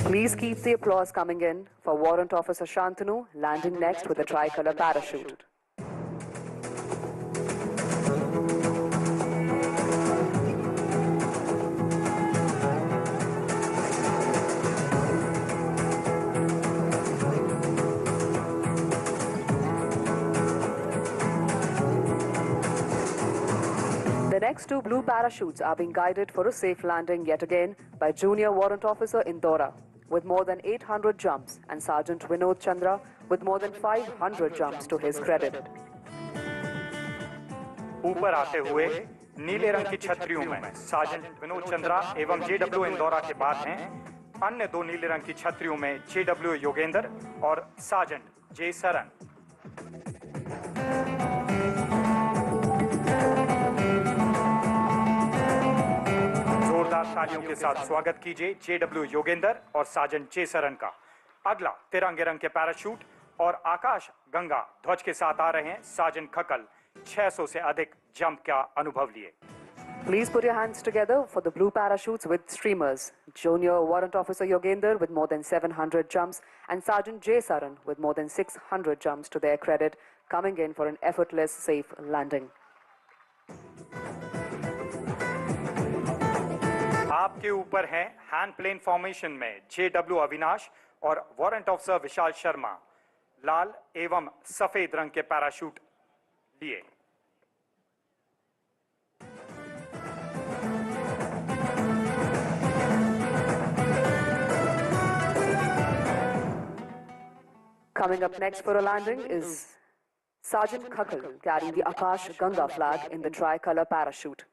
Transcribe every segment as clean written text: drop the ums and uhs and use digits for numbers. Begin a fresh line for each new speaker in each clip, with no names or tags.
Please keep the applause coming in for Warrant Officer Shantanu landing next with a tricolor parachute. The next two blue parachutes are being guided for a safe landing yet again by Junior Warrant Officer Indora with more than 800 jumps and Sergeant Vinod Chandra with more than 500 jumps to his credit.
ऊपर आते हुए नीले रंग की छतरियों में sergeant Vinod Chandra एवं JW Indora के बाद हैं अन्य दो नीले रंग की छतरियों में जेडब्ल्यू योगेंद्र और सार्जेंट जे सरंग। जोरदार तालियों के साथ स्वागत कीजिए जेडब्ल्यू योगेंद्र और सार्जेंट जे सरंग का। अगला तिरंगे रंग के पैराशूट और आकाश गंगा ध्वज के साथ आ रहे हैं सार्जेंट खकल 600 से अधिक जंप का अनुभव लिए।
Please put your hands together for the blue parachutes with streamers. Junior Warrant Officer Yogender with more than 700 jumps and Sergeant J. Saran with more than 600 jumps to their credit, coming in for an effortless, safe landing.
आपके ऊपर हैं hand plane formation में JW Avinash और warrant officer Vishal Sharma लाल एवं सफेद रंग के parachute लिए।
Coming up next for a landing is Sergeant Khakal carrying the Akash Ganga flag in the tricolor parachute.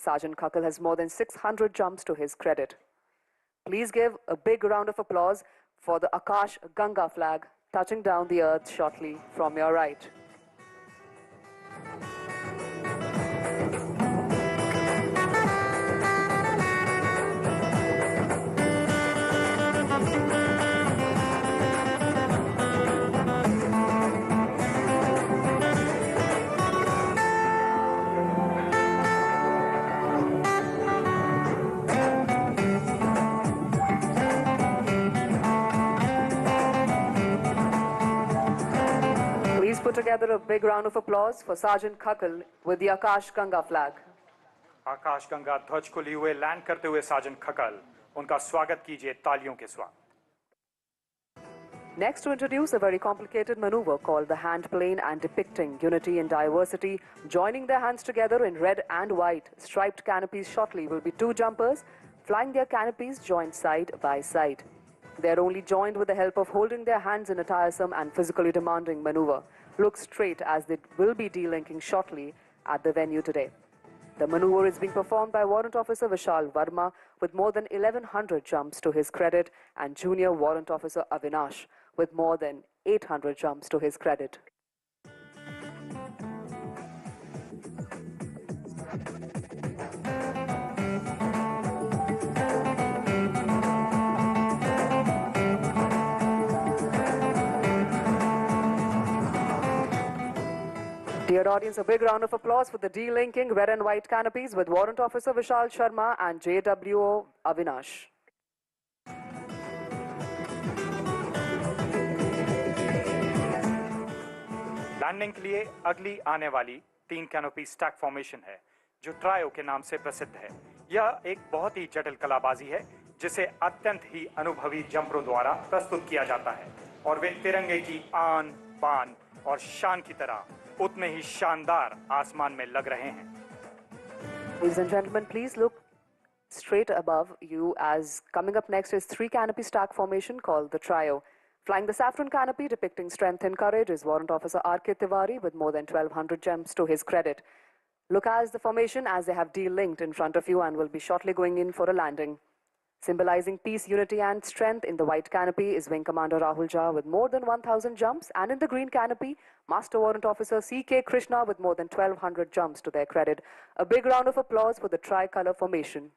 Sergeant Khakal has more than 600 jumps to his credit. Please give a big round of applause for the Akash Ganga flag touching down the earth shortly from your right. Put together a big round of applause for Sergeant Khakal with the Akash Ganga flag.
आकाश गंगा ध्वज को लिए हुए land करते हुए sergeant खकल उनका स्वागत कीजिए तालियों के साथ।
Next to introduce a very complicated maneuver called the hand plane and depicting unity and diversity, joining their hands together in red and white striped canopies shortly will be two jumpers flying their canopies joined side by side. They are only joined with the help of holding their hands in a tiresome and physically demanding maneuver. Look straight as they will be delinking shortly at the venue today. The maneuver is being performed by Warrant Officer Vishal Verma with more than 1100 jumps to his credit and Junior Warrant Officer Avinash with more than 800 jumps to his credit. Dear audience, a big round of applause for the delinking red and white canopies with Warrant Officer Vishal Sharma and JWO Avinash.
Landing के लिए अगली आने वाली 3 canopy stack formation है जो trio के नाम से प्रसिद्ध है। यह एक बहुत ही जटिल कलाबाजी है जिसे अत्यंत ही अनुभवी जंपरों द्वारा प्रस्तुत किया जाता है और वे तिरंगे की आन बान और शान की तरह उतने ही शानदार आसमान में लग रहे हैं।
Ladies and gentlemen, please look straight above you as coming up next is 3 canopy stack formation called the trio. Flying the saffron canopy depicting strength and courage is Warrant Officer R.K. Tiwari with more than 1200 jumps to his credit. Look as the formation as they have de-linked in front of you and will be shortly going in for a landing. Symbolizing peace, unity and strength in the white canopy is Wing Commander Rahul Jha with more than 1000 jumps, and in the green canopy, Master Warrant Officer C.K. Krishna with more than 1200 jumps to their credit. A big round of applause for the tricolor formation.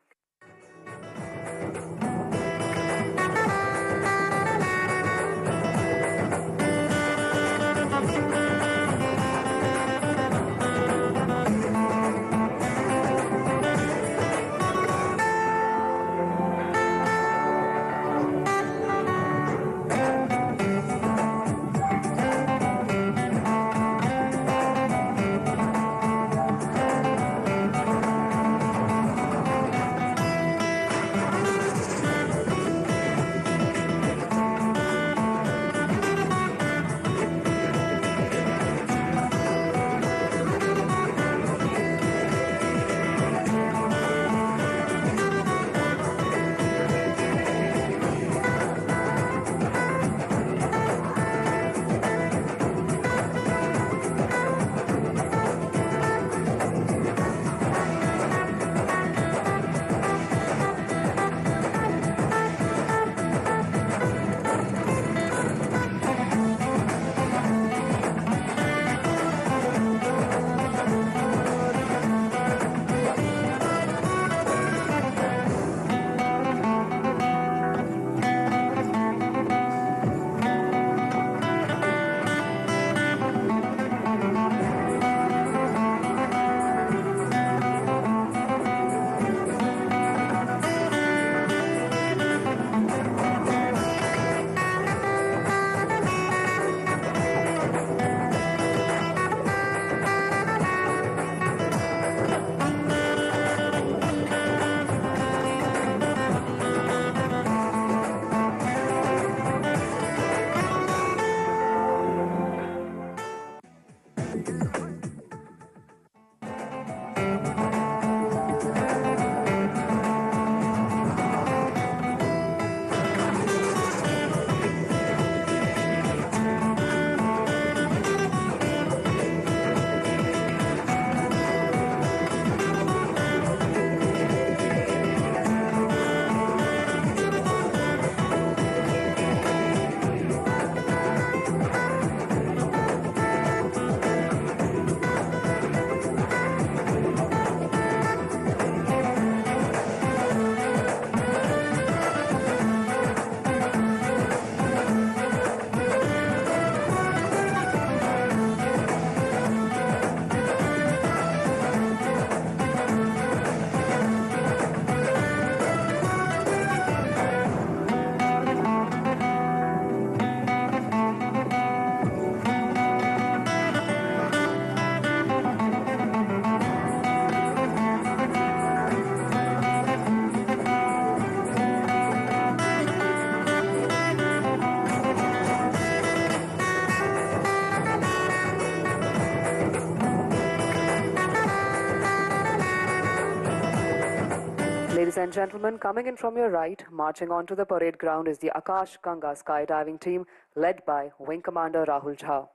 and gentlemen, coming in from your right, marching onto the parade ground is the Akash Ganga skydiving team led by Wing Commander Rahul Jha.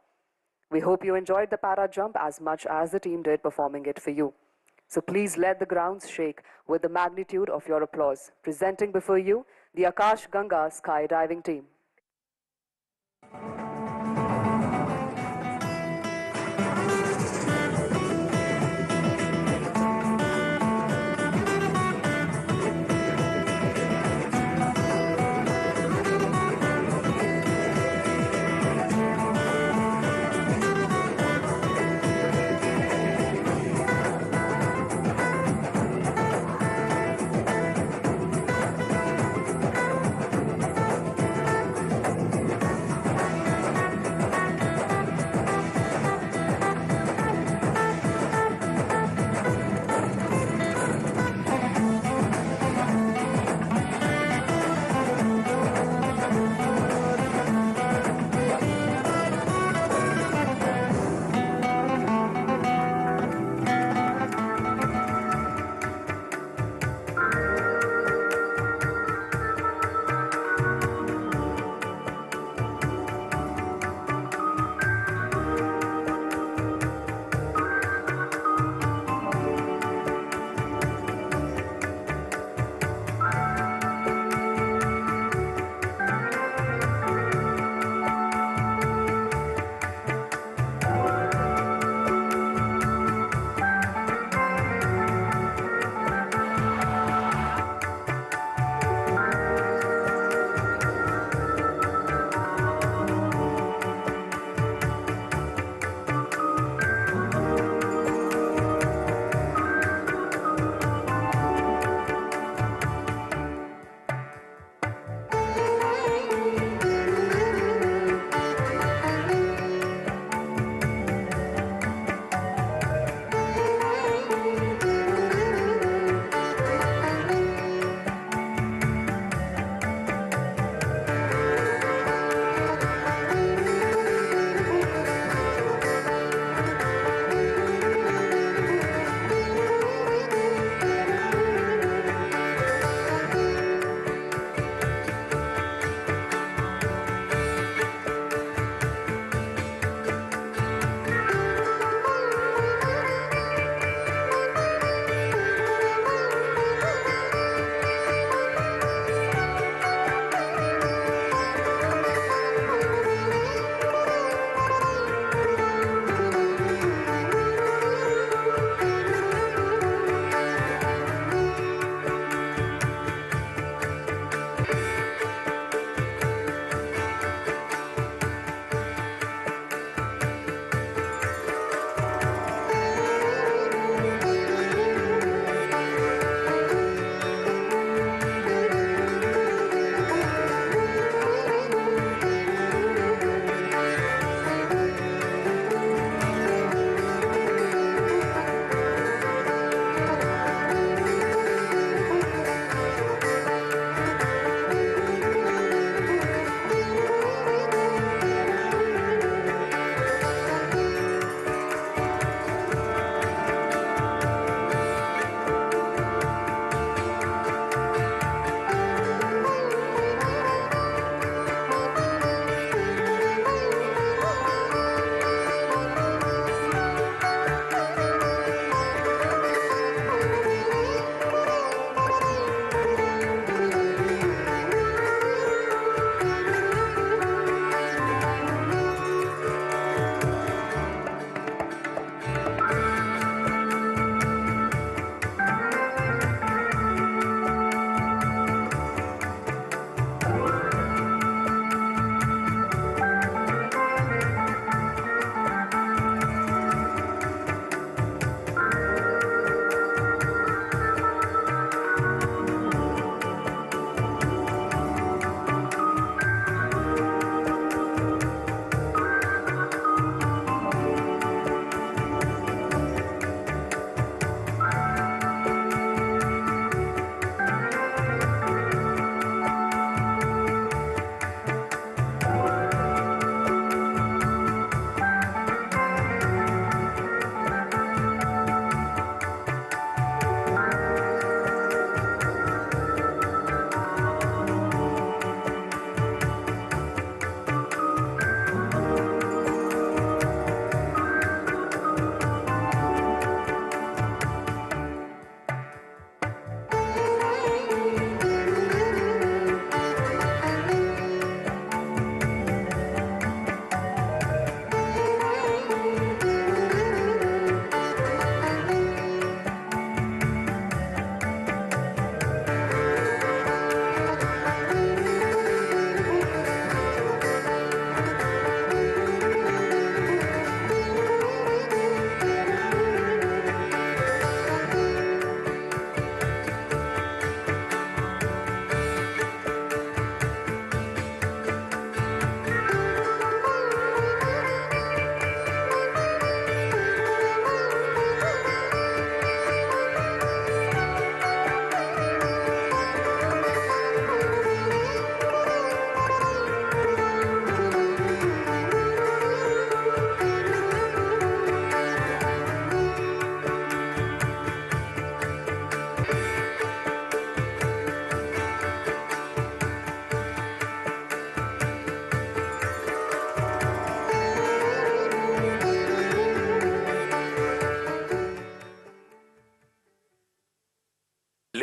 We hope you enjoyed the para jump as much as the team did performing it for you. So please let the grounds shake with the magnitude of your applause. Presenting before you the Akash Ganga skydiving team.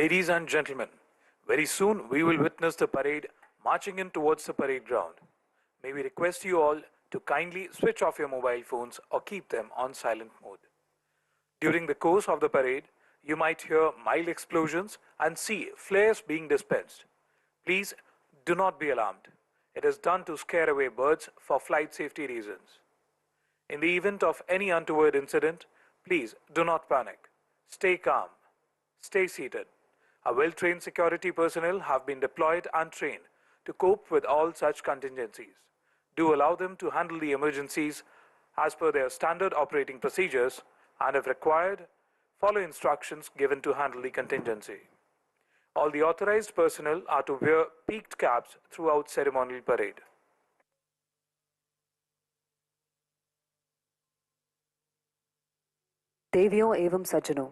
Ladies and gentlemen, very soon we will witness the parade marching in towards the parade ground. May we request you all to kindly switch off your mobile phones or keep them on silent mode. During the course of the parade, you might hear mild explosions and see flares being dispensed. Please do not be alarmed. It is done to scare away birds for flight safety reasons. In the event of any untoward incident, please do not panic. Stay calm. Stay seated. Our well-trained security personnel have been deployed and trained to cope with all such contingencies. Do allow them to handle the emergencies as per their standard operating procedures and, if required, follow instructions given to handle the contingency. All the authorized personnel are to wear peaked caps throughout ceremonial parade.
देवियों एवं सज्जनों,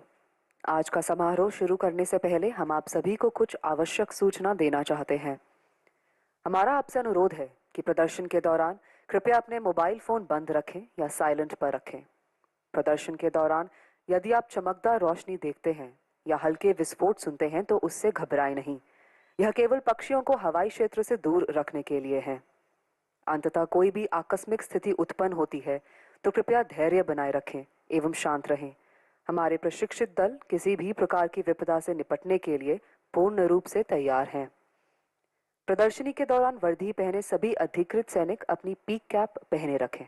आज का समारोह शुरू करने से पहले हम आप सभी को कुछ आवश्यक सूचना देना चाहते हैं। हमारा आपसे अनुरोध है कि प्रदर्शन के दौरान कृपया अपने मोबाइल फोन बंद रखें या साइलेंट पर रखें। प्रदर्शन के दौरान यदि आप चमकदार रोशनी देखते हैं या हल्के विस्फोट सुनते हैं तो उससे घबराएं नहीं। यह केवल पक्षियों को हवाई क्षेत्र से दूर रखने के लिए है। अंततः कोई भी आकस्मिक स्थिति उत्पन्न होती है तो कृपया धैर्य बनाए रखें एवं शांत रहें। हमारे प्रशिक्षित दल किसी भी प्रकार की विपदा से निपटने के लिए पूर्ण रूप से तैयार हैं। प्रदर्शनी के दौरान वर्दी पहने सभी अधिकृत सैनिक अपनी पीक कैप पहने रखें।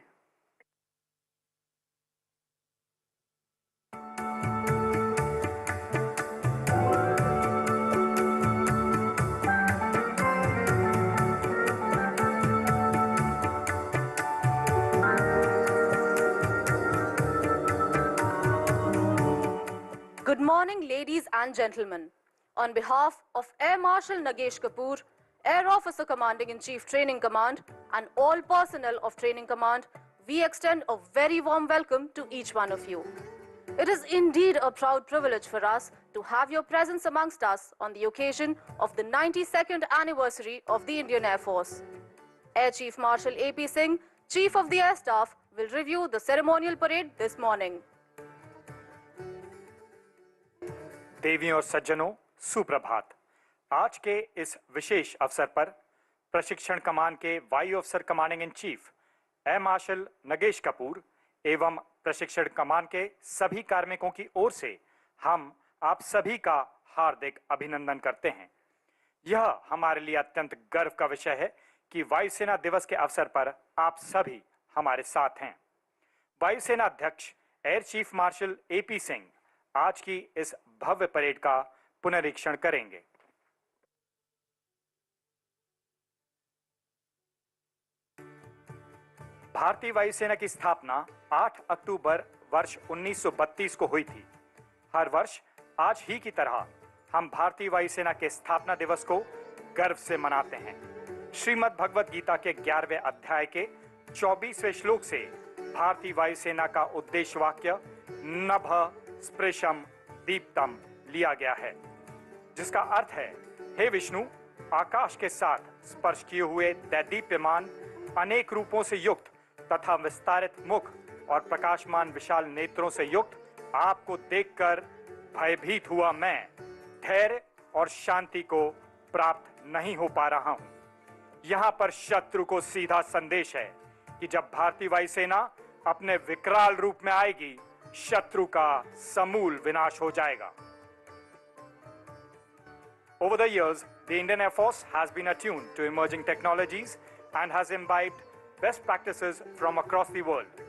Good morning, ladies and gentlemen. On behalf of Air Marshal Nagesh Kapoor, Air Officer Commanding in Chief Training Command, and all personnel of Training Command, we extend a very warm welcome to each one of you. It is indeed a proud privilege for us to have your presence amongst us on the occasion of the 92nd anniversary of the Indian Air Force. Air Chief Marshal A.P. Singh, Chief of the Air Staff, will review the ceremonial parade this morning.
देवियों और सज्जनों, सुप्रभात। आज के इस विशेष अवसर पर प्रशिक्षण कमान के वायु अफसर commanding in chief air marshal Nagesh Kapoor एवं प्रशिक्षण कमान के सभी कार्मिकों की ओर से हम आप सभी का हार्दिक अभिनंदन करते हैं। यह हमारे लिए अत्यंत गर्व का विषय है कि वायुसेना दिवस के अवसर पर आप सभी हमारे साथ हैं। वायुसेना अध्यक्ष air chief marshal A.P. Singh आज की इस भव्य परेड का पुनरीक्षण करेंगे। भारतीय वायुसेना की स्थापना 8 अक्टूबर वर्ष 1932 को हुई थी। हर वर्ष आज ही की तरह हम भारतीय वायुसेना के स्थापना दिवस को गर्व से मनाते हैं। श्रीमद् भगवत गीता के 11वें अध्याय के 24वें श्लोक से भारतीय वायुसेना का उद्देश्य वाक्य नभ स्पृशम दीप्तम लिया गया है, जिसका अर्थ है, हे विष्णु, आकाश के साथ स्पर्श किए हुए दैदीप्यमान अनेक रूपों से युक्त तथा विस्तारित मुख और प्रकाशमान विशाल नेत्रों से युक्त आपको देखकर भयभीत हुआ मैं धैर्य और शांति को प्राप्त नहीं हो पा रहा हूं। यहां पर शत्रु को सीधा संदेश है कि जब भारतीय वायुसेना अपने विकराल रूप में आएगी, शत्रु का समूल विनाश हो जाएगा। Over the years, the Indian Air Force has been attuned to emerging technologies and has imbibed best practices from across the world.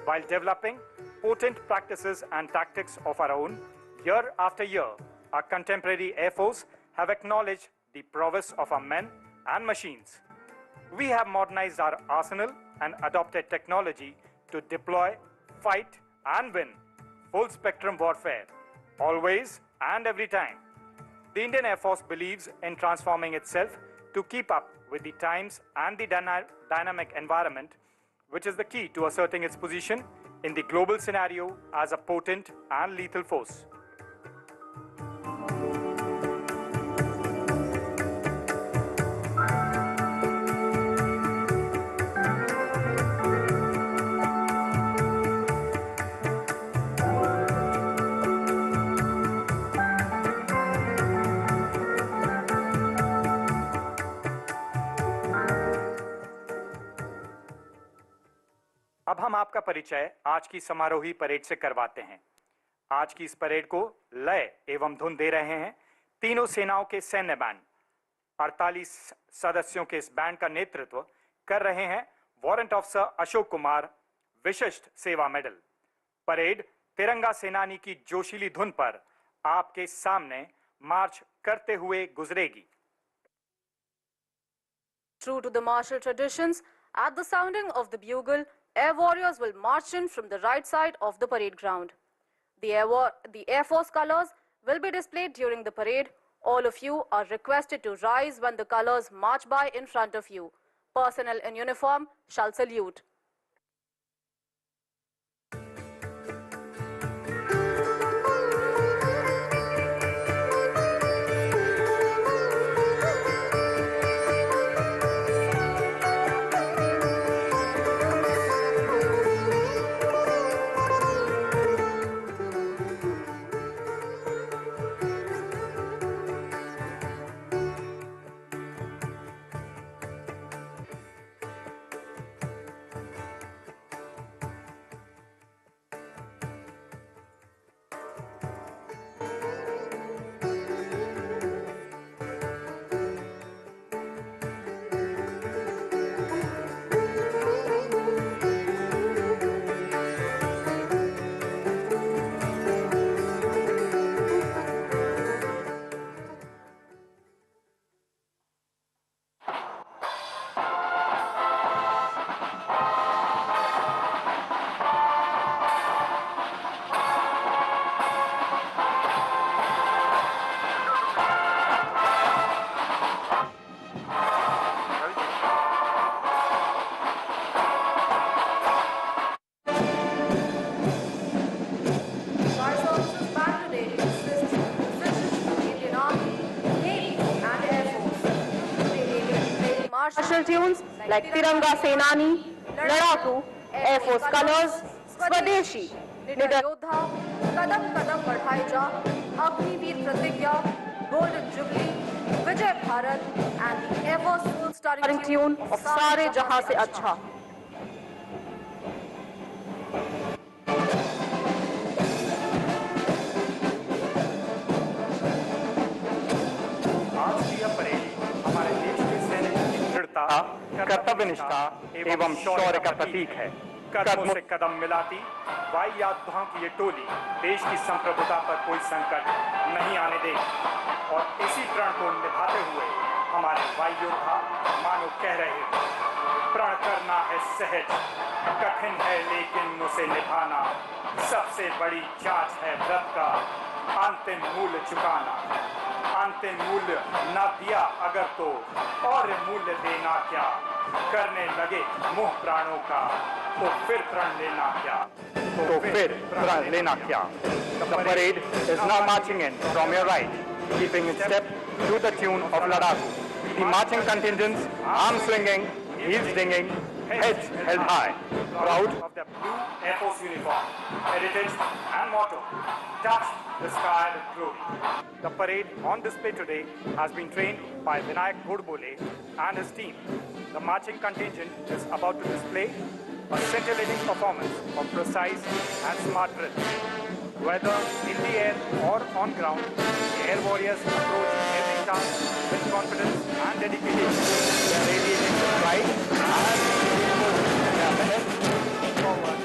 While developing potent practices and tactics of our own, year after year, our contemporary Air Force have acknowledged the prowess of our men and machines. We have modernized our arsenal and adopted technology to deploy, fight, and win full spectrum warfare, always and every time. The Indian Air Force believes in transforming itself to keep up with the times and the dynamic environment, which is the key to asserting its position in the global scenario as a potent and lethal force. अब हम आपका परिचय आज की समारोही parade से करवाते हैं। आज की इस परेड को लय एवं धुन दे रहे हैं तीनों सेनाओं के सैन्य बैंड। 48 सदस्यों के इस बैंड का नेतृत्व कर रहे हैं वारंट ऑफिसर अशोक कुमार, विशिष्ट सेवा मेडल। परेड तिरंगा सेनानी की जोशीली धुन पर आपके सामने मार्च करते हुए गुजरेगी।
True to the martial traditions, at the sounding of the bugle, air warriors will march in from the right side of the parade ground. The Air Force colors will be displayed during the parade. All of you are requested to rise when the colors march by in front of you. Personnel in uniform shall salute. Martial tunes like Tiranga Senani, Ladaku, Air Force Colors, Swadeshi, Nidar Yodha, Kadam Kadam Badhai Ja, Agniveer Pratigya, Golden Jubilee, Vijay Bharat, and the ever soul-stirring tune of Sare Jahan Se Acha.
कर्तव्य निष्ठा एवं शौर्य का प्रतीक है। कदमों से कदम मिलाती वायुयोद्धाओं की ये टोली देश की संप्रभुता पर कोई संकट नहीं आने देगी और इसी प्रण को निभाते हुए हमारे वायुयोद्धा मानो कह रहे हैं, प्रण करना है सहज, कठिन है लेकिन उसे निभाना, सबसे बड़ी जांच है व्रत का अंतिम मूल्य चुकाना। अंतिम मूल्य न दिया अगर तो और मूल्य देना क्या, करने लगे मोह प्राणों का तो फिर प्रण लेना क्या। The parade is now marching in from your right, keeping in step to the tune of Ladaku. The marching contingents, arms swinging, heels dinging, heads held high, proud of their blue Air Force uniform, heritage and motto, touch the sky with glory. The parade on display today has been trained by Vinayak Godbole and his team. The marching contingent is about to display a scintillating performance of precise and smart drills. Whether in the air or on ground, the air warriors approach every task with confidence and dedication. They are radiating with pride and they are headed forward.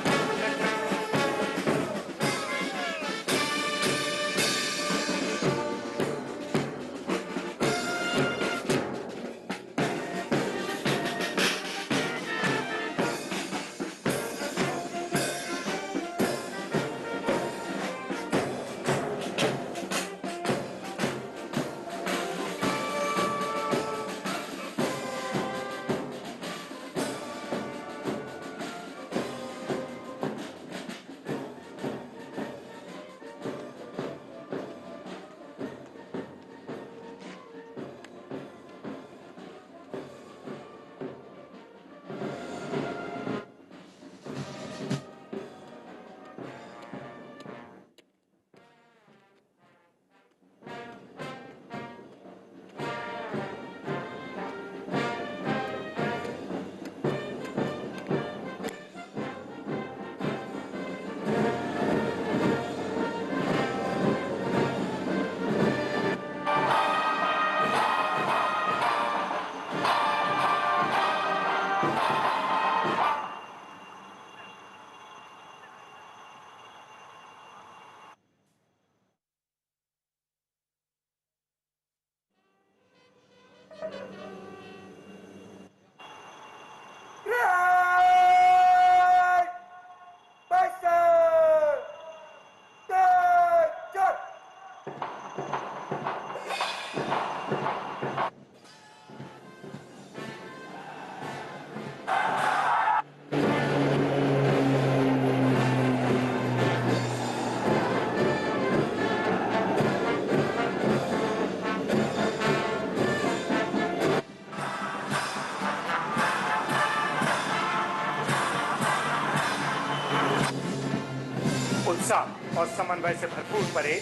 उत्साह और समन्वय से भरपूर parade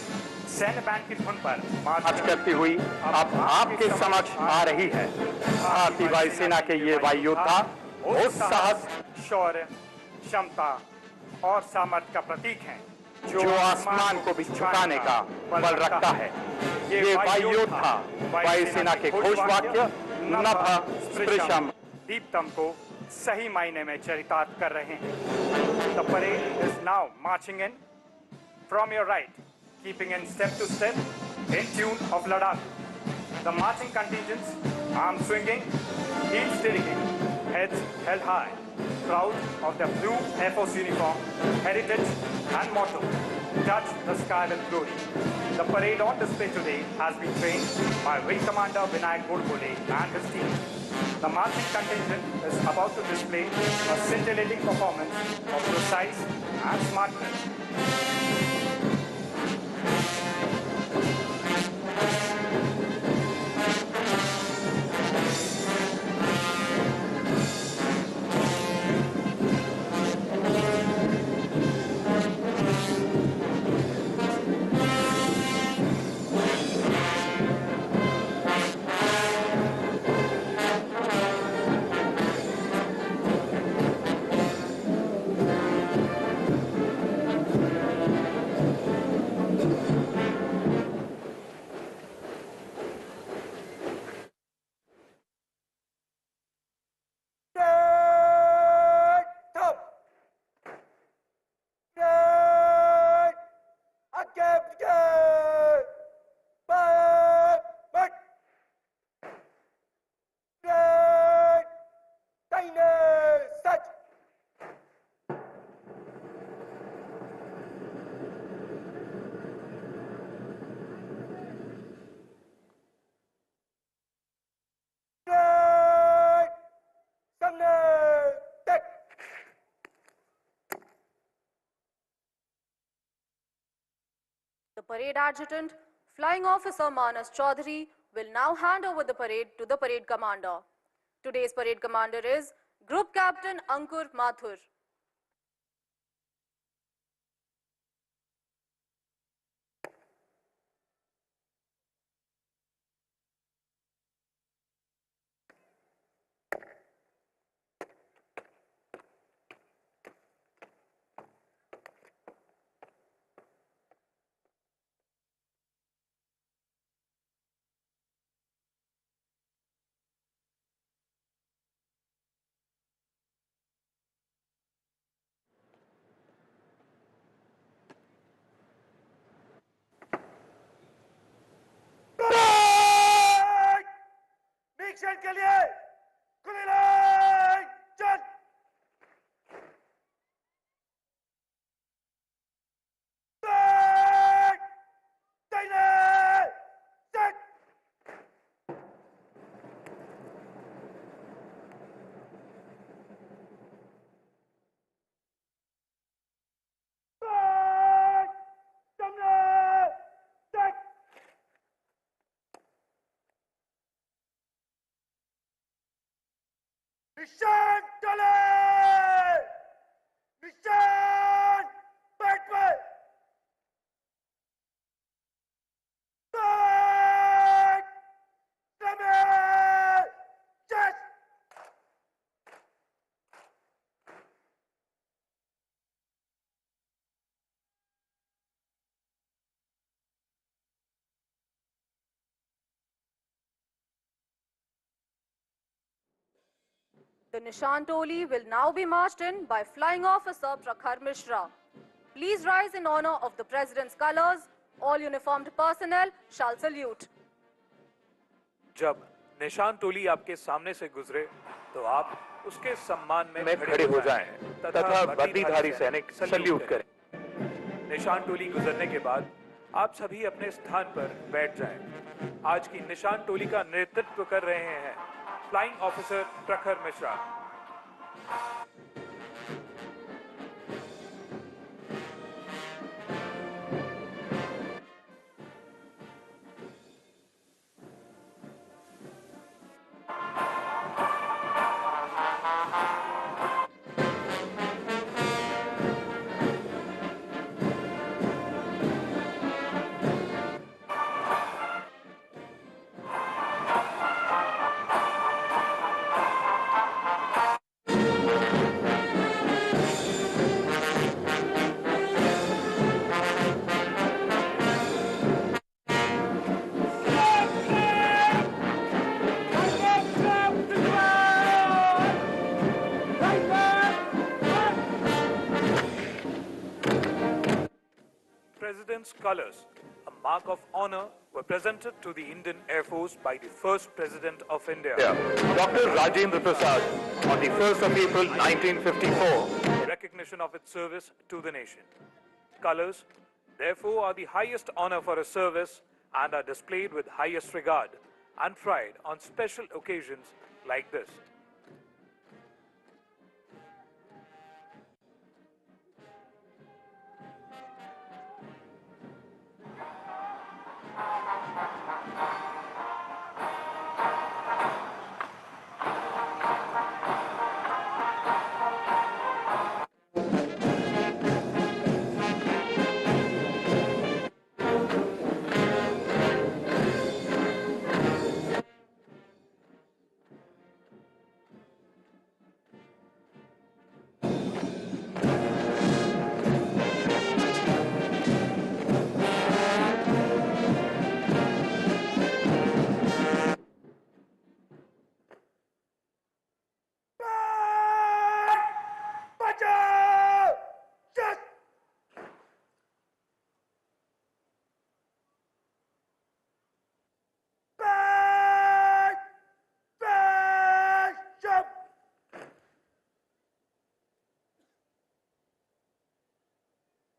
सैन्य band की धुन पर
मार्च करती हुई अब आपके समक्ष आ रही है। भारतीय वायुसेना के ये वायु योद्धा उस साहस,
शौर्य, क्षमता और सामर्थ्य का प्रतीक हैं
जो आसमान को भी झुकाने का बल रखता है। ये वायु योद्धा वायुसेना के घोषवाक्य नभ स्पृशम
दीप्तम को सही मायने में चरितार्थ कर रहे हैं। The parade is now marching in from your right, keeping in step to step in tune of Ladakh. The marching contingents, arms swinging, heels steadying, heads held high, proud of their blue Air Force uniform, heritage and motto, touch the sky with glory. The parade on display today has been trained by Wing Commander Vinayak Godbole and his team. The marching contingent is about to display a scintillating performance of precise and smartness.
The parade adjutant, Flying Officer Manas Chaudhary, will now hand over the parade to the parade commander. Today's parade commander is Group Captain Ankur Mathur.
निरीक्षण के लिए खुली line चल। निशान चले, निशान बैठ पे, बैठ, समय, चल।
The Nishan Toli will now be marched in by Flying Officer Prachand Mishra. Please rise in honor of the President's colors. All uniformed personnel shall salute.
जब निशान टोली आपके सामने से गुजरे तो आप उसके सम्मान में
खड़े हो जाएं तथा वर्दीधारी सैनिक सल्यूट करें।
निशान टोली गुजरने के बाद आप सभी अपने स्थान पर बैठ जाएं। आज की निशान टोली का नेतृत्व कर रहे हैं फ्लाइंग ऑफिसर प्रखर Mishra. President's colors, a mark of honor, were presented to the Indian Air Force by the first President of India.
Dr. Rajendra Prasad on the 1st of April 1954.
Recognition of its service to the nation. Colors, therefore, are the highest honor for a service and are displayed with highest regard and pride on special occasions like this.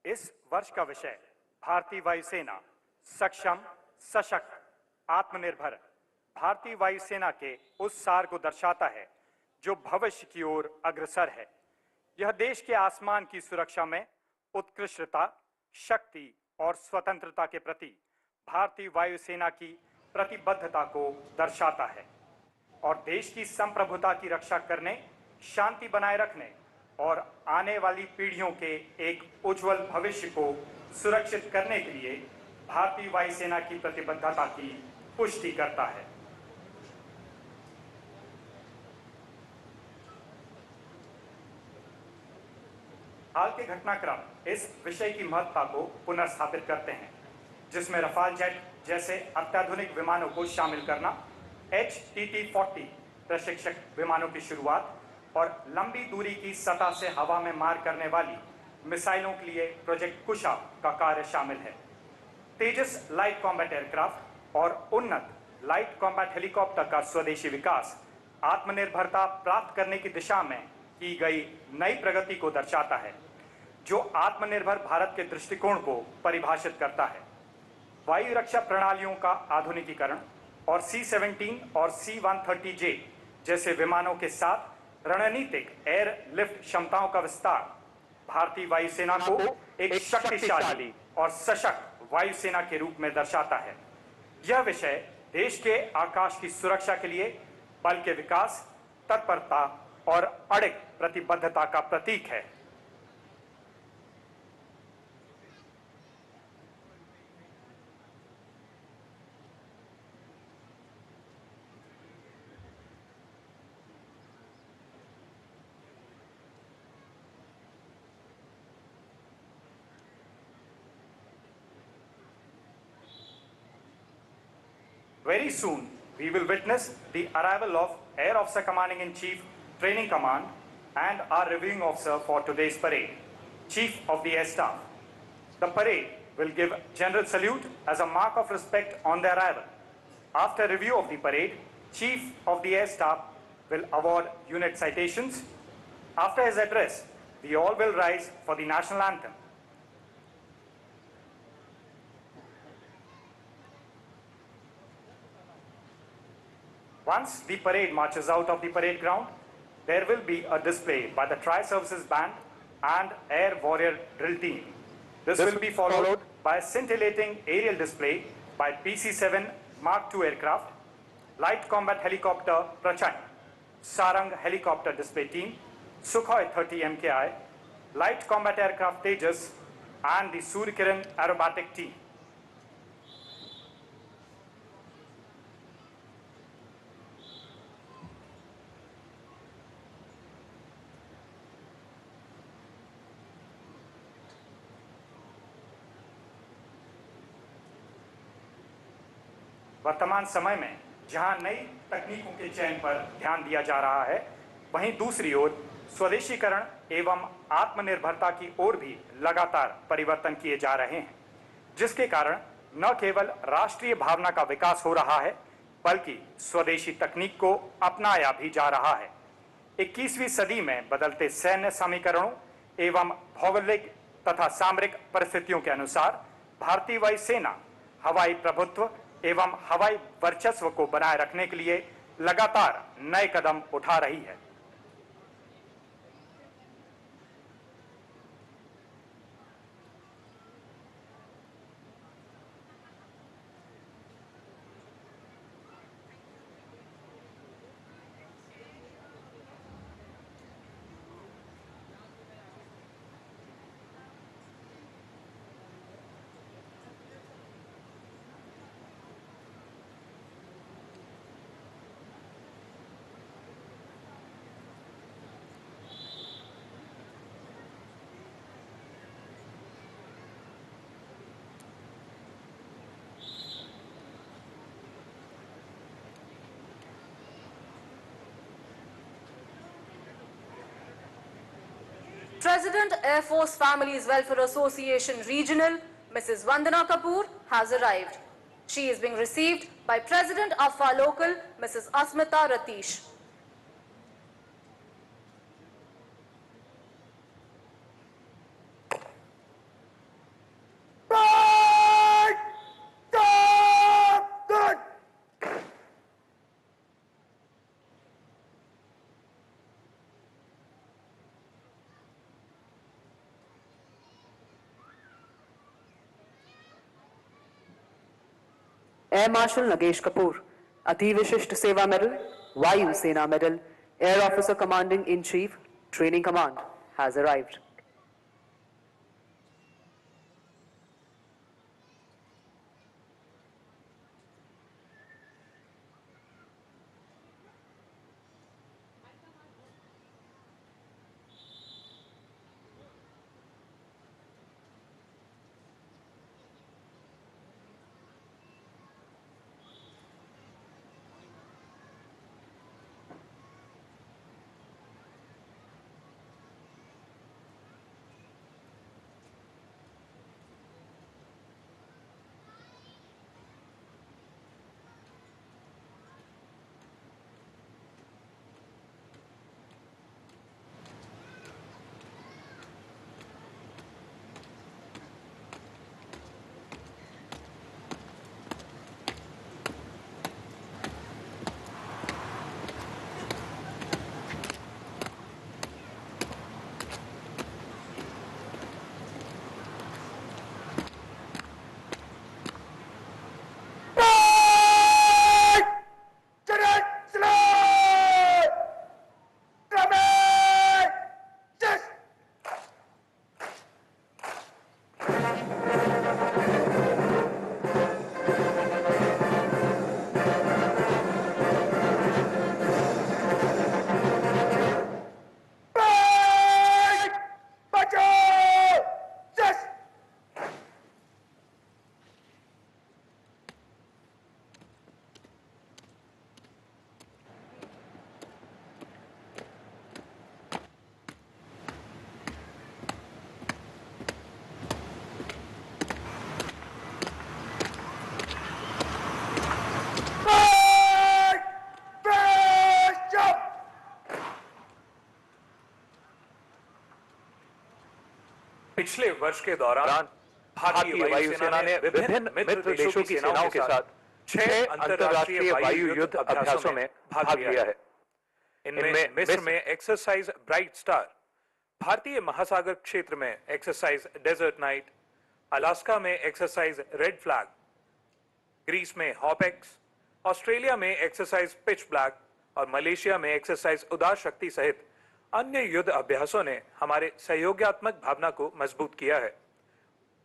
इस वर्ष का विषय भारतीय वायुसेना सक्षम, सशक्त, आत्मनिर्भर भारतीय वायुसेना के उस सार को दर्शाता है जो भविष्य की ओर अग्रसर है। यह देश के आसमान की सुरक्षा में उत्कृष्टता, शक्ति और स्वतंत्रता के प्रति भारतीय वायुसेना की प्रतिबद्धता को दर्शाता है और देश की संप्रभुता की रक्षा करने, शांति बनाए रखने और आने वाली पीढ़ियों के एक उज्जवल भविष्य को सुरक्षित करने के लिए भारतीय वायुसेना की प्रतिबद्धता की पुष्टि करता है। हाल के घटनाक्रम इस विषय की महत्ता को पुनर्स्थापित करते हैं, जिसमें रफाल जेट जैसे अत्याधुनिक विमानों को शामिल करना, HTT-40 प्रशिक्षक विमानों की शुरुआत और लंबी दूरी की सतह से हवा में मार करने वाली मिसाइलों के लिए प्रोजेक्ट कुशा का कार्य शामिल है। तेजस लाइट कॉम्बैट एयरक्राफ्ट और उन्नत लाइट कॉम्बैट हेलीकॉप्टर का स्वदेशी विकास आत्मनिर्भरता प्राप्त करने की दिशा में की गई नई प्रगति को दर्शाता है, जो आत्मनिर्भर भारत के दृष्टिकोण को परिभाषित करता है। वायु रक्षा प्रणालियों का आधुनिकीकरण और C-17 और C-130J जैसे विमानों के साथ रणनीतिक एयर लिफ्ट क्षमताओं का विस्तार भारतीय वायुसेना को एक शक्तिशाली और सशक्त वायुसेना के रूप में दर्शाता है। यह विषय देश के आकाश की सुरक्षा के लिए बल के विकास, तत्परता और अडिग प्रतिबद्धता का प्रतीक है। Very soon, we will witness the arrival of Air Officer Commanding in Chief Training Command and our reviewing officer for today's parade, Chief of the Air Staff. The parade will give general salute as a mark of respect on their arrival. After review of the parade, Chief of the Air Staff will award unit citations. After his address, we all will rise for the national anthem. Once the parade marches out of the parade ground, there will be a display by the Tri-Services Band and Air Warrior Drill Team. This will be followed by a scintillating aerial display by PC-7 Mark II aircraft, Light Combat Helicopter Prachand, Sarang Helicopter Display Team, Sukhoi-30 MKI, Light Combat Aircraft Tejas, and the Suryakiran aerobatic team. वर्तमान समय में जहां नई तकनीकों के चयन पर ध्यान दिया जा रहा है, वहीं दूसरी ओर स्वदेशीकरण एवं आत्मनिर्भरता की ओर भी लगातार परिवर्तन किए जा रहे हैं, जिसके कारण न केवल राष्ट्रीय भावना का विकास हो रहा है, बल्कि स्वदेशी तकनीक को अपनाया भी जा रहा है। 21वीं सदी में बदलते सैन्य समीकरणों एवं भौगोलिक तथा सामरिक परिस्थितियों के अनुसार भारतीय वायुसेना हवाई प्रभुत्व एवं हवाई वर्चस्व को बनाए रखने के लिए लगातार नए कदम उठा रही है।
President Air Force Families Welfare Association Regional, Mrs. Vandana Kapoor, has arrived. She is being received by President AFA Local, Mrs. Asmita Ratish.
Air Marshal Nagesh Kapoor, Ati Vishisht Seva Medal, Vayu Sena Medal, Air Officer Commanding in Chief, Training Command, has arrived.
पिछले वर्ष के दौरान भारतीय वायुसेना ने विभिन्न मित्र देशों की सेनाओं के साथ 6 अंतर्राष्ट्रीय वायु युद्ध अभ्यासों में भाग लिया है। इनमें मिस्र में एक्सरसाइज ब्राइट स्टार, भारतीय महासागर क्षेत्र में एक्सरसाइज डेजर्ट नाइट, अलास्का में एक्सरसाइज रेड फ्लैग, ग्रीस में हॉपेक्स, ऑस्ट्रेलिया में एक्सरसाइज पिच ब्लैक और मलेशिया में एक्सरसाइज उदार शक्ति सहित अन्य युद्ध अभ्यासों ने हमारे सहयोगात्मक भावना को मजबूत किया है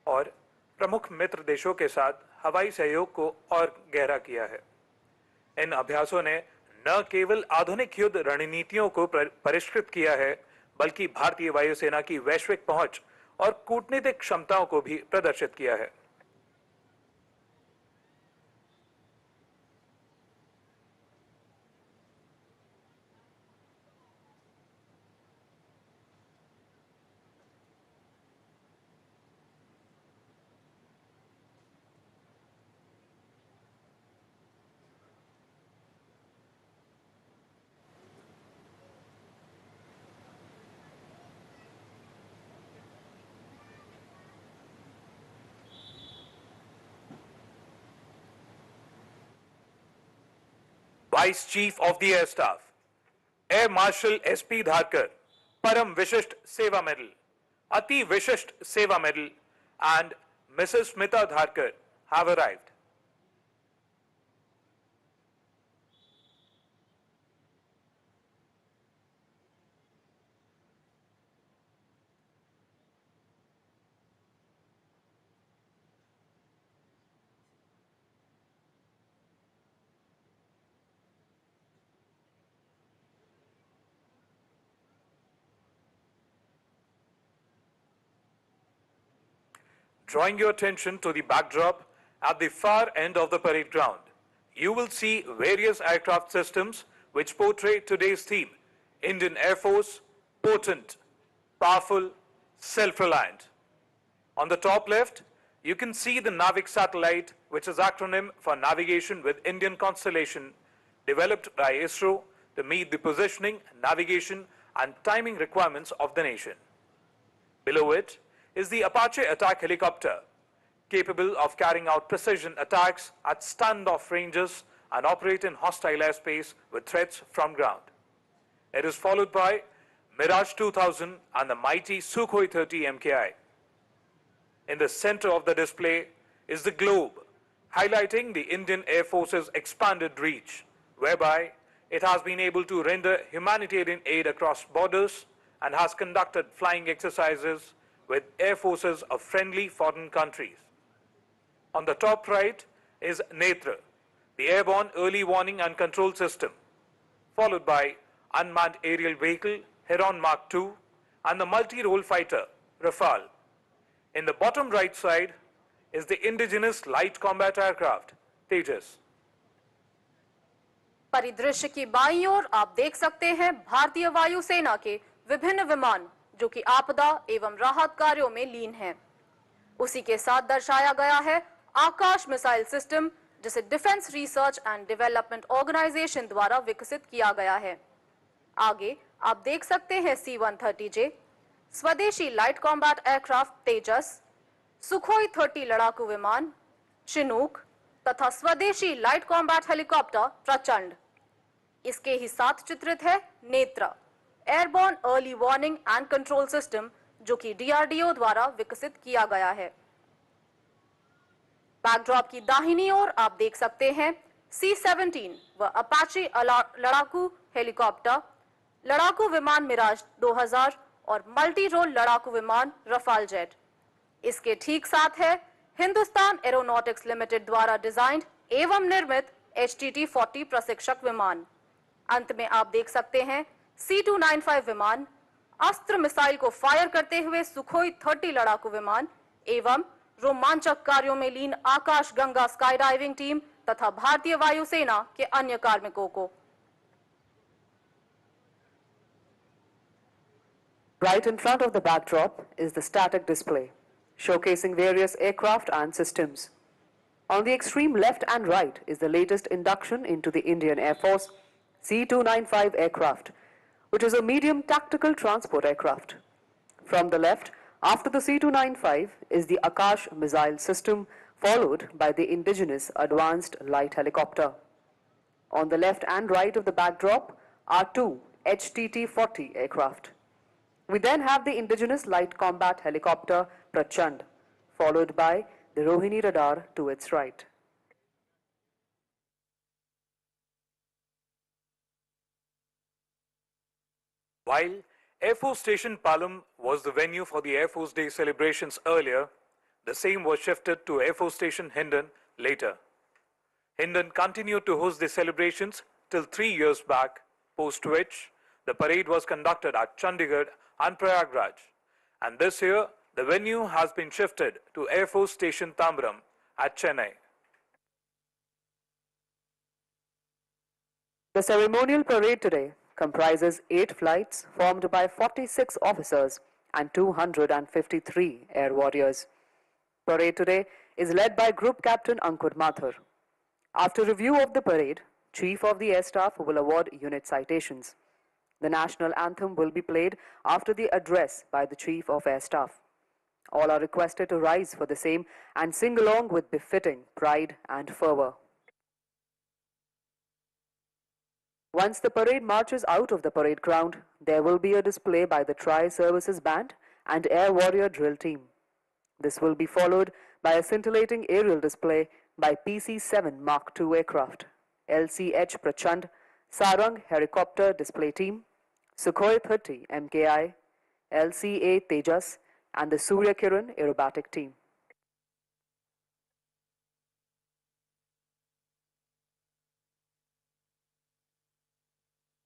और प्रमुख मित्र देशों के साथ हवाई सहयोग को और गहरा किया है। इन अभ्यासों ने न केवल आधुनिक युद्ध रणनीतियों को परिष्कृत किया है, बल्कि भारतीय वायुसेना की वैश्विक पहुंच और कूटनीतिक क्षमताओं को भी प्रदर्शित किया है। Vice Chief of the Air Staff, Air Marshal S.P. Dharkar, Param Vishisht Seva Medal, Ati Vishisht Seva Medal, and Mrs. Smita Dharkar have arrived. Drawing your attention to the backdrop at the far end of the parade ground, you will see various aircraft systems which portray today's theme: Indian Air Force, potent, powerful, self-reliant. On the top left, you can see the Navik satellite, which is acronym for Navigation with Indian Constellation, developed by ISRO to meet the positioning, navigation, and timing requirements of the nation. Below it is the Apache attack helicopter, capable of carrying out precision attacks at standoff ranges and operate in hostile airspace with threats from ground. It is followed by Mirage 2000 and the mighty Sukhoi-30 MKI. In the center of the display is the globe, highlighting the Indian Air Force's expanded reach, whereby it has been able to render humanitarian aid across borders and has conducted flying exercises with air forces of friendly foreign countries. On the top right is Netra, the airborne early warning and control system, followed by unmanned aerial vehicle Heron Mark II and the multi-role fighter Rafale. In the bottom right side is the indigenous light combat aircraft Tejas.
परिदृश्य की बाईं ओर आप देख सकते हैं भारतीय वायुसेना के विभिन्न विमान जो कि आपदा एवं राहत कार्यों में लीन हैं। उसी के साथ दर्शाया गया है आकाश मिसाइल सिस्टम, जिसे defence research and development organisation द्वारा विकसित किया गया है। आगे आप देख सकते हैं C-130J, स्वदेशी लाइट कॉम्बैट एयरक्राफ्ट तेजस, सुखोई-30 लड़ाकू विमान चिनूक तथा स्वदेशी लाइट कॉम्बैट हेलीकॉप्टर प्रचंड। इसके ही साथ चित्रित है Netra, airborne early warning and control system, जो कि DRDO द्वारा विकसित किया गया है। बैकड्रॉप की दाहिनी ओर आप देख सकते हैं C-17 व अपाचे लड़ाकू हेलीकॉप्टर, लड़ाकू विमान मिराज 2000 और मल्टी रोल लड़ाकू विमान रफाल जेट। इसके ठीक साथ है हिंदुस्तान एरोनॉटिक्स लिमिटेड द्वारा डिजाइंड एवं निर्मित HTT-40 प्रशिक्षक विमान। अंत में आप देख सकते हैं C-295 विमान, अस्त्र मिसाइल को फायर करते हुए सुखोई-30 लड़ाकू विमान एवं रोमांचक कार्यों में लीन आकाश गंगा स्काई डाइविंग टीम तथा भारतीय वायुसेना के अन्य कार्मिकों को।
Right in front of the backdrop is the static display, showcasing various aircraft and systems. On the extreme left and right is the latest induction into the Indian Air Force C-295 aircraft, which is a medium tactical transport aircraft. From the left, after the C-295, is the Akash missile system, followed by the indigenous advanced light helicopter. On the left and right of the backdrop are two HTT-40 aircraft. We then have the indigenous light combat helicopter Prachand, followed by the Rohini radar to its right.
While Air Force Station Palam was the venue for the Air Force Day celebrations earlier, the same was shifted to Air Force Station Hindon later. Hindon continued to host the celebrations till 3 years back, post which the parade was conducted at Chandigarh and Prayagraj. And this year, the venue has been shifted to Air Force Station Tambaram at Chennai.
The ceremonial parade today comprises 8 flights formed by 46 officers and 253 air warriors. Parade today is led by Group Captain Ankur Mathur. After review of the parade, Chief of the Air Staff will award unit citations. The national anthem will be played after the address by the Chief of Air Staff. All are requested to rise for the same and sing along with befitting pride and fervor. Once the parade marches out of the parade ground, there will be a display by the Tri-Services Band and Air Warrior Drill Team. This will be followed by a scintillating aerial display by PC-7 Mark II aircraft, LCH Prachand, Sarang Helicopter Display Team, Sukhoi-30 MKI, LCA Tejas, and the Suryakiran aerobatic team.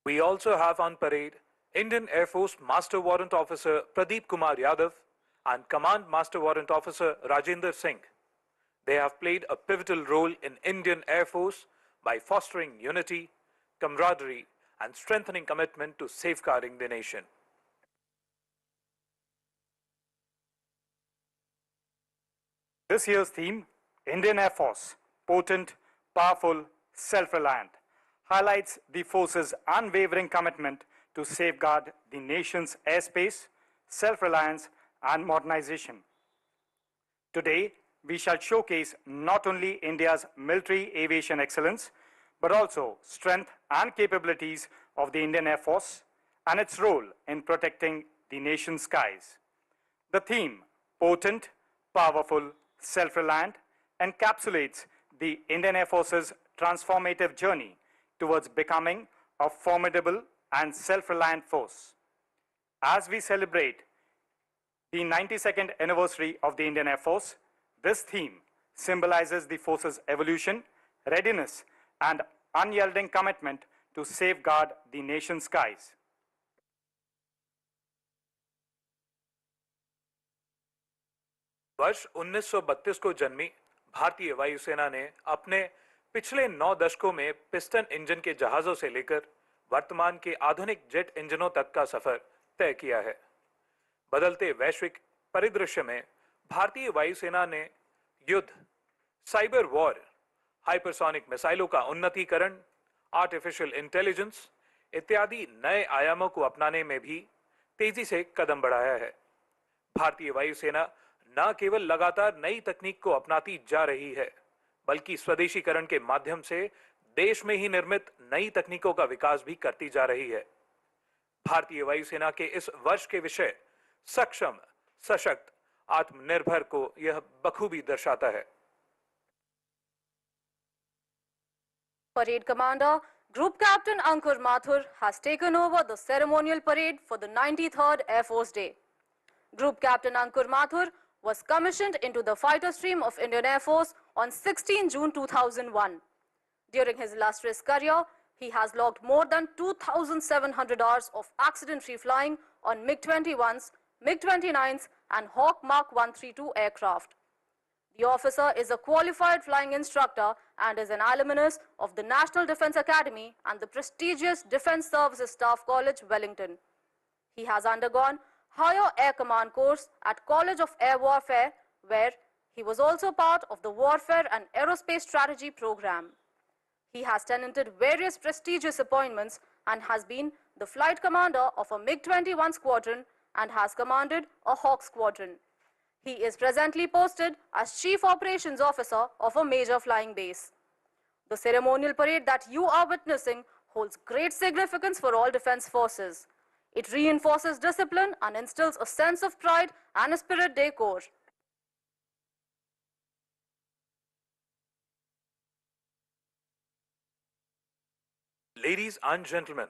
We also have on parade Indian Air Force Master Warrant Officer Pradeep Kumar Yadav and Command Master Warrant Officer Rajendra Singh. They have played a pivotal role in Indian Air Force by fostering unity, camaraderie, and strengthening commitment to safeguarding the nation.
This year's theme, Indian Air Force, potent, powerful, self-reliant, highlights the force's unwavering commitment to safeguard the nation's airspace, self-reliance, and modernization. Today, we shall showcase not only India's military aviation excellence, but also strength and capabilities of the Indian Air Force and its role in protecting the nation's skies. The theme, potent, powerful, self-reliant, encapsulates the Indian Air Force's transformative journey towards becoming a formidable and self-reliant force. As we celebrate the 92nd anniversary of the Indian Air Force, this theme symbolizes the force's evolution, readiness, and unyielding commitment to safeguard the nation's skies.
वर्ष 1932 को जन्मी भारतीय वायुसेना ने अपने पिछले 9 दशकों में पिस्टन इंजन के जहाजों से लेकर वर्तमान के आधुनिक जेट इंजनों तक का सफर तय किया है। बदलते वैश्विक परिदृश्य में भारतीय वायुसेना ने युद्ध, साइबर वॉर, हाइपरसोनिक मिसाइलों का उन्नतीकरण, आर्टिफिशियल इंटेलिजेंस इत्यादि नए आयामों को अपनाने में भी तेजी से कदम बढ़ाया है। भारतीय वायुसेना न केवल लगातार नई तकनीक को अपनाती जा रही है, बल्कि स्वदेशीकरण के माध्यम से देश में ही निर्मित नई तकनीकों का विकास भी करती जा रही है। भारतीय वायुसेना के इस वर्ष के विषय सक्षम, सशक्त, आत्मनिर्भर को यह बखूबी दर्शाता है।
Parade Commander Group Captain Ankur Mathur has taken over the ceremonial parade for the 93rd Air Force Day. Group Captain Ankur Mathur was commissioned into the fighter stream of Indian Air Force on 16 June 2001. During his illustrious career, he has logged more than 2,700 hours of accident-free flying on MiG-21s, MiG-29s and Hawk Mark 132 aircraft. The officer is a qualified flying instructor and is an alumnus of the National Defence Academy and the prestigious Defence Services Staff College, Wellington. He has undergone Higher Air Command course at College of Air Warfare, where he was also part of the Warfare and Aerospace Strategy program. He has tenanted various prestigious appointments and has been the flight commander of a MiG-21 squadron and has commanded a Hawk squadron. He is presently posted as Chief Operations Officer of a major flying base. The ceremonial parade that you are witnessing holds great significance for all defense forces. It reinforces discipline and instills a sense of pride and a spirit de corps.
Ladies and gentlemen,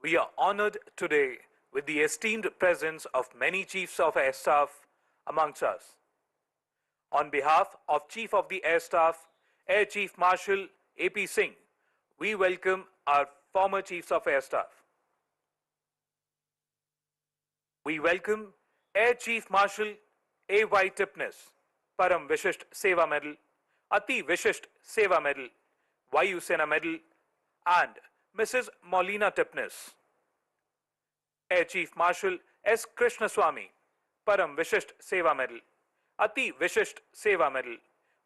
we are honored today with the esteemed presence of many Chiefs of Air Staff amongst us. On behalf of Chief of the Air Staff, Air Chief Marshal A.P. Singh, we welcome our former Chiefs of Air Staff. We welcome Air Chief Marshal A.Y. Tipnis, Param Vishisht Seva Medal, Ati Vishisht Seva Medal, Vayu Sena Medal, and Mrs. Maulina Tipnis. Air Chief Marshal S. Krishnaswamy, Param Vishisht Seva Medal, Ati Vishisht Seva Medal,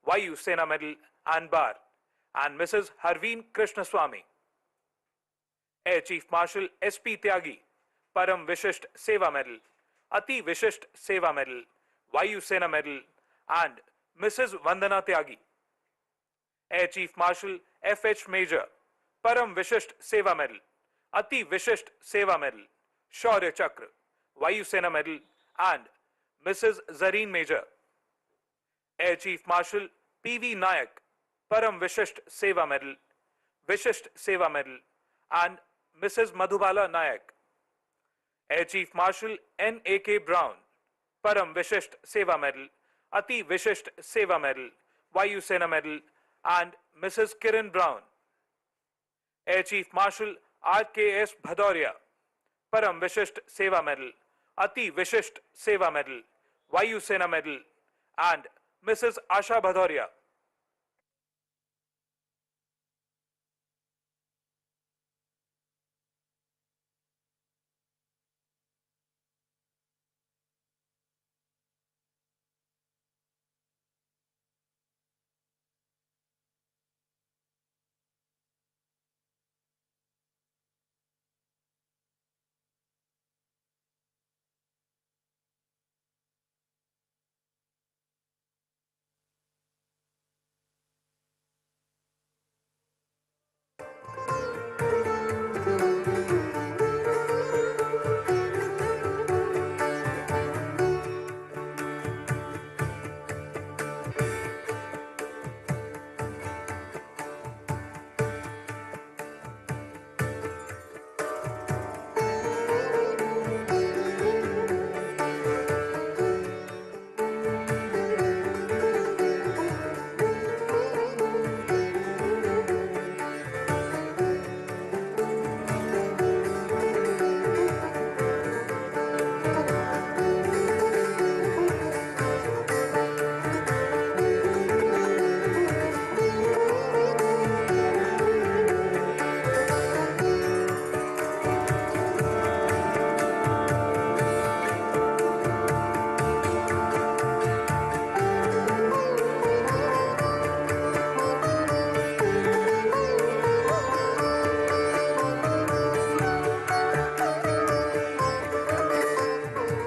Vayu Sena Medal and Bar, and Mrs. Harveen Krishnaswamy. Air Chief Marshal S.P. Tyagi, Param Vishisht Seva Medal, Ati Vishisht Seva Medal, Vayu Sena Medal, and Mrs. Vandana Tyagi. Air Chief Marshal F.H. Major, Param Vishisht Seva Medal, Ati Vishisht Seva Medal, Shaurya Chakra, Vayu Sena Medal, and Mrs. Zareen Major. Air Chief Marshal P.V. Nayak, Param Vishisht Seva Medal, Vishisht Seva Medal, and Mrs. Madhubala Nayak. Air Chief Marshal N.A.K. Brown, Param Vishisht Seva Medal, Ati Vishisht Seva Medal, Vayu Sena Medal, and Mrs. Kiran Brown. Air Chief Marshal R.K.S. Bhadoria, Param Vishisht Seva Medal, Ati Vishisht Seva Medal, Vayu Sena Medal, and Mrs. Asha Bhadoria.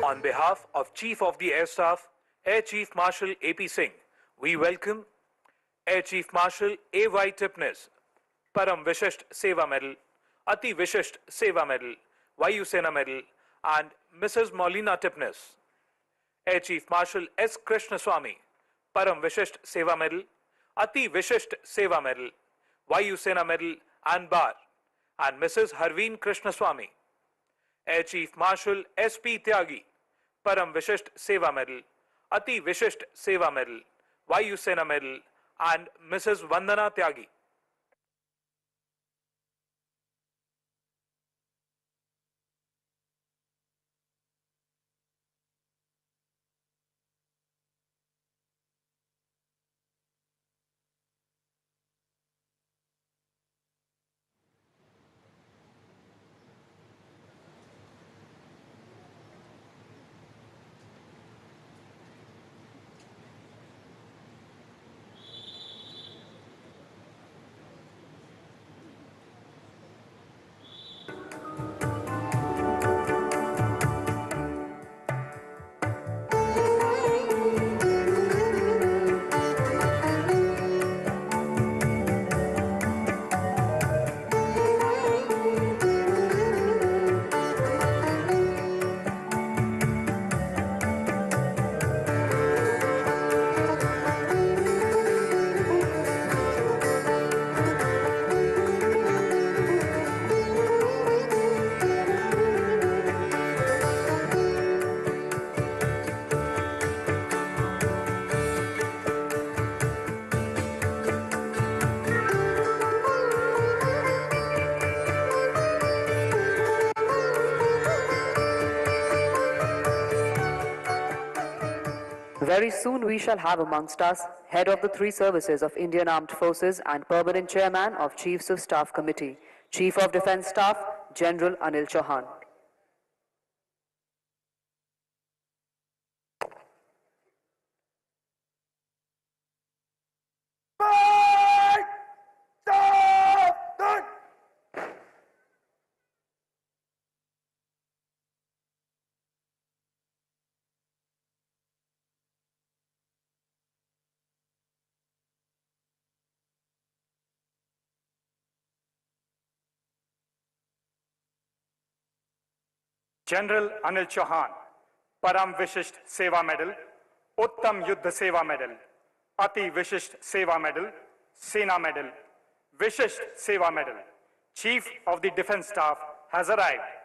On behalf of Chief of the Air Staff, Air Chief Marshal A.P. Singh, we welcome Air Chief Marshal A.Y. Tipnis, Param Vishisht Seva Medal, Ati Vishisht Seva Medal, Vayu Sena Medal, and Mrs. Maulina Tipnis. Air Chief Marshal S. Krishnaswamy, Param Vishisht Seva Medal, Ati Vishisht Seva Medal, Vayu Sena Medal and Bar, and Mrs. Harveen Krishnaswamy. Air Chief Marshal S.P. Tyagi, Param Vishisht Seva Medal, Ati Vishisht Seva Medal, Vayu Sena Medal, and Mrs. Vandana Tyagi.
Very soon we shall have amongst us head of the three services of Indian Armed Forces and permanent chairman of Chiefs of Staff Committee, Chief of Defence Staff, General Anil Chauhan.
General Anil Chauhan, Param Vishisht सेवा medal, उत्तम युद्ध सेवा medal, अति विशिष्ट सेवा medal, सेना medal, विशिष्ट सेवा medal, chief of the defence staff has arrived.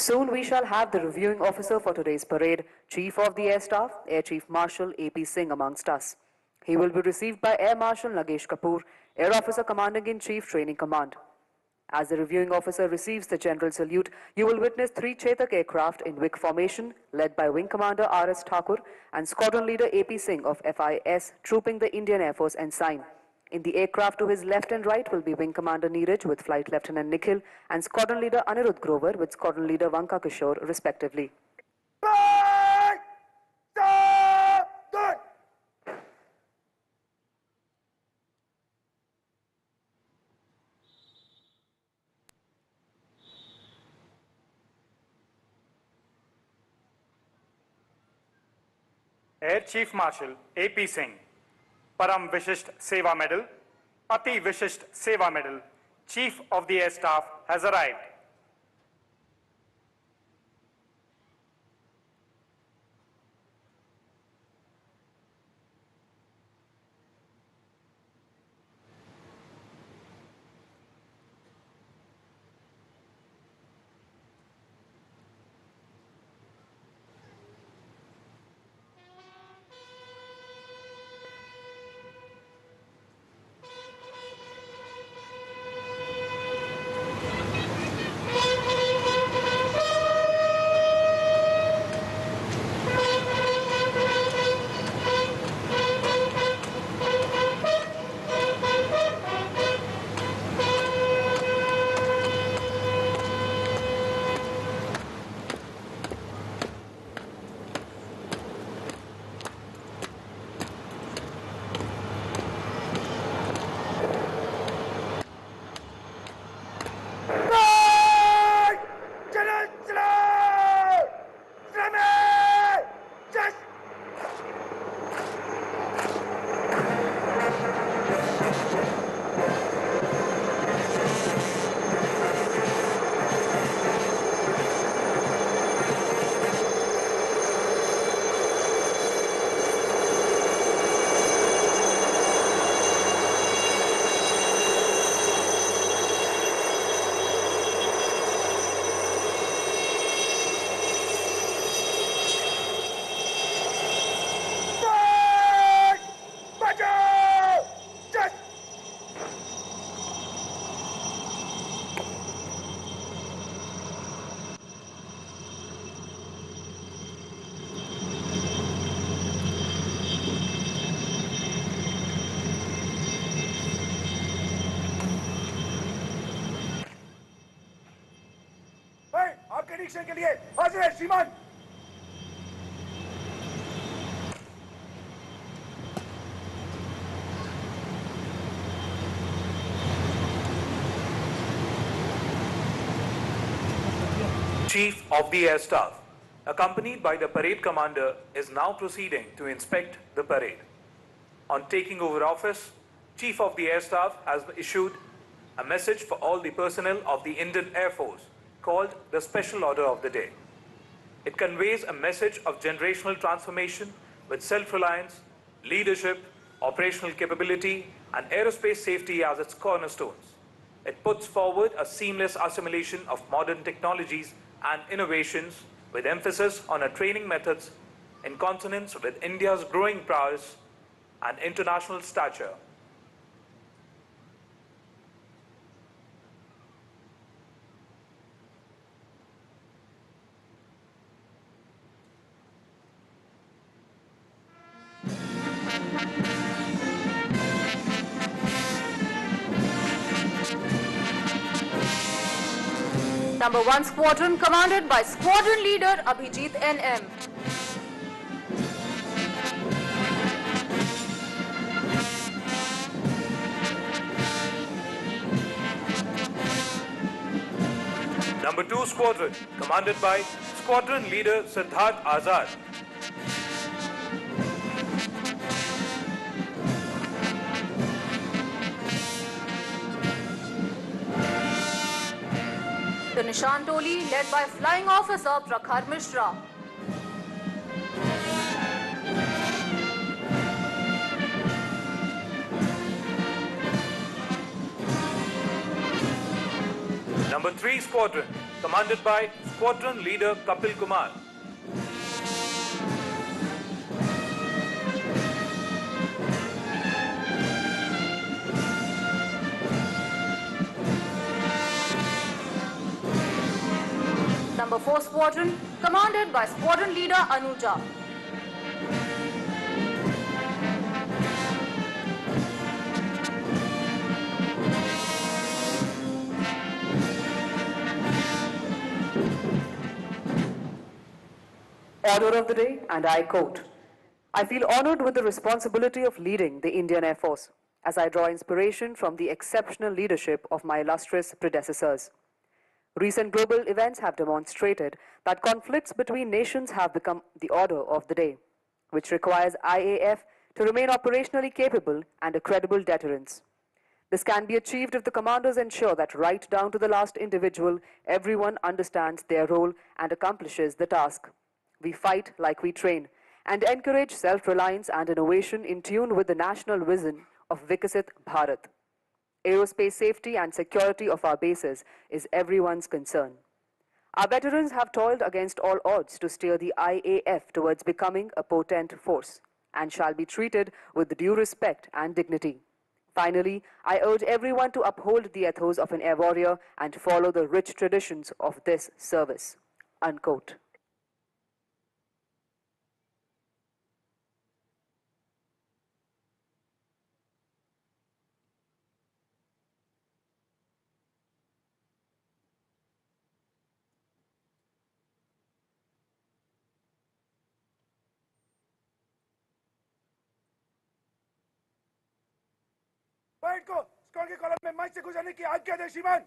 Soon we shall have the reviewing officer for today's parade, Chief of the Air Staff, Air Chief Marshal A.P. Singh amongst us. He will be received by Air Marshal Nagesh Kapoor, Air Officer Commanding-in-Chief Training Command. As the reviewing officer receives the general salute, you will witness 3 Chetak aircraft in WIC formation, led by Wing Commander R.S. Thakur and Squadron Leader A.P. Singh of FIS, trooping the Indian Air Force ensign. In the aircraft to his left and right will be Wing Commander Neeraj with Flight Lieutenant Nikhil and Squadron Leader Anirudh Grover with Squadron Leader Vanka Kishore, respectively.
Air chief marshal A.P. Singh, परम विशिष्ट सेवा medal, अति विशिष्ट सेवा medal, chief of the air staff has arrived.
निरीक्षण के लिए हाजिर है श्रीमान।
Chief of the Air Staff, accompanied by the parade commander, is now proceeding to inspect the parade. On taking over office, Chief of the Air Staff has issued a message for all the personnel of the Indian Air Force called the Special Order of the Day. It conveys a message of generational transformation with self-reliance, leadership, operational capability, and aerospace safety as its cornerstones. It puts forward a seamless assimilation of modern technologies and innovations with emphasis on our training methods in consonance with India's growing prowess and international stature.
Number 1 Squadron, commanded by Squadron Leader Abhijit NM.
Number 2 Squadron, commanded by Squadron Leader Siddharth Azad.
The Nishan Toli, led by Flying Officer Prachand Mishra.
Number 3 Squadron, commanded by Squadron Leader Kapil Kumar.
Number 4 Squadron, commanded by Squadron Leader Anuja.
Order of the day, and I quote, "I feel honored with the responsibility of leading the Indian Air Force, as I draw inspiration from the exceptional leadership of my illustrious predecessors. Recent global events have demonstrated that conflicts between nations have become the order of the day, which requires IAF to remain operationally capable and a credible deterrence. This can be achieved if the commanders ensure that right down to the last individual, everyone understands their role and accomplishes the task. We fight like we train and encourage self-reliance and innovation in tune with the national vision of Vikasit Bharat. Aerospace safety and security of our bases is everyone's concern. Our veterans have toiled against all odds to steer the IAF towards becoming a potent force and shall be treated with due respect and dignity. Finally, I urge everyone to uphold the ethos of an air warrior and follow the rich traditions of this service." Unquote.
Point को squad के column में mic से गुजरने की आज्ञा दें श्रीमान।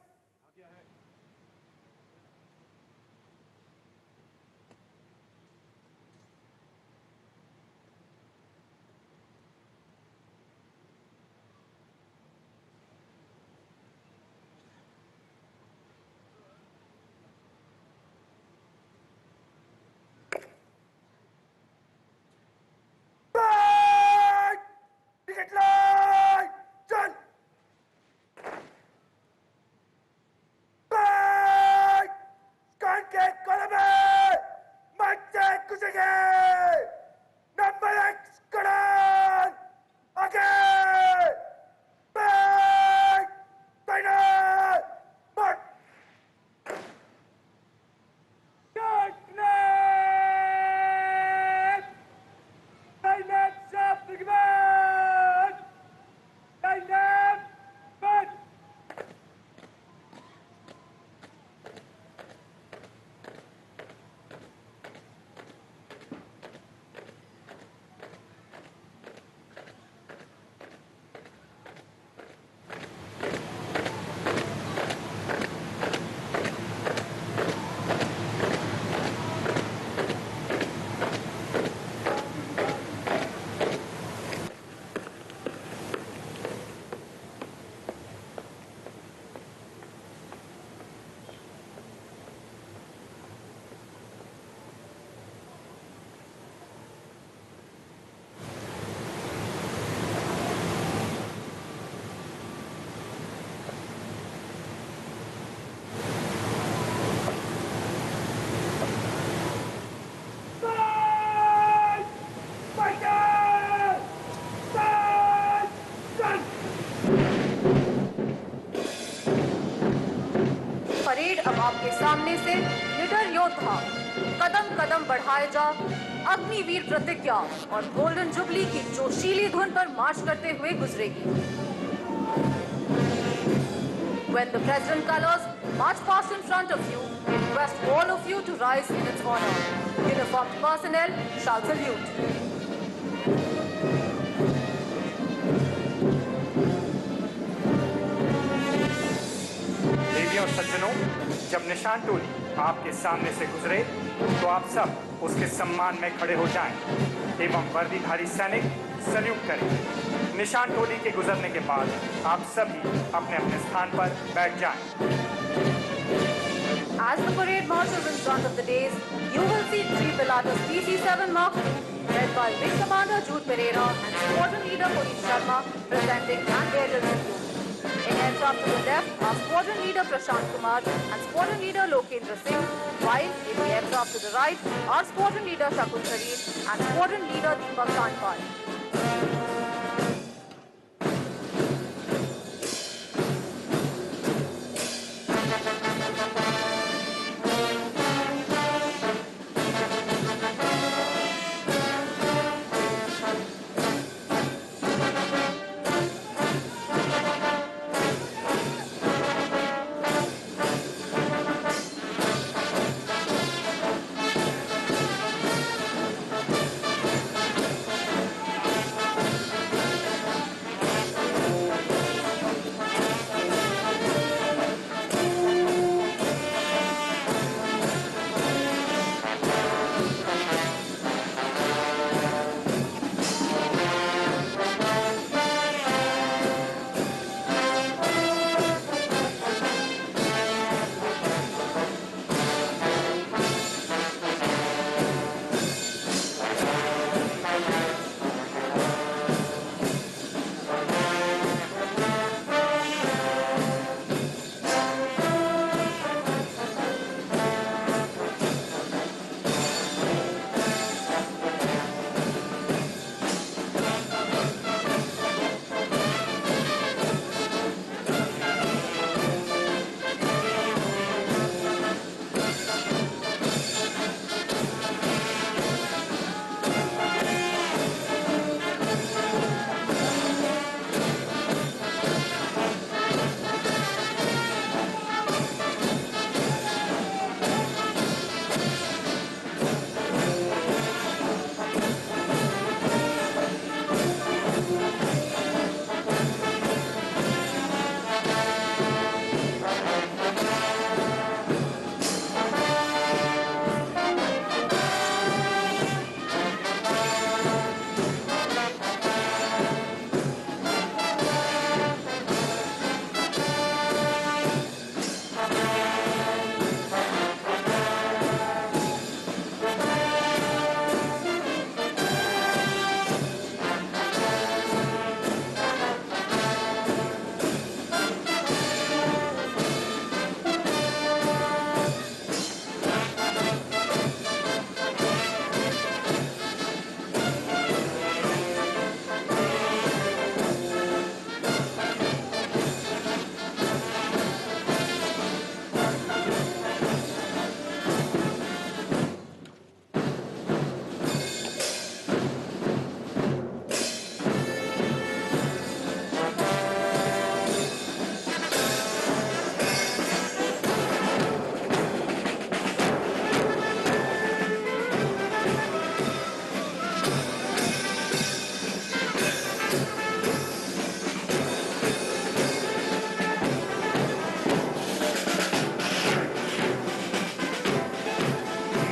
Parade अब आपके सामने से निडर योद्धा कदम कदम बढ़ाए जा अग्निवीर प्रतिज्ञा और गोल्डन जुबली की जोशीली धुन पर मार्च करते हुए गुजरेगी। When the president colors march past in front of you, we request all of you to rise in its honor. Uniformed personnel shall salute.
देवियों सज्जनों, जब निशान टोली आपके सामने से गुजरे तो आप सब उसके सम्मान में खड़े हो जाएं एवं वर्दीधारी सैनिक सल्यूट करें। निशान टोली के गुजरने के बाद आप सभी अपने अपने स्थान पर बैठ जाएं।
As the parade marches in front of the dais, you will see 3 Pilatus PC-7 Mark II, led by Wing Commander Jude Pereira and Squadron Leader Puneet Sharma, presenting an aerial salute. In aircraft to the left are Squadron Leader Prachand Kumar and Squadron Leader Lokendra Singh, while in the aircraft to the right are Squadron Leader Sukhoi-30 and Squadron Leader Deepak Kanpal.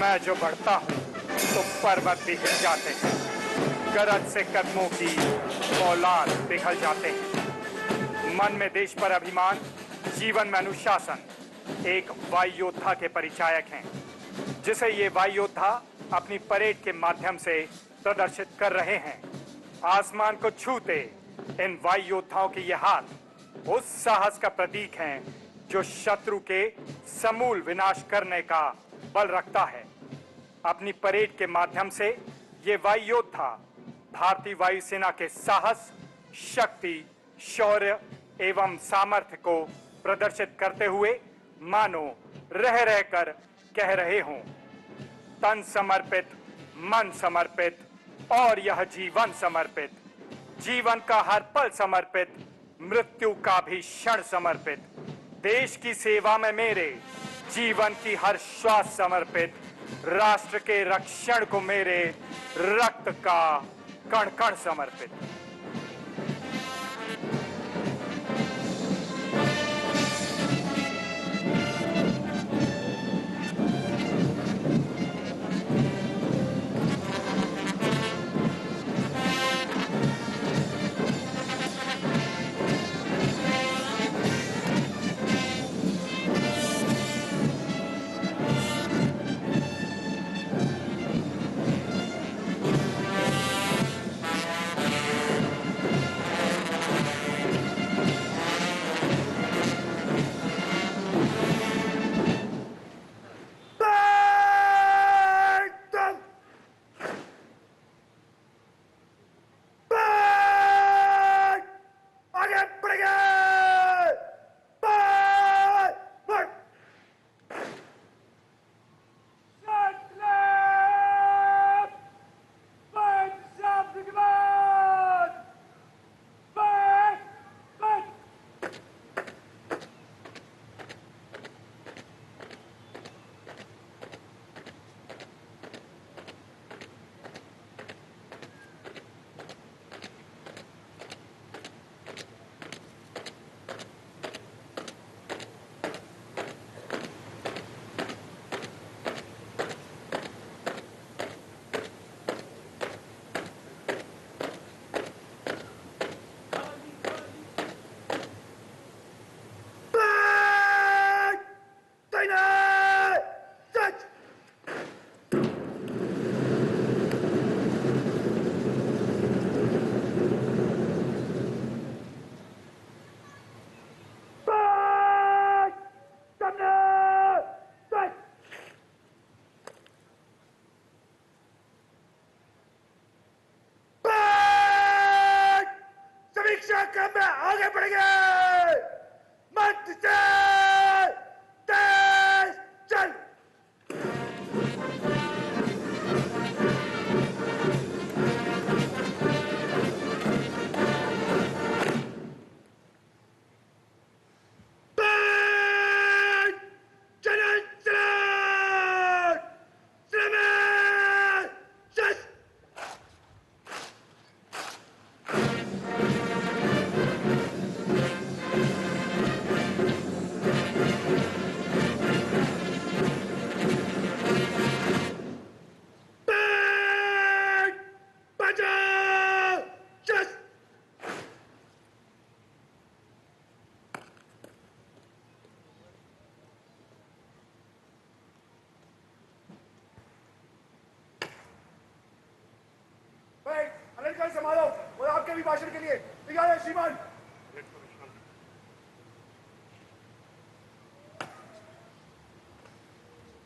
मैं जो बढ़ता हूँ तो पर्वत भी हिल जाते हैं, गरज से कदमों की औलाद पिघल जाते हैं। मन में देश पर अभिमान, जीवन में अनुशासन एक वायु योद्धा के परिचायक हैं, जिसे ये वायु योद्धा अपनी परेड के माध्यम से प्रदर्शित कर रहे हैं। आसमान को छूते इन वायु योद्धाओं के ये हाथ उस साहस का प्रतीक हैं जो शत्रु के समूल विनाश करने का बल रखता है। अपनी परेड के माध्यम से ये वायु योद्धा भारतीय वायुसेना के साहस, शक्ति, शौर्य एवं सामर्थ्य को प्रदर्शित करते हुए मानो रह रहकर कह रहे हों, तन समर्पित, मन समर्पित और यह जीवन समर्पित, जीवन का हर पल समर्पित, मृत्यु का भी क्षण समर्पित, देश की सेवा में मेरे जीवन की हर श्वास समर्पित, राष्ट्र के रक्षण को मेरे रक्त का कण कण समर्पित।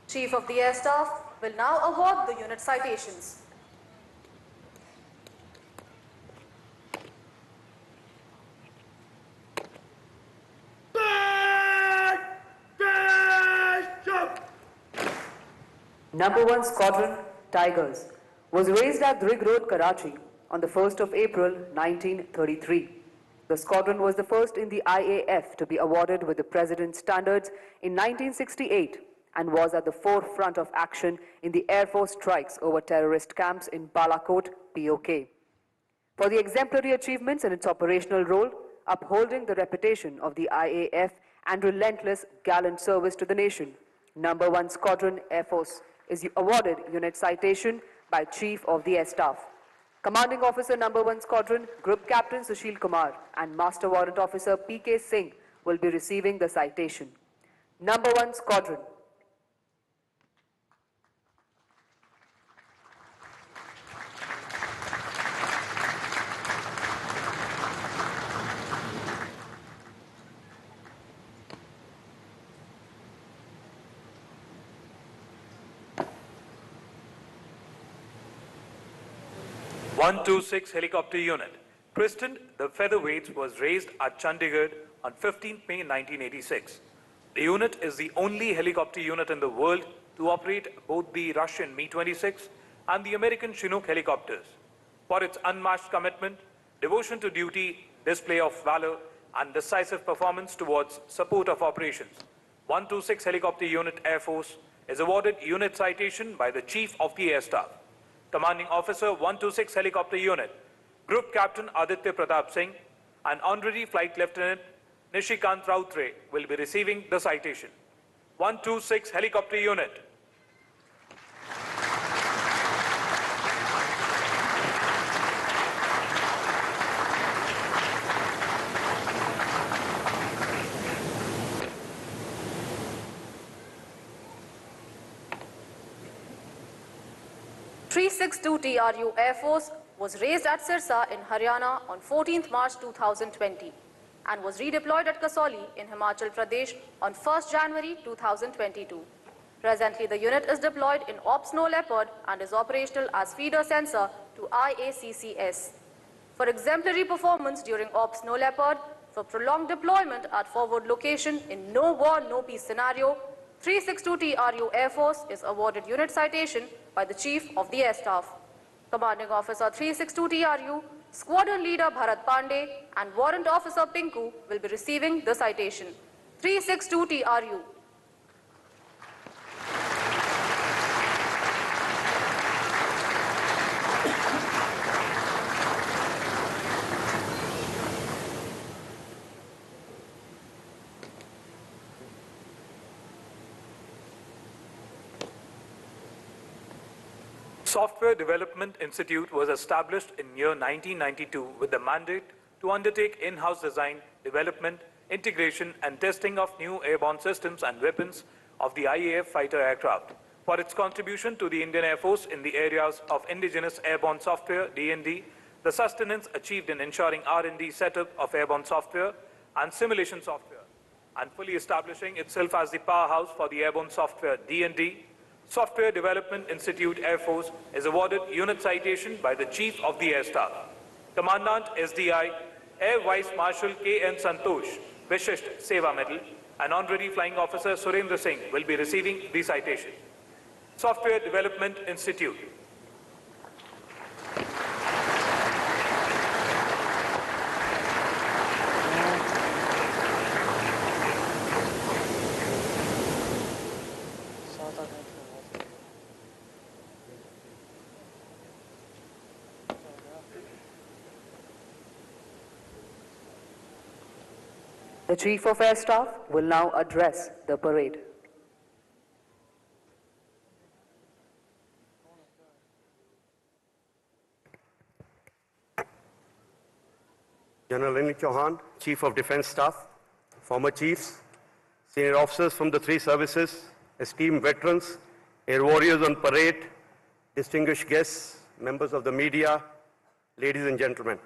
Chief of the Air Staff will now award the unit citations.
Number 1 Squadron, Tigers, was raised at Rig Road, Karachi on the 1st of April 1933. The squadron was the first in the IAF to be awarded with the President's Standards in 1968 and was at the forefront of action in the Air Force strikes over terrorist camps in Balakot, POK. For the exemplary achievements in its operational role, upholding the reputation of the IAF and relentless gallant service to the nation, Number 1 Squadron Air Force is awarded unit citation by Chief of the Air Staff. Commanding Officer Number 1 Squadron, Group Captain Sushil Kumar and Master Warrant Officer P.K. Singh will be receiving the citation. Number 1 Squadron.
(126) Helicopter Unit. Christened the Featherweights was raised at Chandigarh on 15th May 1986. The unit is the only helicopter unit in the world to operate both the Russian Mi-26 and the American Chinook helicopters. For its unmatched commitment, devotion to duty, display of valor, and decisive performance towards support of operations, 126 Helicopter Unit Air Force is awarded Unit Citation by the Chief of the Air Staff. Commanding Officer 126 Helicopter Unit, Group Captain Aditya Pratap Singh, and Honorary Flight Lieutenant Nishikant Rautre will be receiving the citation. 126 Helicopter Unit.
.362 TRU Air Force was raised at Sirsa in Haryana on 14th March 2020 and was redeployed at Kasauli in Himachal Pradesh on 1st January 2022. Presently, the unit is deployed in Ops Snow Leopard and is operational as feeder sensor to IACCS. For exemplary performance during Ops Snow Leopard, for prolonged deployment at forward location in no war, no peace scenario, 362 TRU Air Force is awarded unit citation by the Chief of the Air Staff. Commanding Officer 362 TRU, Squadron Leader Bharat Pandey and Warrant Officer Pinku will be receiving the citation. 362 TRU.
Software Development Institute was established in year 1992 with the mandate to undertake in-house design, development, integration and testing of new airborne systems and weapons of the IAF fighter aircraft. For its contribution to the Indian Air Force in the areas of indigenous airborne software, D&D, the sustenance achieved in ensuring R&D setup of airborne software and simulation software, and fully establishing itself as the powerhouse for the airborne software, D&D, Software Development Institute Air Force is awarded unit citation by the Chief of the Air Staff. Commandant SDI, Air Vice Marshal K.N. Santosh, Vishisht Seva Medal, and Honorary Flying Officer Surendra Singh will be receiving the citation. Software Development Institute.
The Chief of Air Staff will now address the parade.
General Anil Chauhan, Chief of Defence Staff, former chiefs, senior officers from the three services, esteemed veterans, air warriors on parade, distinguished guests, members of the media, ladies and gentlemen.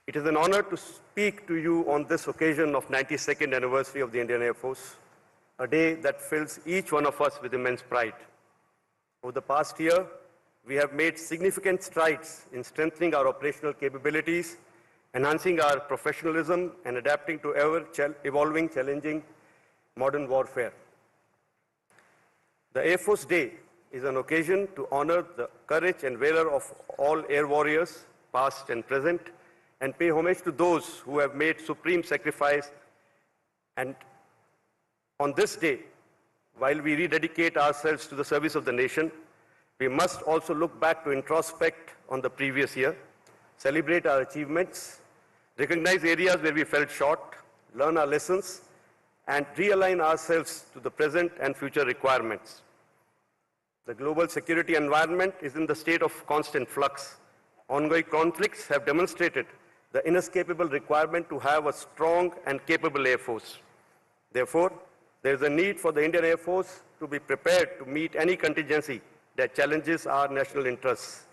It is an honor to speak to you on this occasion of 92nd anniversary of the Indian Air Force, a day that fills each one of us with immense pride. Over the past year, we have made significant strides in strengthening our operational capabilities, enhancing our professionalism, and adapting to ever-evolving, challenging modern warfare. The Air Force Day is an occasion to honor the courage and valor of all air warriors, past and present, and pay homage to those who have made supreme sacrifice. And on this day, while we rededicate ourselves to the service of the nation, we must also look back to introspect on the previous year, celebrate our achievements, recognize areas where we fell short, learn our lessons, and realign ourselves to the present and future requirements. The global security environment is in the state of constant flux. Ongoing conflicts have demonstrated the inescapable requirement to have a strong and capable Air Force. Therefore, there is a need for the Indian Air Force to be prepared to meet any contingency that challenges our national interests.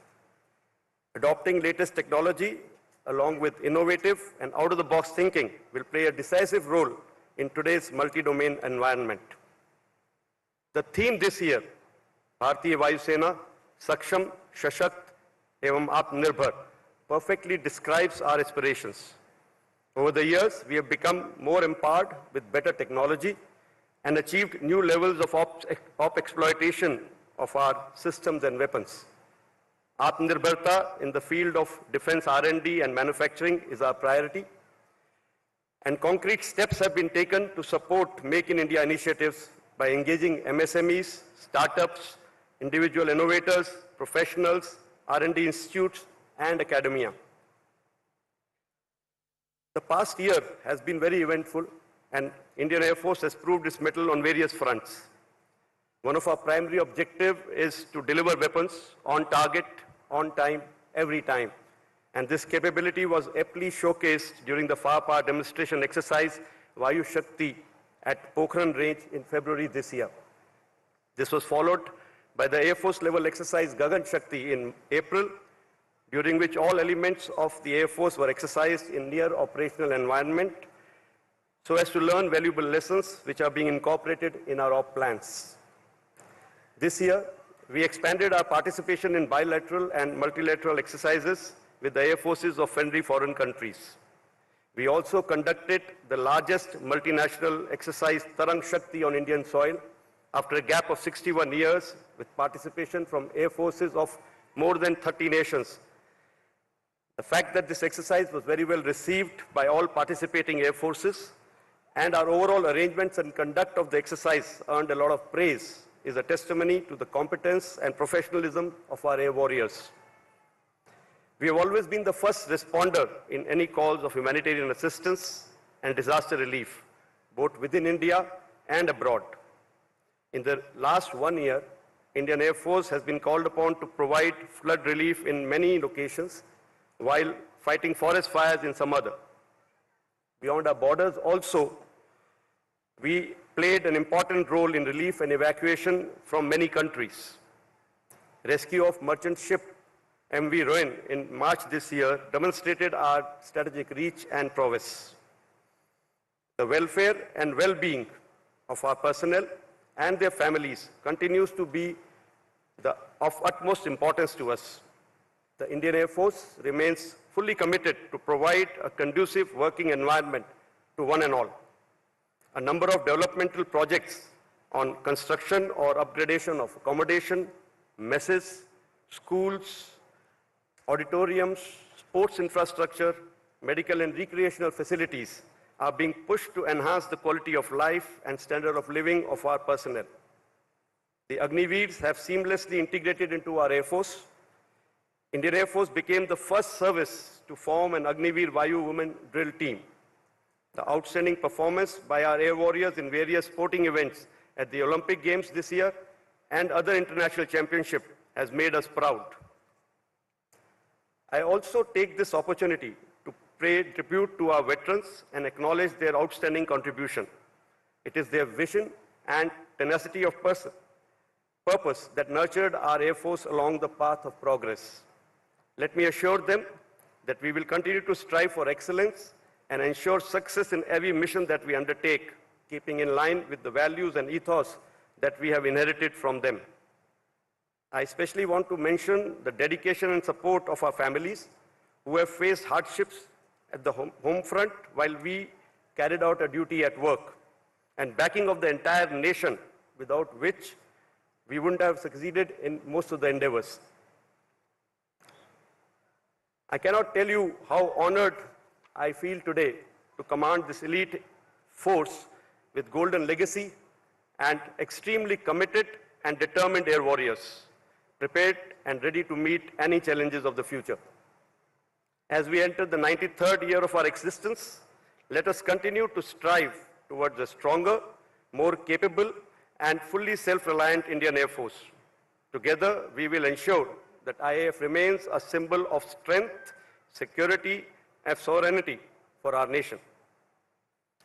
Adopting latest technology, along with innovative and out-of-the-box thinking, will play a decisive role in today's multi-domain environment. The theme this year, Bharatiya Vayu Sena, Saksham, Shashakt, Evam Atmanirbhar, perfectly describes our aspirations. Over the years, we have become more empowered with better technology and achieved new levels of op exploitation of our systems and weapons. Atmanirbharta in the field of defense R&D and manufacturing is our priority, and concrete steps have been taken to support Make in India initiatives by engaging MSMEs, startups, individual innovators, professionals, R&D institutes, and academia. The past year has been very eventful, and Indian Air Force has proved its mettle on various fronts. One of our primary objectives is to deliver weapons on target, on time, every time. And this capability was aptly showcased during the far-power demonstration exercise Vayu Shakti at Pokhran range in February this year. This was followed by the Air Force level exercise Gagan Shakti in April, during which all elements of the Air Force were exercised in near operational environment so as to learn valuable lessons which are being incorporated in our op plans. This year, we expanded our participation in bilateral and multilateral exercises with the air forces of friendly foreign countries. We also conducted the largest multinational exercise Sarang Shakti on Indian soil after a gap of 61 years with participation from air forces of more than 30 nations. The fact that this exercise was very well received by all participating air forces and our overall arrangements and conduct of the exercise earned a lot of praise is a testimony to the competence and professionalism of our air warriors. We have always been the first responder in any calls of humanitarian assistance and disaster relief, both within India and abroad. In the last 1 year, Indian Air Force has been called upon to provide flood relief in many locations while fighting forest fires in some other. Beyond our borders also, we played an important role in relief and evacuation from many countries. Rescue of merchant ship MV Ruin in March this year demonstrated our strategic reach and prowess. The welfare and well-being of our personnel and their families continues to be of utmost importance to us. The Indian Air Force remains fully committed to provide a conducive working environment to one and all. A number of developmental projects on construction or upgradation of accommodation, messes, schools, auditoriums, sports infrastructure, medical and recreational facilities are being pushed to enhance the quality of life and standard of living of our personnel. The Agniveers have seamlessly integrated into our Air Force. Indian Air Force became the first service to form an Agniveer Vayu women drill team. The outstanding performance by our air warriors in various sporting events at the Olympic Games this year and other international championships has made us proud. I also take this opportunity to pay tribute to our veterans and acknowledge their outstanding contribution. It is their vision and tenacity of purpose that nurtured our Air Force along the path of progress. Let me assure them that we will continue to strive for excellence and ensure success in every mission that we undertake, keeping in line with the values and ethos that we have inherited from them. I especially want to mention the dedication and support of our families who have faced hardships at the home front while we carried out a duty at work, and backing of the entire nation, without which we wouldn't have succeeded in most of the endeavors. I cannot tell you how honored I feel today to command this elite force with golden legacy and extremely committed and determined air warriors, prepared and ready to meet any challenges of the future. As we enter the 93rd year of our existence, let us continue to strive towards a stronger, more capable, and fully self-reliant Indian Air Force. Together, we will ensure that IAF remains a symbol of strength, security, and sovereignty for our nation.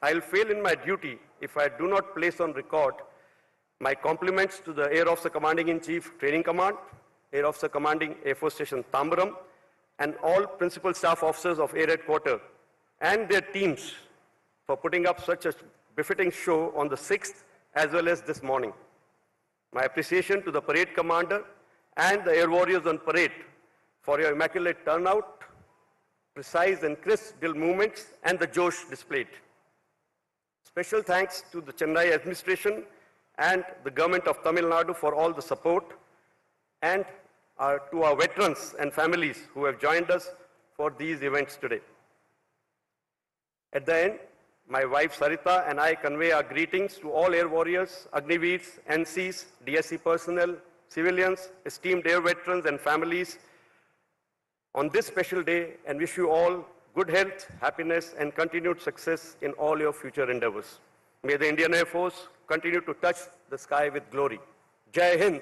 I'll fail in my duty if I do not place on record my compliments to the Air Officer Commanding-in-Chief Training Command, Air Officer Commanding Air Force Station Tambaram, and all Principal Staff Officers of Air Headquarters and their teams for putting up such a befitting show on the 6th as well as this morning. My appreciation to the Parade Commander and the Air Warriors on parade for your immaculate turnout, precise and crisp drill movements, and the Josh displayed. Special thanks to the Chennai administration and the government of Tamil Nadu for all the support, and to our veterans and families who have joined us for these events today. At the end, my wife Sarita and I convey our greetings to all air warriors, Agniveers, NCs, DSC personnel, civilians, esteemed air veterans and families on this special day, and wish you all good health, happiness, and continued success in all your future endeavors. May the Indian Air Force continue to touch the sky with glory. Jai Hind.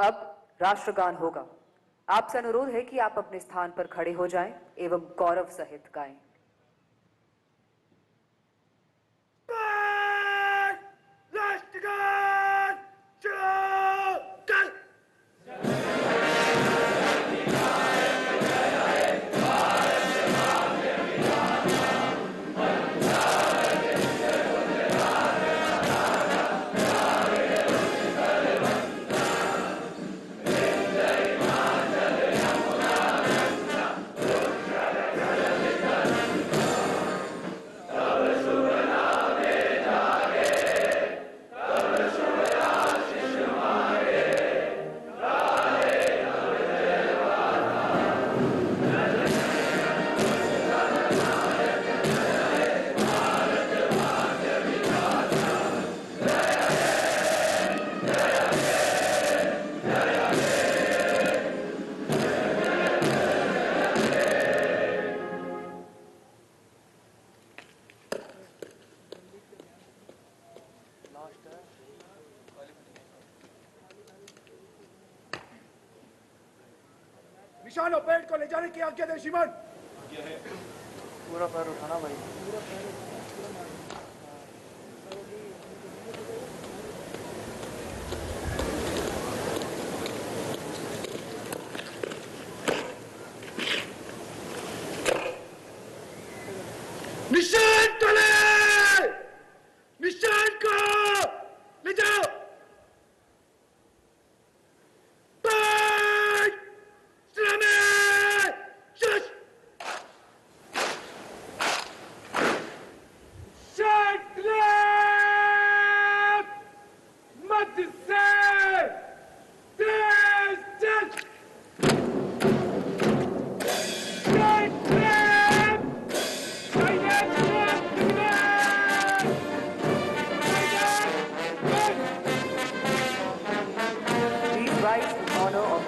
अब राष्ट्रगान होगा। आपसे अनुरोध है कि आप अपने स्थान पर खड़े हो जाएं एवं गौरव सहित गाएं।
राष्ट्रगान चलो चल। निशान और बेल्ट को ले जाने की आज्ञा दे श्रीमान।
पूरा पैर उठाना भाई।
निशान को ले, निशान को ले जाओ।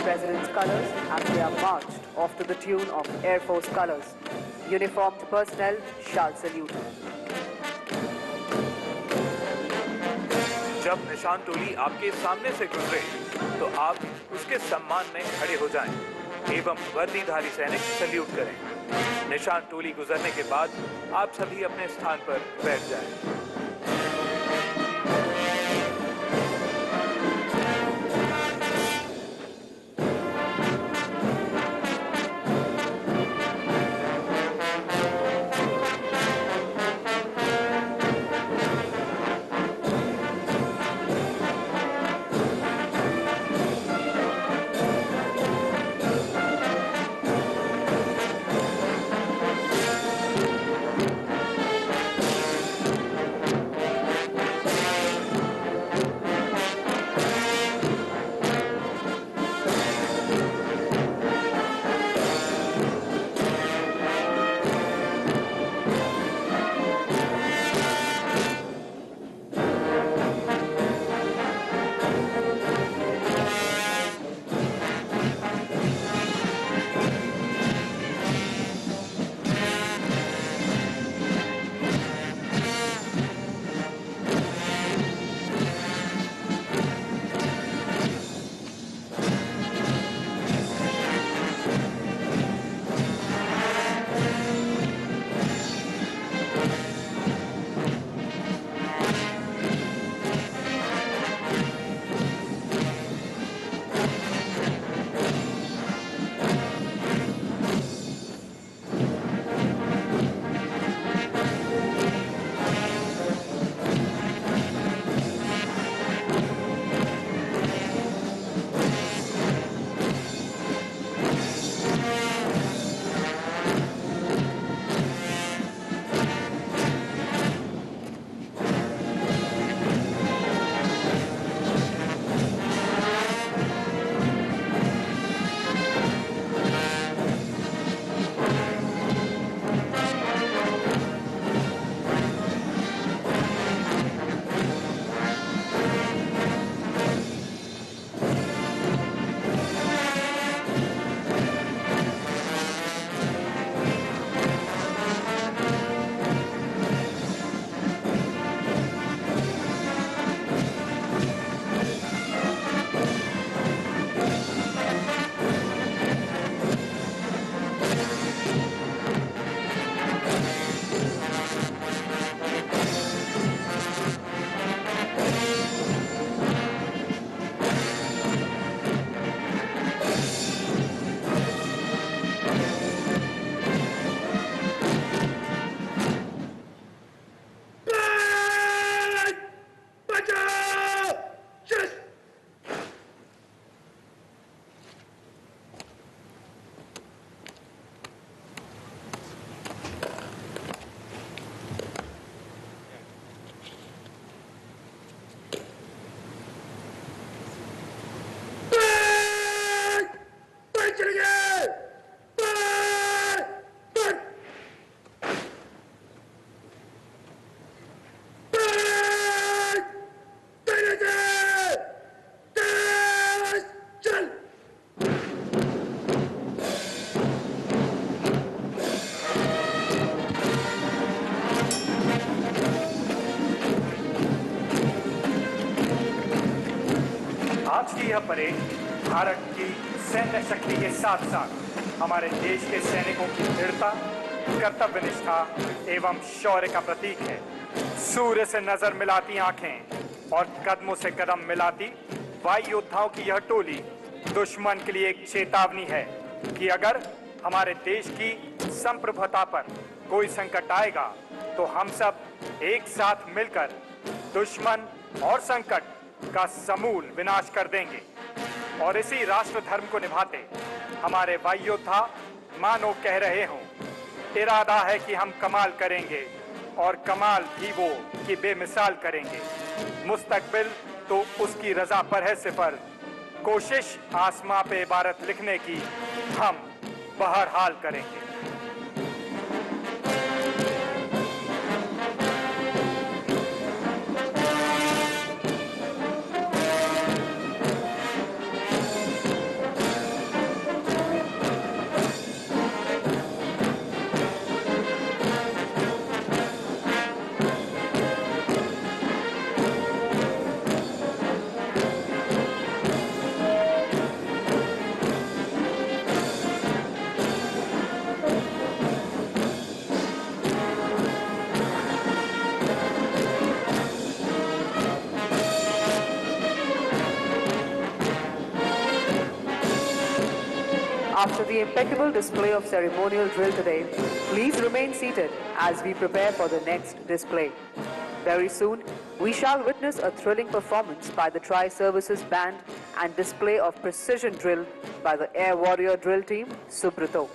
President's colors as they are marched off to the tune of Air Force colors. Uniformed personnel shall salute.
जब निशान टोली आपके सामने से गुजरे तो आप उसके सम्मान में खड़े हो जाएं एवं वर्दीधारी सैनिक सल्यूट करें। निशान टोली गुजरने के बाद आप सभी अपने स्थान पर बैठ जाएं।
यह परेड भारत की सैन्य शक्ति के साथ साथ हमारे देश के सैनिकों की दृढ़ता, कर्तव्यनिष्ठा एवं शौर्य का प्रतीक है। सूर्य से नजर मिलाती आंखें और कदमों से कदम मिलाती वायु योद्धाओं की यह टोली दुश्मन के लिए एक चेतावनी है कि अगर हमारे देश की संप्रभुता पर कोई संकट आएगा तो हम सब एक साथ मिलकर दुश्मन और संकट का समूल विनाश कर देंगे। और इसी राष्ट्र धर्म को निभाते हमारे वायु योद्धा मानो कह रहे हों, इरादा है कि हम कमाल करेंगे और कमाल भी वो कि बेमिसाल करेंगे। मुस्तकबिल तो उसकी रजा पर है सिफर, कोशिश आसमां पे इबारत लिखने की हम बहरहाल करेंगे।
After the impeccable display of ceremonial drill today, please remain seated as we prepare for the next display. Very soon, we shall witness a thrilling performance by the Tri-Services Band and display of precision drill by the Air Warrior Drill Team, Subrito.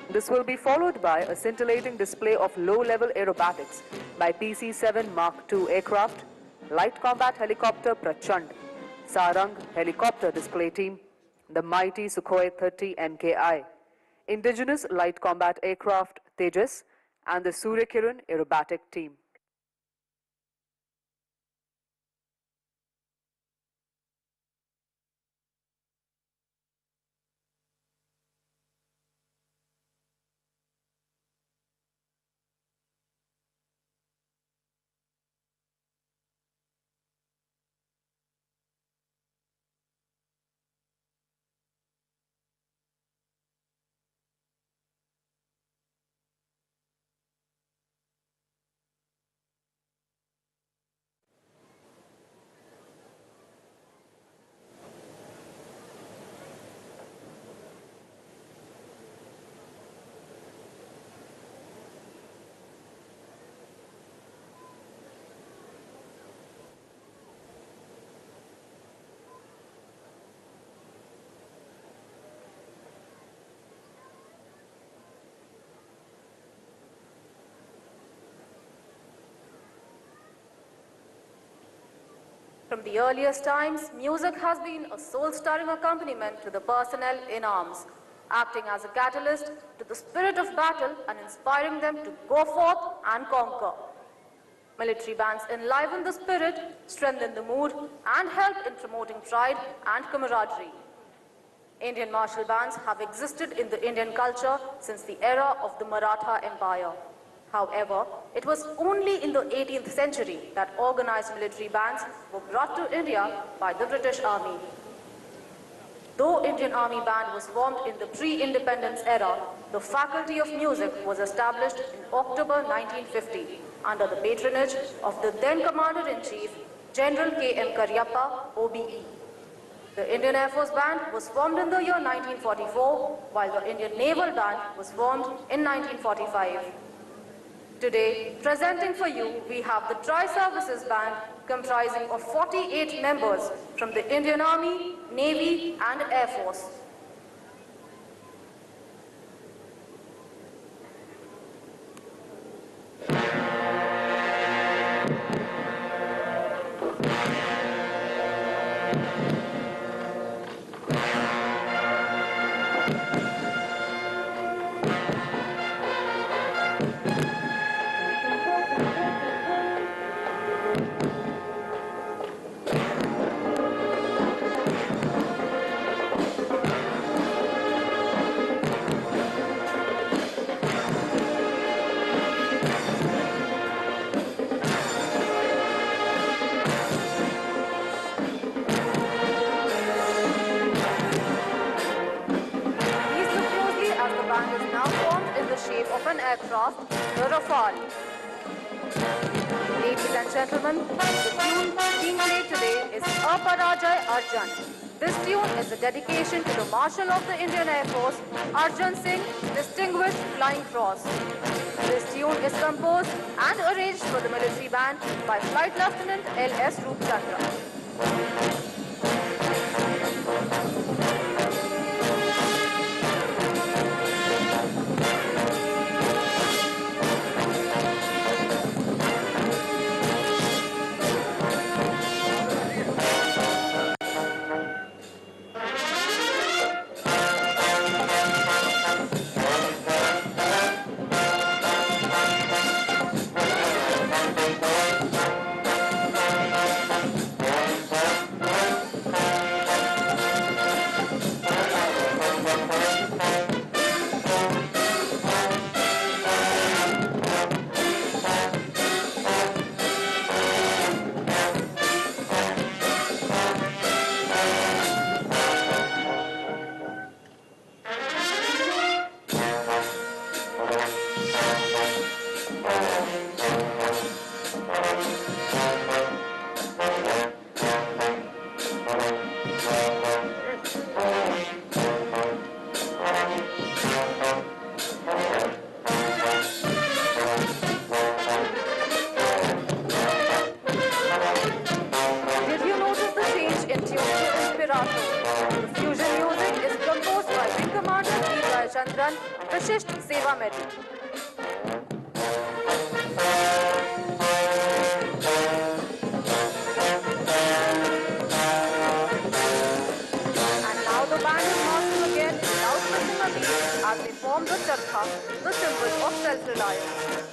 This will be followed by a scintillating display of low-level aerobatics by PC-7 Mark II aircraft, Light Combat Helicopter Prachand, Sarang Helicopter Display Team, the mighty Sukhoi-30 MKI, indigenous light combat aircraft Tejas, and the Suryakiran aerobatic team.
From the earliest times, music has been a soul-stirring accompaniment to the personnel in arms, acting as a catalyst to the spirit of battle and inspiring them to go forth and conquer. Military bands enliven the spirit, strengthen the mood, and help in promoting pride and camaraderie. Indian martial bands have existed in the Indian culture since the era of the Maratha Empire. However, it was only in the 18th century that organized military bands were brought to India by the British Army. Though Indian Army Band was formed in the pre-independence era, the Faculty of Music was established in October 1950 under the patronage of the then Commander-in-Chief, General K.M. Karyappa, OBE. The Indian Air Force Band was formed in the year 1944, while the Indian Naval Band was formed in 1945. Today, presenting for you, we have the Tri-Services Band comprising of 48 members from the Indian Army, Navy and Air Force. type of an aircraft, the Rafale. Ladies and gentlemen, the tune being played today is Aparajay Arjan. This tune is a dedication to the Marshal of the Indian Air Force, Arjan Singh, Distinguished Flying Cross. This tune is composed and arranged for the military band by Flight Lieutenant L.S. Roopchandra. विशिष्ट सेवा medal And now the band is marching again in loud Pratima beat as they form the charkha, the symbol of self-reliance.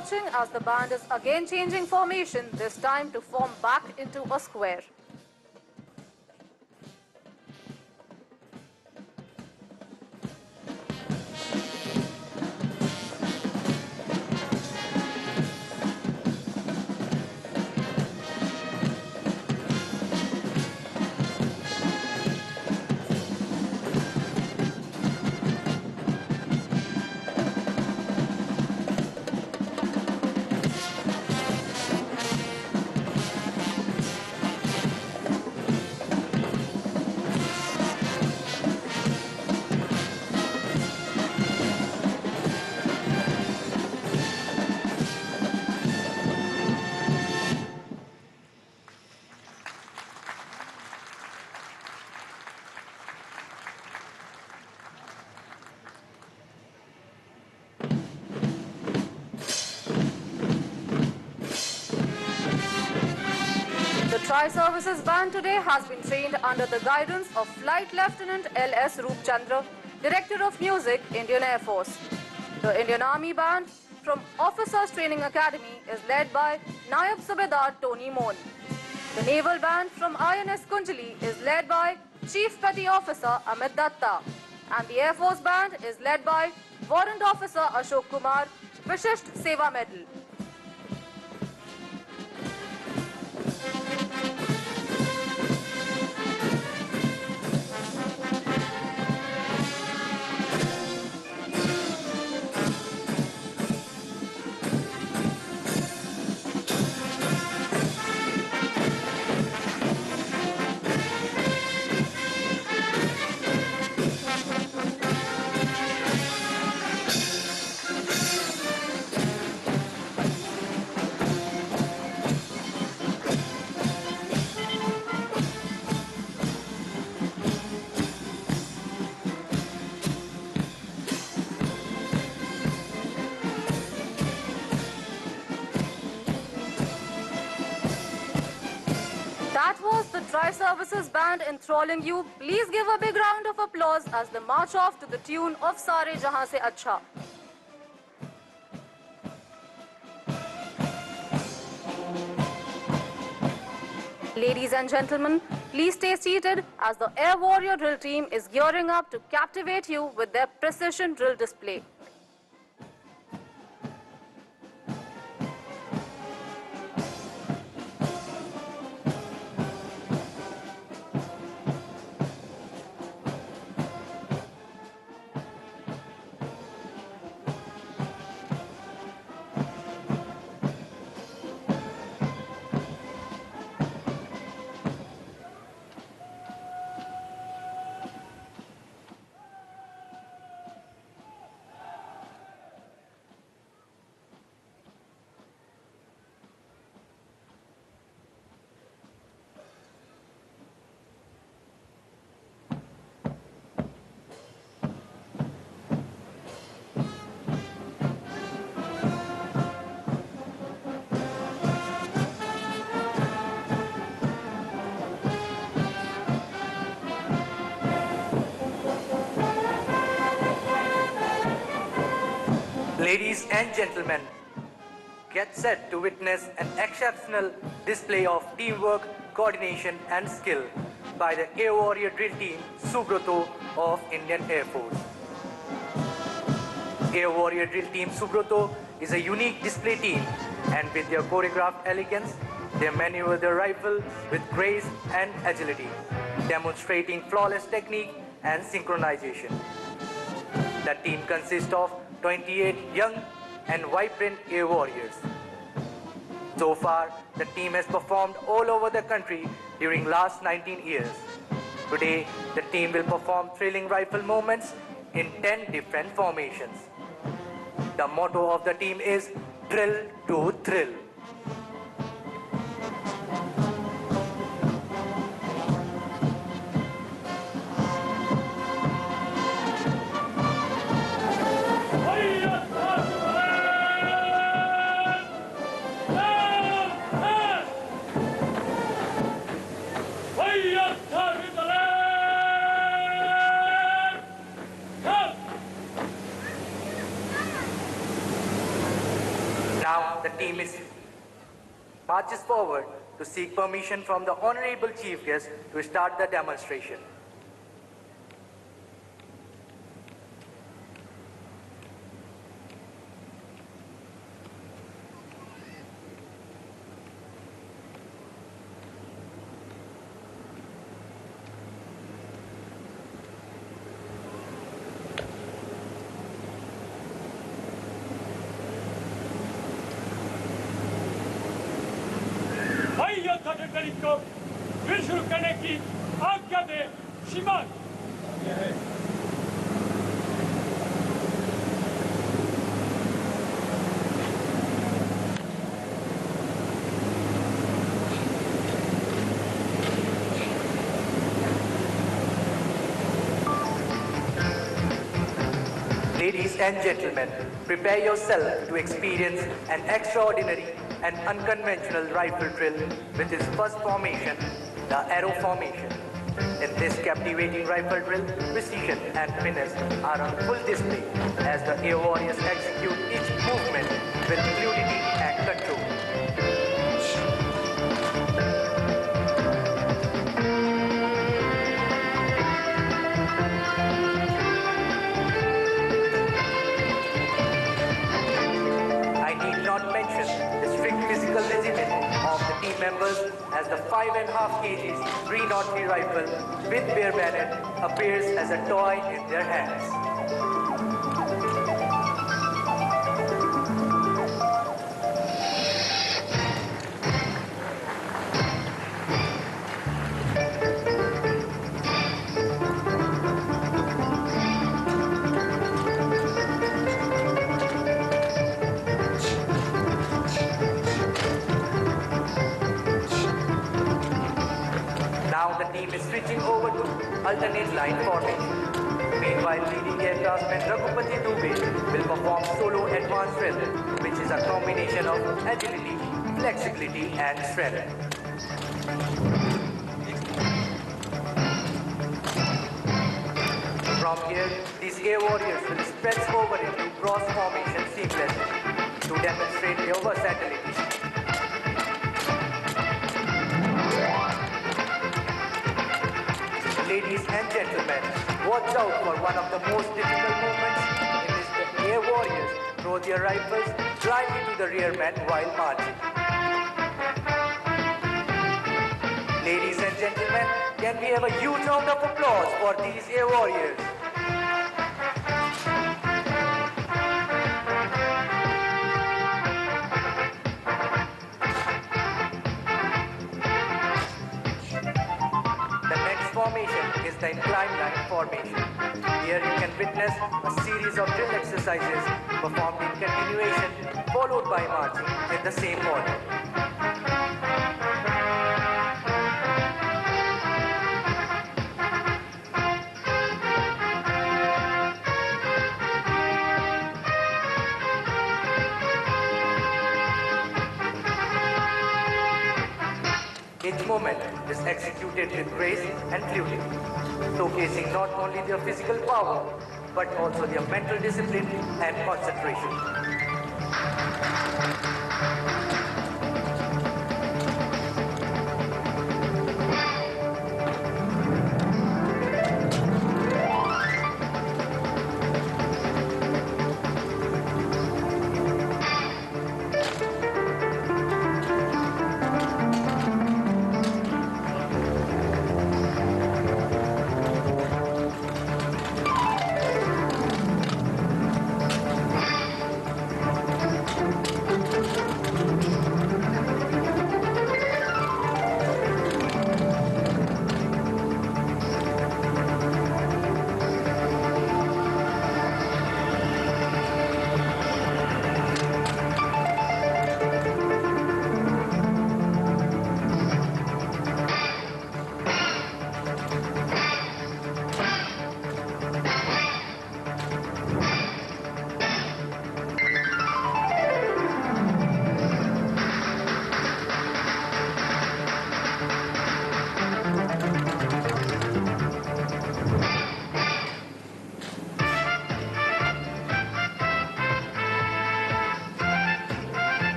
watching as the band is again changing formation, this time to form back into a square. The Tri-Services Band today has been trained under the guidance of Flight Lieutenant L.S. Roopchandra, Director of Music, Indian Air Force. The Indian Army Band from Officers Training Academy is led by Nayab Subedar Tony Mohan. The Naval Band from INS Kunjali is led by Chief Petty Officer Amit Datta. And the Air Force Band is led by Warrant Officer Ashok Kumar, Vishisht Seva Medal. That was the Tri-Services Band enthralling you. Please give a big round of applause as they march off to the tune of Sare Jahan Se Acha. Ladies and gentlemen, please stay seated as the Air Warrior Drill Team is gearing up to captivate you with their precision drill display.
Ladies and gentlemen, get set to witness an exceptional display of teamwork, coordination and skill by the Air Warrior Drill Team Sukhoi-30 of Indian Air Force. Air Warrior Drill Team Sukhoi-30 is a unique display team, and with their choreographed elegance, they maneuver their rifle with grace and agility, demonstrating flawless technique and synchronization. The team consists of 28 young and vibrant air warriors. So far, the team has performed all over the country during last 19 years. Today, the team will perform thrilling rifle movements in 10 different formations. The motto of the team is Drill to Thrill. Now the team marches forward to seek permission from the Honorable Chief Guest to start the demonstration.
को फिर शुरू करने की आज्ञा दे श्रीमान।
Ladies and gentlemen, prepare yourself to experience an extraordinary and unconventional rifle drill with its first formation, the arrow formation. In this captivating rifle drill, precision and finesse are on full display as the air warriors execute each movement with fluidity and control. Physical regimen of the team members as the 5.5 kg 303 rifle with bare bayonet appears as a toy in their hands. Switching over to alternate line formation. Meanwhile, leading aircraftsman Raghupati Dubey will perform solo advanced drill, which is a combination of agility, flexibility, and strength. From here, these air warriors will stretch over into cross formation seamlessly to demonstrate their versatility. Ladies and gentlemen, watch out for one of the most difficult movements in which the air warriors throw their rifles blindly to the rear man while marching. Ladies and gentlemen, can we have a huge round of applause for these air warriors? Formation is the inclined line formation. Here you can witness a series of drill exercises performed in continuation, followed by marching in the same order. Each movement is executed with grace and fluidity, showcasing not only their physical power, but also their mental discipline and concentration.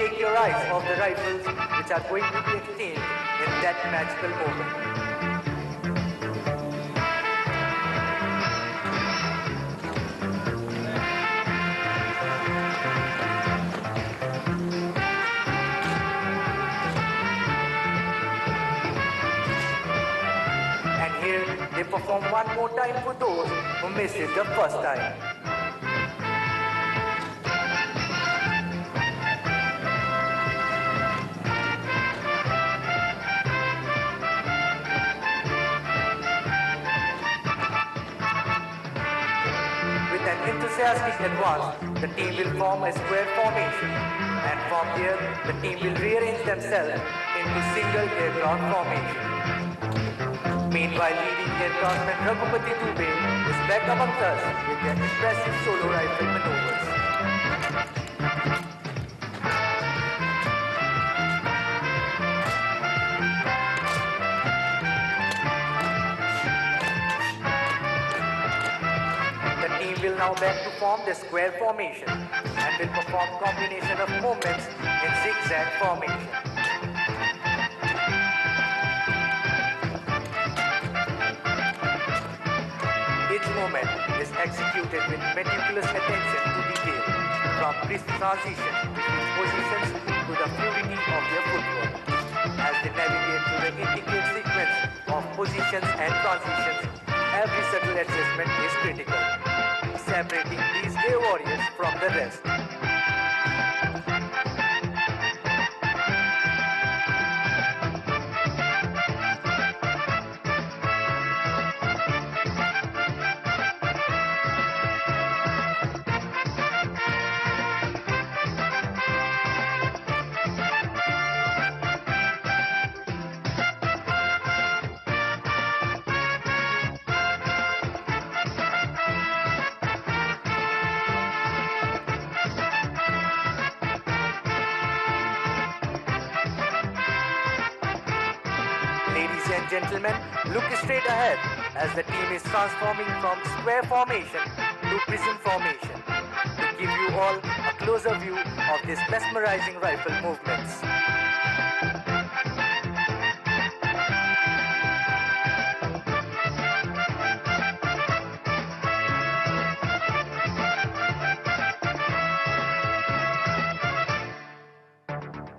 take your eyes off the rifles which are going to be exchanged in that magical moment. And here they perform one more time for those who missed it the first time. With an enthusiastic advance, the team will form a square formation, and from here, the team will rearrange themselves into single aircraft formation. Meanwhile, leading aircraftman Raghupati Dubey is back amongst us with their impressive solo rifle maneuvers. The team will now back to form the square formation and will perform combination of movements in zigzag formation. Each movement is executed with meticulous attention to detail, from crisp transition between positions to the fluidity of their footwork. As they navigate through the intricate sequence of positions and transitions, every subtle adjustment is critical, separating these air warriors from the rest. Ladies and gentlemen, look straight ahead as the team is transforming from square formation to prism formation to give you all a closer view of these mesmerizing rifle movements.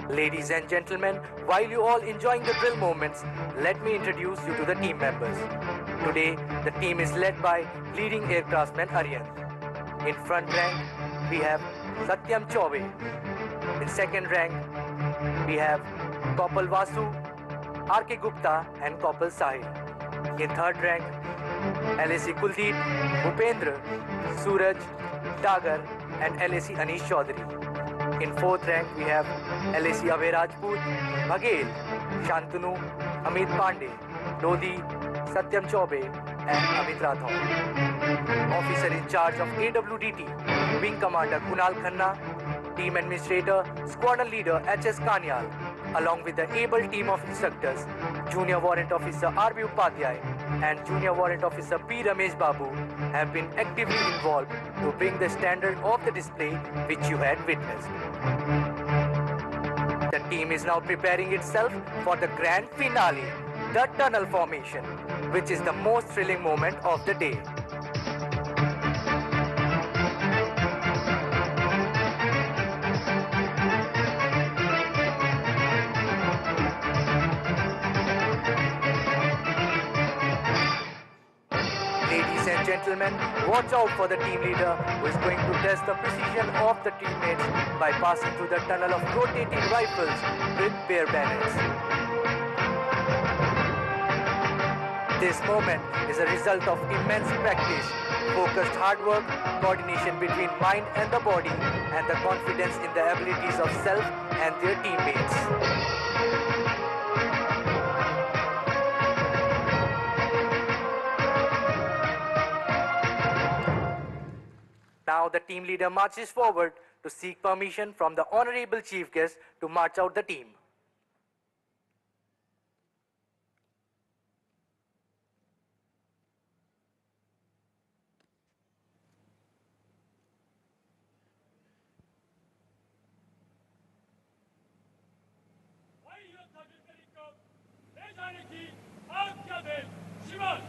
Ladies and gentlemen, while you all enjoying the drill moments, let me introduce you to the team members. Today, the team is led by leading aircraftsman Aryan. In front rank, we have Satyam Chaube. In second rank, we have Kopal Vasu, R.K. Gupta and Kopal Sahil. In third rank, LAC Kuldeep, Bhupendra, Suraj, Dagar and LAC Anish Chaudhary. In fourth rank, we have LAC Abhay Rajput, Bhagel, Shantanu, Amit Pandey, Lodi, Satyam Chaube and Amit Rathod. Officer in charge of AWDT, Wing Commander Kunal Khanna, Team Administrator, Squadron Leader H.S. Kanyal, along with the able team of instructors, Junior Warrant Officer R.B. Upadhyay and Junior Warrant Officer P. Ramesh Babu have been actively involved to bring the standard of the display which you had witnessed. The team is now preparing itself for the grand finale, the tunnel formation, which is the most thrilling moment of the day. Ladies and gentlemen, watch out for the team leader who is going to test the precision of the teammates by passing through the tunnel of rotating rifles with bare bayonets. This moment is a result of immense practice, focused hard work, coordination between mind and the body, and the confidence in the abilities of self and their teammates. Now the team leader marches forward to seek permission from the Honorable Chief Guest to march out the team.
जाने की आज्ञा दे श्रीमान।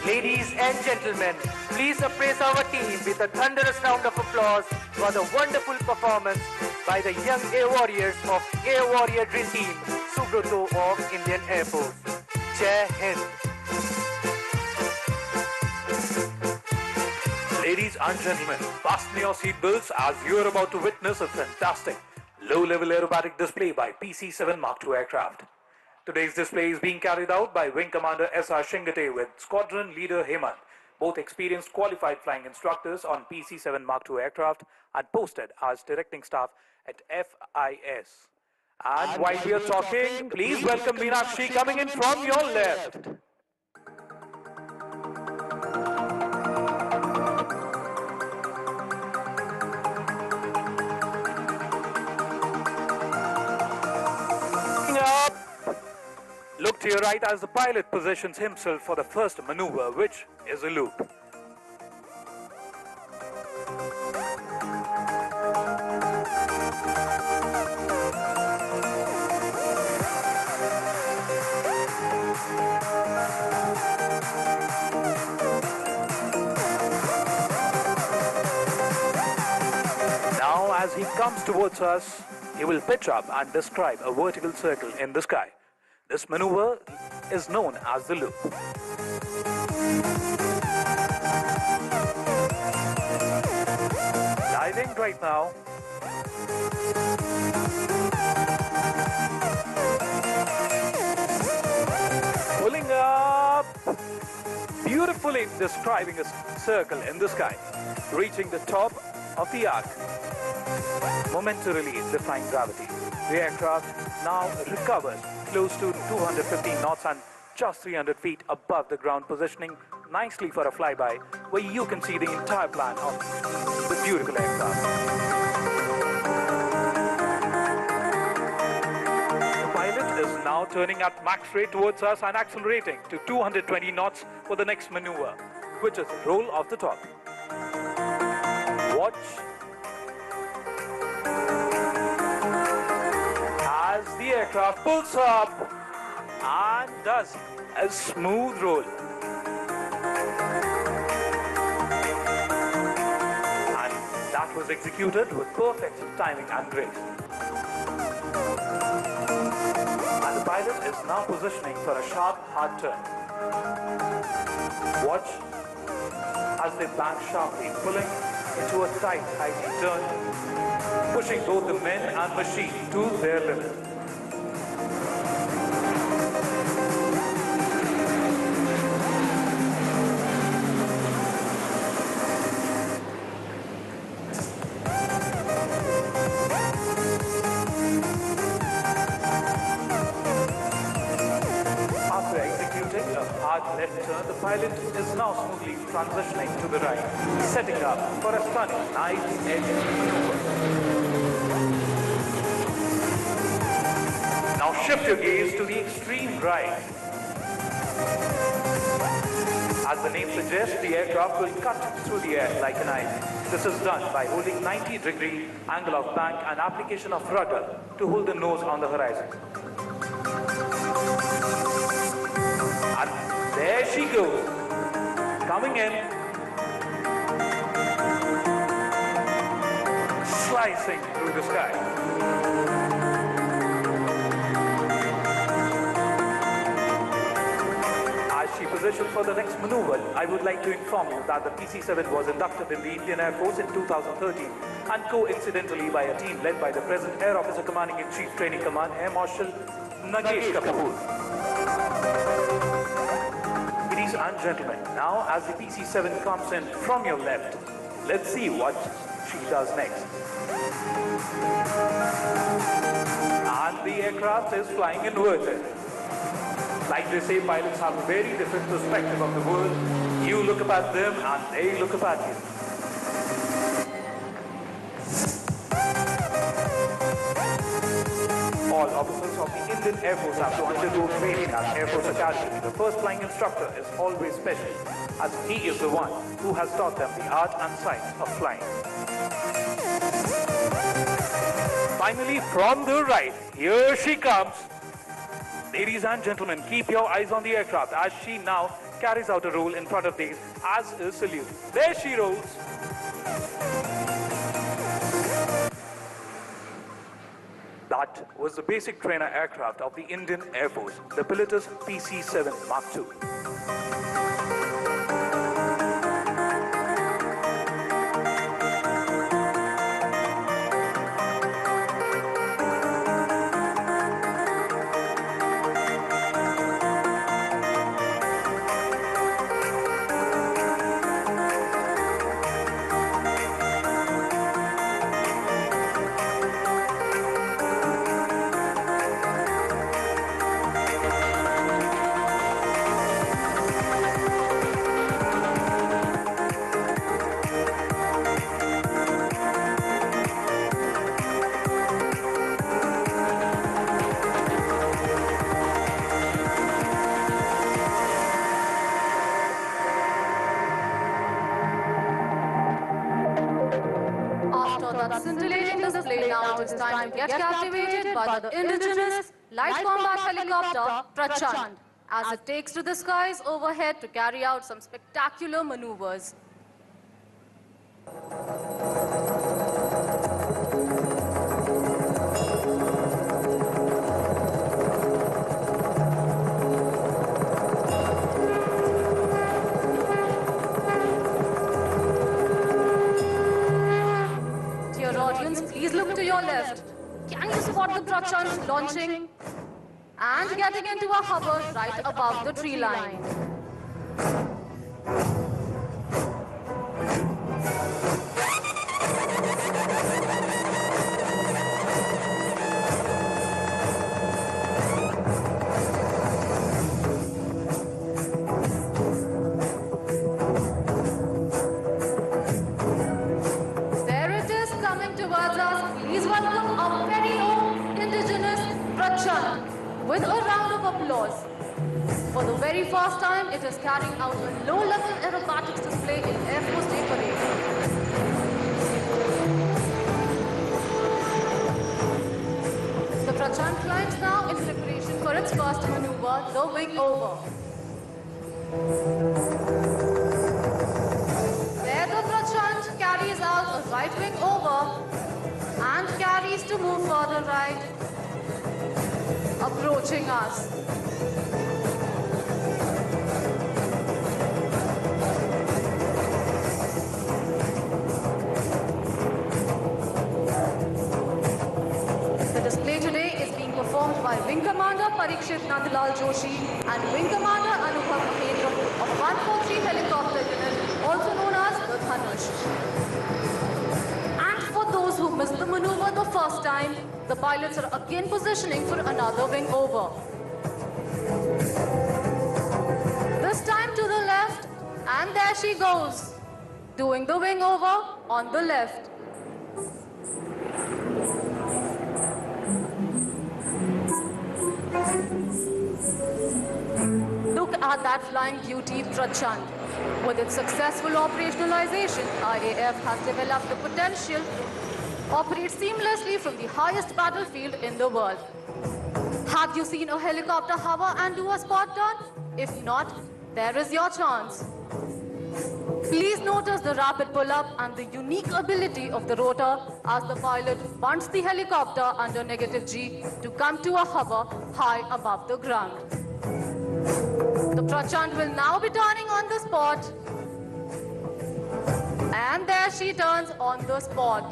Ladies and gentlemen, please appraise our team with a thunderous round of applause for the wonderful performance by the young Air Warriors of Air Warrior Drill Team, Sukhoi-30 of Indian Air Force. Jai Hind.
Ladies and gentlemen, fasten your seatbelts as you are about to witness a fantastic low-level aerobatic display by PC-7 Mark II aircraft. Today's display is being carried out by Wing Commander S.R. Shingate with Squadron Leader Hemant, both experienced qualified flying instructors on PC-7 Mark II aircraft and posted as directing staff at FIS. And while we are talking, please welcome Meenakshi coming in from your left. Up. Look to your right as the pilot positions himself for the first maneuver, which is a loop. Now, as he comes towards us, he will pitch up and describe a vertical circle in the sky. This maneuver is known as the loop. Diving right now. Pulling up. Beautifully describing a circle in the sky, reaching the top of the arc. Momentarily defying gravity. The aircraft now recovers close to 215 knots and just 300 feet above the ground, positioning nicely for a flyby where you can see the entire plan of the beautiful aircraft. The pilot is now turning at max rate towards us and accelerating to 220 knots for the next maneuver, which is roll off the top. Watch as the aircraft pulls up and does a smooth roll. And that was executed with perfect timing and grace. And the pilot is now positioning for a sharp, hard turn. Watch as they bank sharply, pulling into a tight, high turn, pushing both the men and machine to their limit. After executing a hard left turn, the pilot is now smoothly transitioning to the right, setting up for a stunning nice edge maneuver. Now shift your gaze to the extreme right. As the name suggests, the aircraft will cut through the air like a knife. This is done by holding 90-degree angle of bank and application of rudder to hold the nose on the horizon. And there she goes, coming in, slicing through the sky. As she positions for the next maneuver, I would like to inform you that the PC-7 was inducted in the Indian Air Force in 2013 and coincidentally by a team led by the present Air Officer Commanding in Chief Training Command, Air Marshal Nagesh Kapoor. Ladies and gentlemen, now as the PC-7 comes in from your left, let's see what she does next. And the aircraft is flying inverted. Like they say, pilots have a very different perspective of the world. You look up at them and they look up at you. All officers of the Indian Air Force have to undergo training at Air Force Academy. The first flying instructor is always special, as he is the one who has taught them the art and science of flying. Finally, from the right, here she comes. Ladies and gentlemen, keep your eyes on the aircraft as she now carries out a roll in front of these as a salute. There she rolls. That was the basic trainer aircraft of the Indian Air Force, the Pilatus PC-7 Mark II.
Scintillating display, now it is time to get captivated by the indigenous light combat helicopter Prachand as it takes to the skies overhead to carry out some spectacular maneuvers. Please look to your left. Can you spot the Prachand launching and getting into a hover right above the tree line? With a round of applause. For the very first time, it is carrying out a low-level aerobatics display in Air Force Day Parade. The Prachand climbs now in preparation for its first maneuver, the wing over. There the Prachand carries out a right wing over and carries to move further right, approaching us. The display today is being performed by Wing Commander Parikshit Nandlal Joshi and Wing Commander Anubhav Mahendra of 143 Helicopter Unit, also known as the Dhanush. And for those who missed the maneuver the first time, the pilots are again positioning for another wing over. This time to the left, and there she goes, doing the wing over on the left. Look at that flying beauty, Prachand. With its successful operationalization, IAF has developed the potential to operate seamlessly from the highest battlefield in the world. Have you seen a helicopter hover and do a spot turn? If not, there is your chance. Please notice the rapid pull-up and the unique ability of the rotor as the pilot wants the helicopter under -G to come to a hover high above the ground. The Prachand will now be turning on the spot. And there she turns on the spot.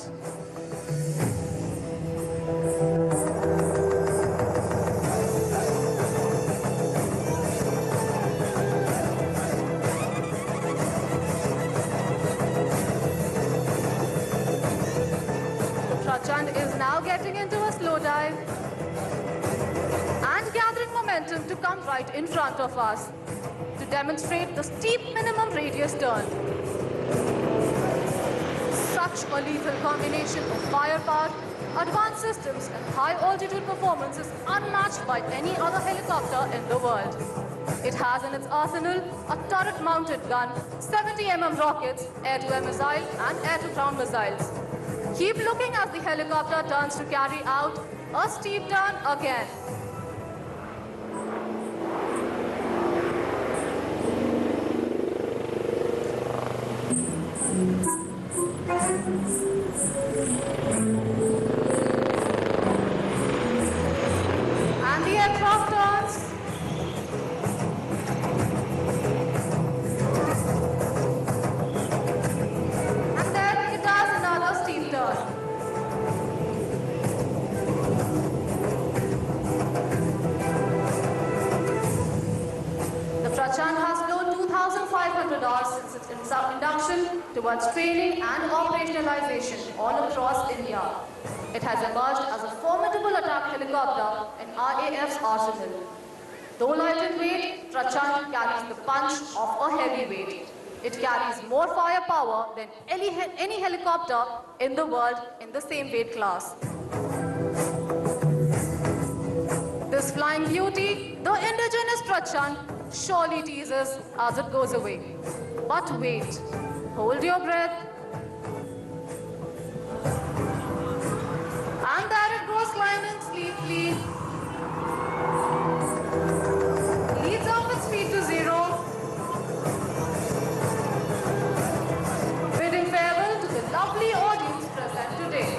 The Prachand is now getting into a slow dive and gathering momentum to come right in front of us to demonstrate the steep minimum radius turn. Such a lethal combination of firepower, advanced systems and high altitude performance is unmatched by any other helicopter in the world. It has in its arsenal a turret-mounted gun, 70 mm rockets, air-to-air missiles and air-to-ground missiles. Keep looking as the helicopter turns to carry out a steep turn again. And the aircraft turns. And then it does another steep turn. The Prachand has flown 2,500 hours since its induction towards training and operationalization all across India. It has emerged as a formidable attack helicopter in RAF's arsenal. Though light in weight, Prachand carries the punch of a heavyweight. It carries more firepower than any helicopter in the world in the same weight class. This flying beauty, the indigenous Prachand, surely teases as it goes away. But wait, hold your breath. And there it goes climbing sleepily. Leads off its feet to zero. Bidding farewell to the lovely audience present today.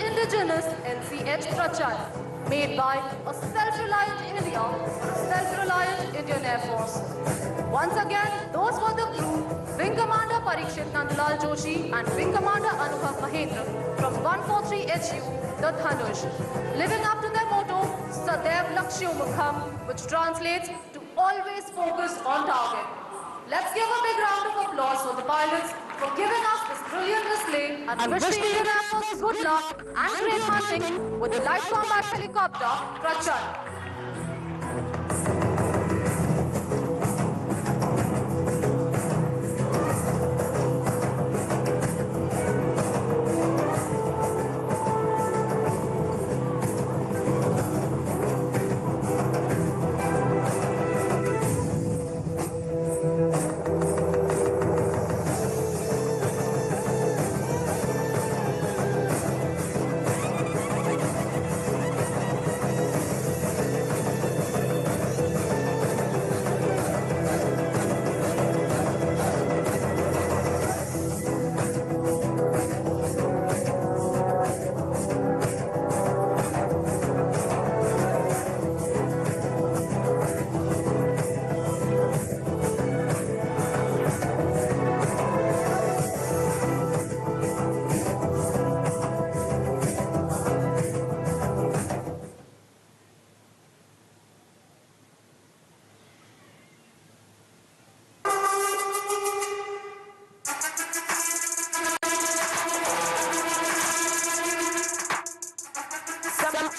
Indigenous LCH Prachand, made by a self-reliant India, self-reliant Indian Air Force. Once again, those were the crew, Wing Commander Parikshit Nandlal Joshi and Wing Commander Anubhav Mahendra from 143HU, the Dhanush, living up to their motto, Sadaiv Lakshya Mukham, which translates to always focus on target. Let's give a big round of applause for the pilots for giving us this brilliant display and wish the Indian Air Force good luck and great hunting with the light combat helicopter Prachand.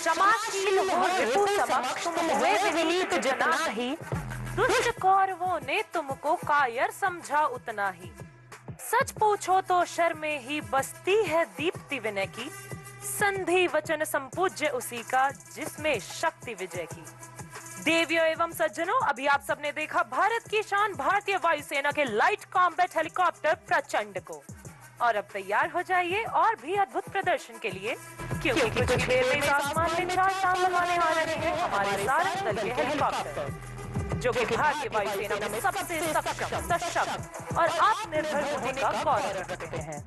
क्षमाशील हो रिपु समक्ष तुम हुए विनीत जितना ही, दुष्ट कौरवों ने तुमको कायर समझा उतना ही। सच पूछो तो शर्मे ही बसती है दीप्ति विनय की, संधि वचन संपूज्य उसी का जिसमें शक्ति विजय की। देवियों एवं सज्जनों, अभी आप सबने देखा भारत की शान भारतीय वायुसेना के लाइट कॉम्बैट हेलीकॉप्टर प्रचंड को, और अब तैयार हो जाइए और भी अद्भुत प्रदर्शन के लिए, क्योंकि कुछ ही देर में आसमान में चार चांद लगाने वाले हैं हमारे सारंग दल के हेलीकॉप्टर, जो कि भारतीय वायुसेना में सबसे सक्षम, सशक्त और आत्मनिर्भर होने का गौरव रखते हैं।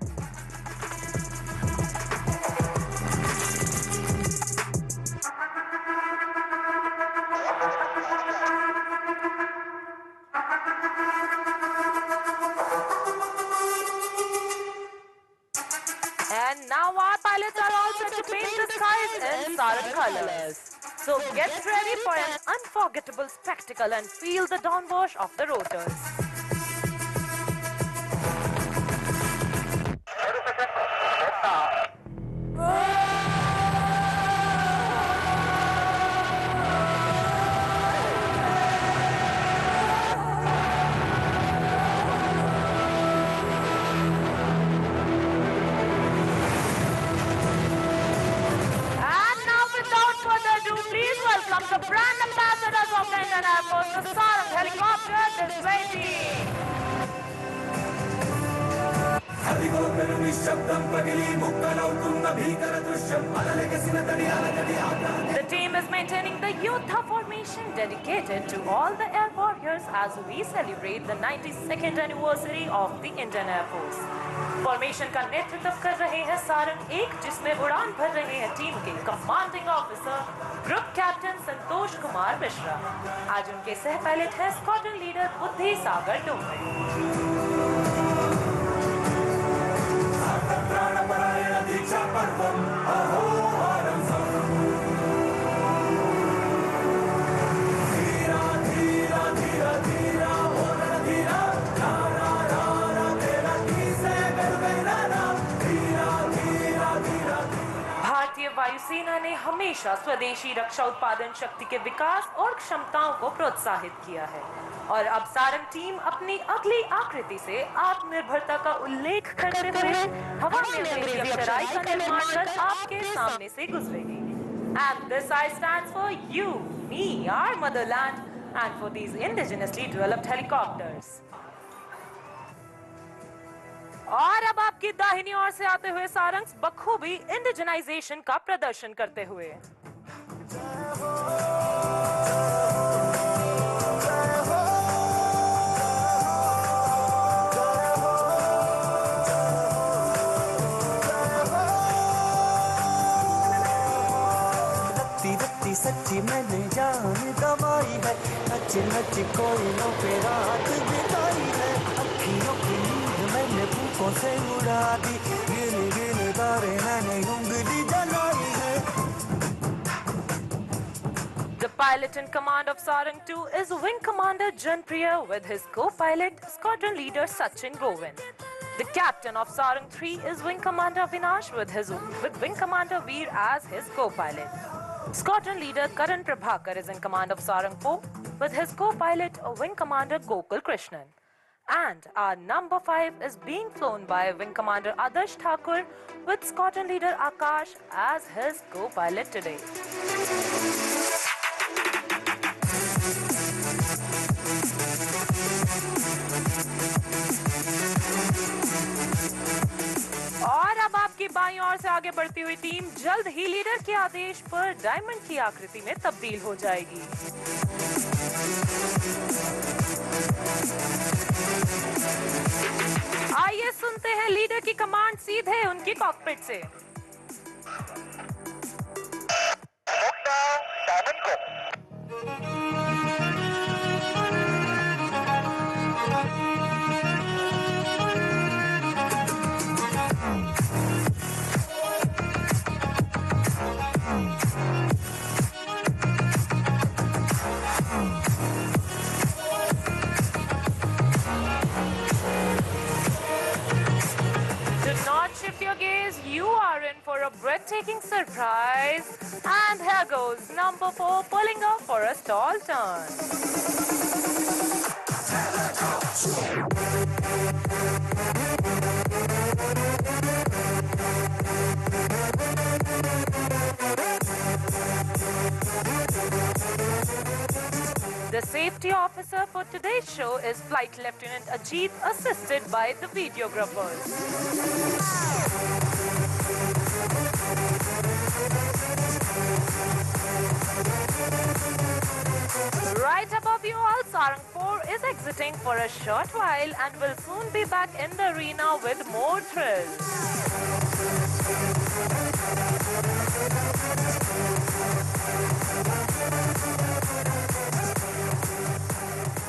And now our pilots are all set to paint the skies always in Sarang colors. So get ready for an unforgettable spectacle and feel the downwash of the rotors. Please welcome the brand ambassadors of the Indian Air Force, the Sarang helicopter, this lady. The team is maintaining the Yodha formation dedicated to all the air warriors as we celebrate the 92nd anniversary of the Indian Air Force. Formation का नेतृत्व कर रहे हैं सारंग एक, जिसमें उड़ान भर रहे हैं टीम के commanding officer group captain Santosh Kumar Mishra. आज उनके सह पायलट है स्क्वाड्रन लीडर बुद्धि सागर डोंगरे। वायुसेना ने हमेशा स्वदेशी रक्षा उत्पादन शक्ति के विकास और क्षमताओं को प्रोत्साहित किया है और अब सारंग टीम अपनी अगली आकृति से आत्मनिर्भरता का उल्लेख करते हुए हवा में अंग्रेजी अक्षराई का निर्माण कर आपके सामने से गुजरेगी। And this I stands for you, me, our motherland, and for these indigenously developed helicopters. और अब आपकी दाहिनी ओर से आते हुए सारंग बखूबी इंडिजनाइजेशन का प्रदर्शन करते हुए।
रत्ती सच्ची मैंने जान गवाई है, नच नच कोयलों पे रात बिताई है, अखियों की मैंने फूकों से उड़ा दी, गिन गिन तारे मैंने उंगली जलाई है।
The pilot in command of Sarang 2 is Wing Commander Janpriya with his co-pilot Squadron Leader Sachin Govind. The captain of Sarang 3 is Wing Commander Vinash with Wing Commander Veer as his co-pilot. Squadron Leader Karan Prabhakar is in command of Sarang 4 with his co-pilot Wing Commander Gokul Krishnan. And our number 5 is being flown by Wing Commander Adarsh Thakur with Squadron Leader Akash as his co-pilot today. और अब आपकी बाईं ओर से आगे बढ़ती हुई team जल्द ही leader के आदेश पर डायमंड की आकृति में तब्दील हो जाएगी। आइए सुनते हैं लीडर की कमांड सीधे उनकी कॉकपिट से। You are in for a breathtaking surprise. And here goes number 4 pulling up for a stall turn. The safety officer for today's show is Flight Lieutenant Ajit, assisted by the videographers. Right above you all, Sarang 4 is exiting for a short while and will soon be back in the arena with more thrills.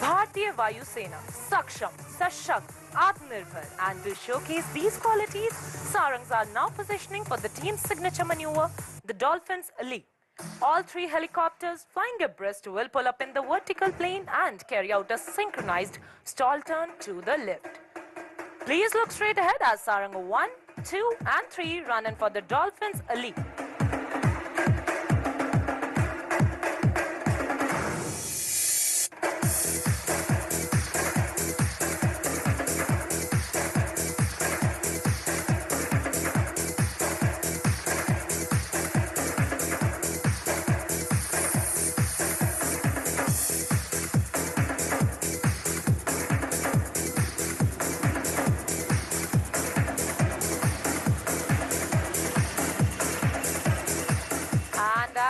Bharatiya Vayu Sena, Saksham, Sashakt, Atmanirbhar, and to showcase these qualities, Sarangs are now positioning for the team's signature maneuver, the Dolphins Elite. All 3 helicopters flying abreast will pull up in the vertical plane and carry out a synchronized stall turn to the left. Please look straight ahead as Sarang 1, 2 and 3 run in for the Dolphins Elite.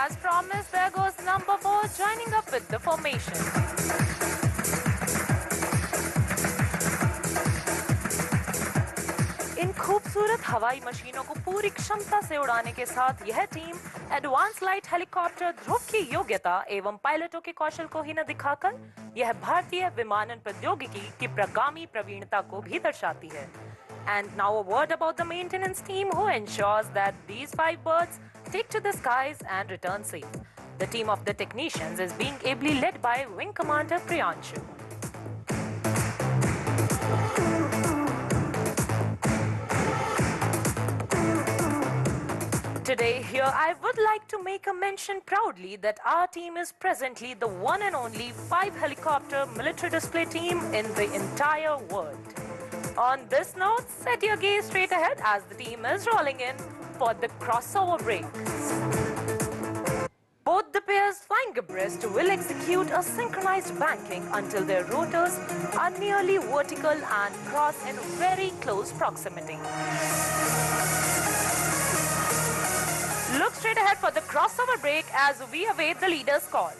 As promised, there goes number 4 joining up with the formation. इन खूबसूरत हवाई मशीनों को पूरी क्षमता से उड़ाने के साथ यह टीम एडवांस लाइट हेलीकॉप्टर ध्रुव की योग्यता एवं पायलटों के कौशल को ही न दिखाकर यह भारतीय विमानन प्रौद्योगिकी की प्रगामी प्रवीणता को भी दर्शाती है. And now a word about the maintenance team who ensures that these 5 birds take to the skies and return safe. The team of the technicians is being ably led by Wing Commander Prachand. Today here I would like to make a mention proudly that our team is presently the one and only 5 helicopter military display team in the entire world. On this note, set your gaze straight ahead as the team is rolling in for the crossover break. Both the pairs flying abreast will execute a synchronized banking until their rotors are nearly vertical and cross in very close proximity. Look straight ahead for the crossover break as we await the leader's call.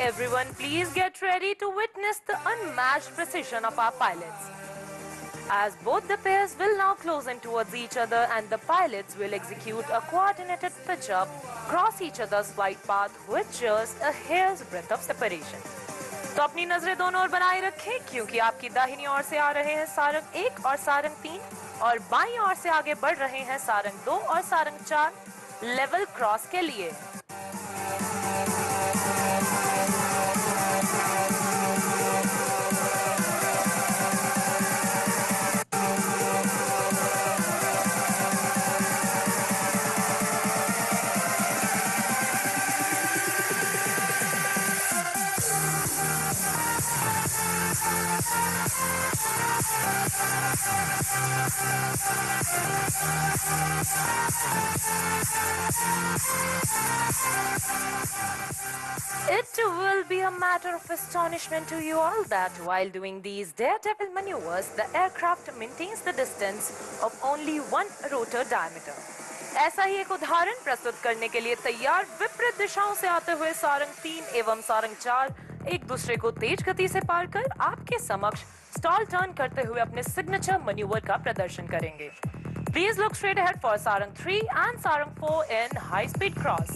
Everyone, please get ready to witness the unmatched precision of our pilots. As both the pairs will now close in towards each other and the pilots will execute a coordinated pitch-up, cross each other's flight path with just a hair's breadth of separation. तो अपनी नजरें दोनों ओर बनाए रखें क्योंकि आपकी दाहिनी ओर से आ रहे हैं सारंग 1 और सारंग 3 और बाईं ओर से आगे बढ़ रहे हैं सारंग 2 और सारंग 4 लेवल क्रॉस के लिए. It will be a matter of astonishment to you all that while doing these daredevil maneuvers, the aircraft maintains the distance of only 1 rotor diameter. ऐसा ही एक उदाहरण प्रस्तुत करने के लिए तैयार विपरीत दिशाओं से आते हुए सारंग 3 एवं सारंग 4 एक दूसरे को तेज गति से पार कर आपके समक्ष स्टॉल टर्न करते हुए अपने सिग्नेचर मैन्यूवर का प्रदर्शन करेंगे. Please look straight ahead for Sarang 3 and Sarang 4 in high-speed cross.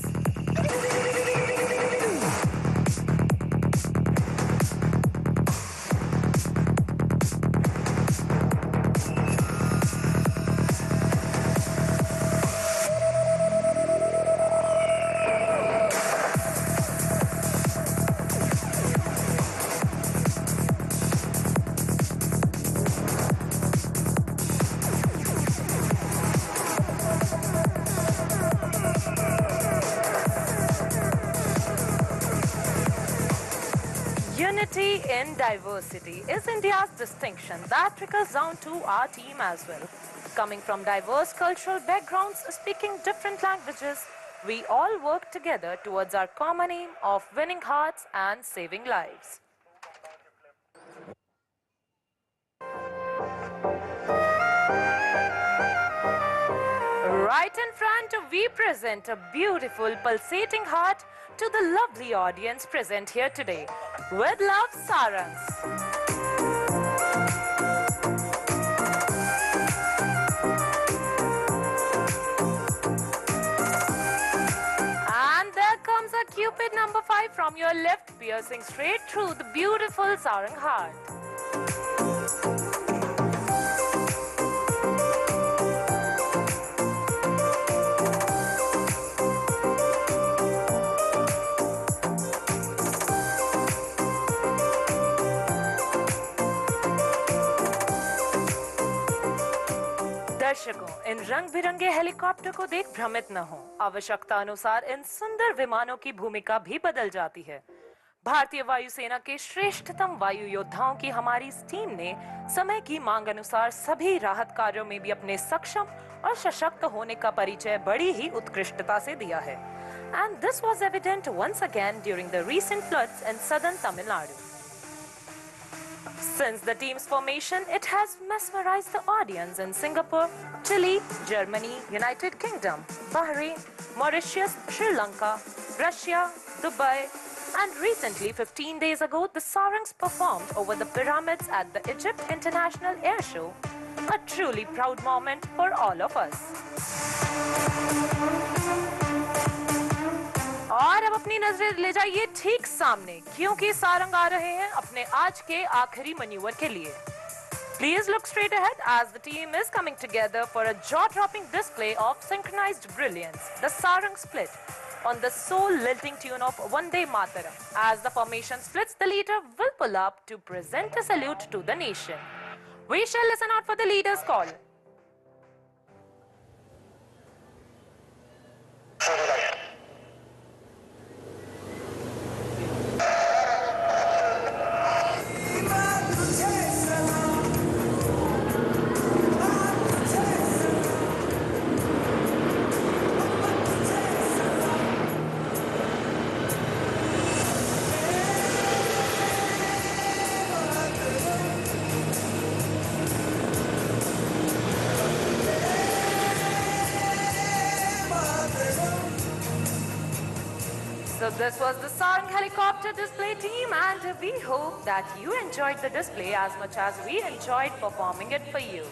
Unity in diversity is India's distinction that trickles down to our team as well. Coming from diverse cultural backgrounds, speaking different languages, we all work together towards our common aim of winning hearts and saving lives. Right in front, we present a beautiful pulsating heart to the lovely audience present here today. With love, Sarang. 5 from your left, piercing straight through the beautiful Sarang heart. दर्शकों, इन रंग बिरंगे helicopter को देख भ्रमित न हो। आवश्यकता अनुसार इन सुंदर विमानों की भूमिका भी बदल जाती है। भारतीय वायुसेना के श्रेष्ठतम वायु योद्धाओं की हमारी इस टीम ने समय की मांग अनुसार सभी राहत कार्यों में भी अपने सक्षम और सशक्त होने का परिचय बड़ी ही उत्कृष्टता से दिया है। And this was evident once again during the recent floods in southern Tamil Nadu. Since the team's formation, it has mesmerized the audience in Singapore, Chile, Germany, United Kingdom, Bahrain, Mauritius, Sri Lanka, Russia, Dubai, and recently, 15 days ago, the Sarangs performed over the pyramids at the Egypt International Air Show, a truly proud moment for all of us. और अब अपनी नजरें ले जाइए ठीक सामने, क्योंकि सारंग आ रहे हैं अपने आज के आखिरी मैन्यूवर के लिए. Please look straight ahead as the team is coming together for a jaw-dropping display of synchronized brilliance, the Sarang split, on the soul-lilting tune of Vande Mataram. As the formation splits, the leader will pull up to present a salute to the nation. We shall listen out for the leader's call. So this was the Sarang helicopter display team, and we hope that you enjoyed the display as much as we enjoyed performing it for you.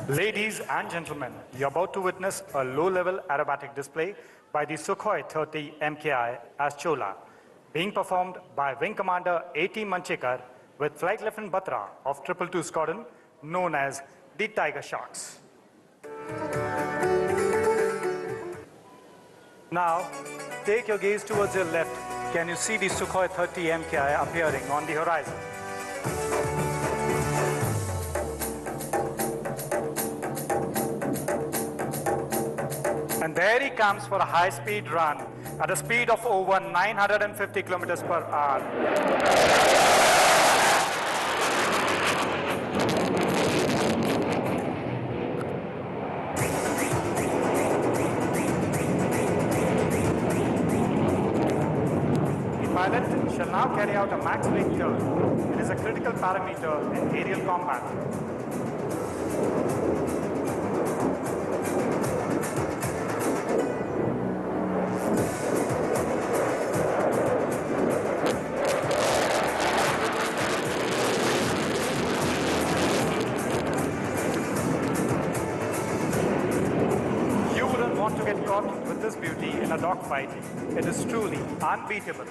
Ladies and gentlemen, you're about to witness a low-level aerobatic display by the Sukhoi-30 MKI as Chola, being performed by Wing Commander A.T. Manchekar with Flight Lieutenant Batra of 222 Squadron, known as the Tiger Sharks. Now, take your gaze towards your left. Can you see the Sukhoi-30 MKI appearing on the horizon? And there he comes for a high-speed run at a speed of over 950 kilometers per hour. The pilot shall now carry out a max brake turn. It is a critical parameter in aerial combat. To get caught with this beauty in a dogfight, it is truly unbeatable.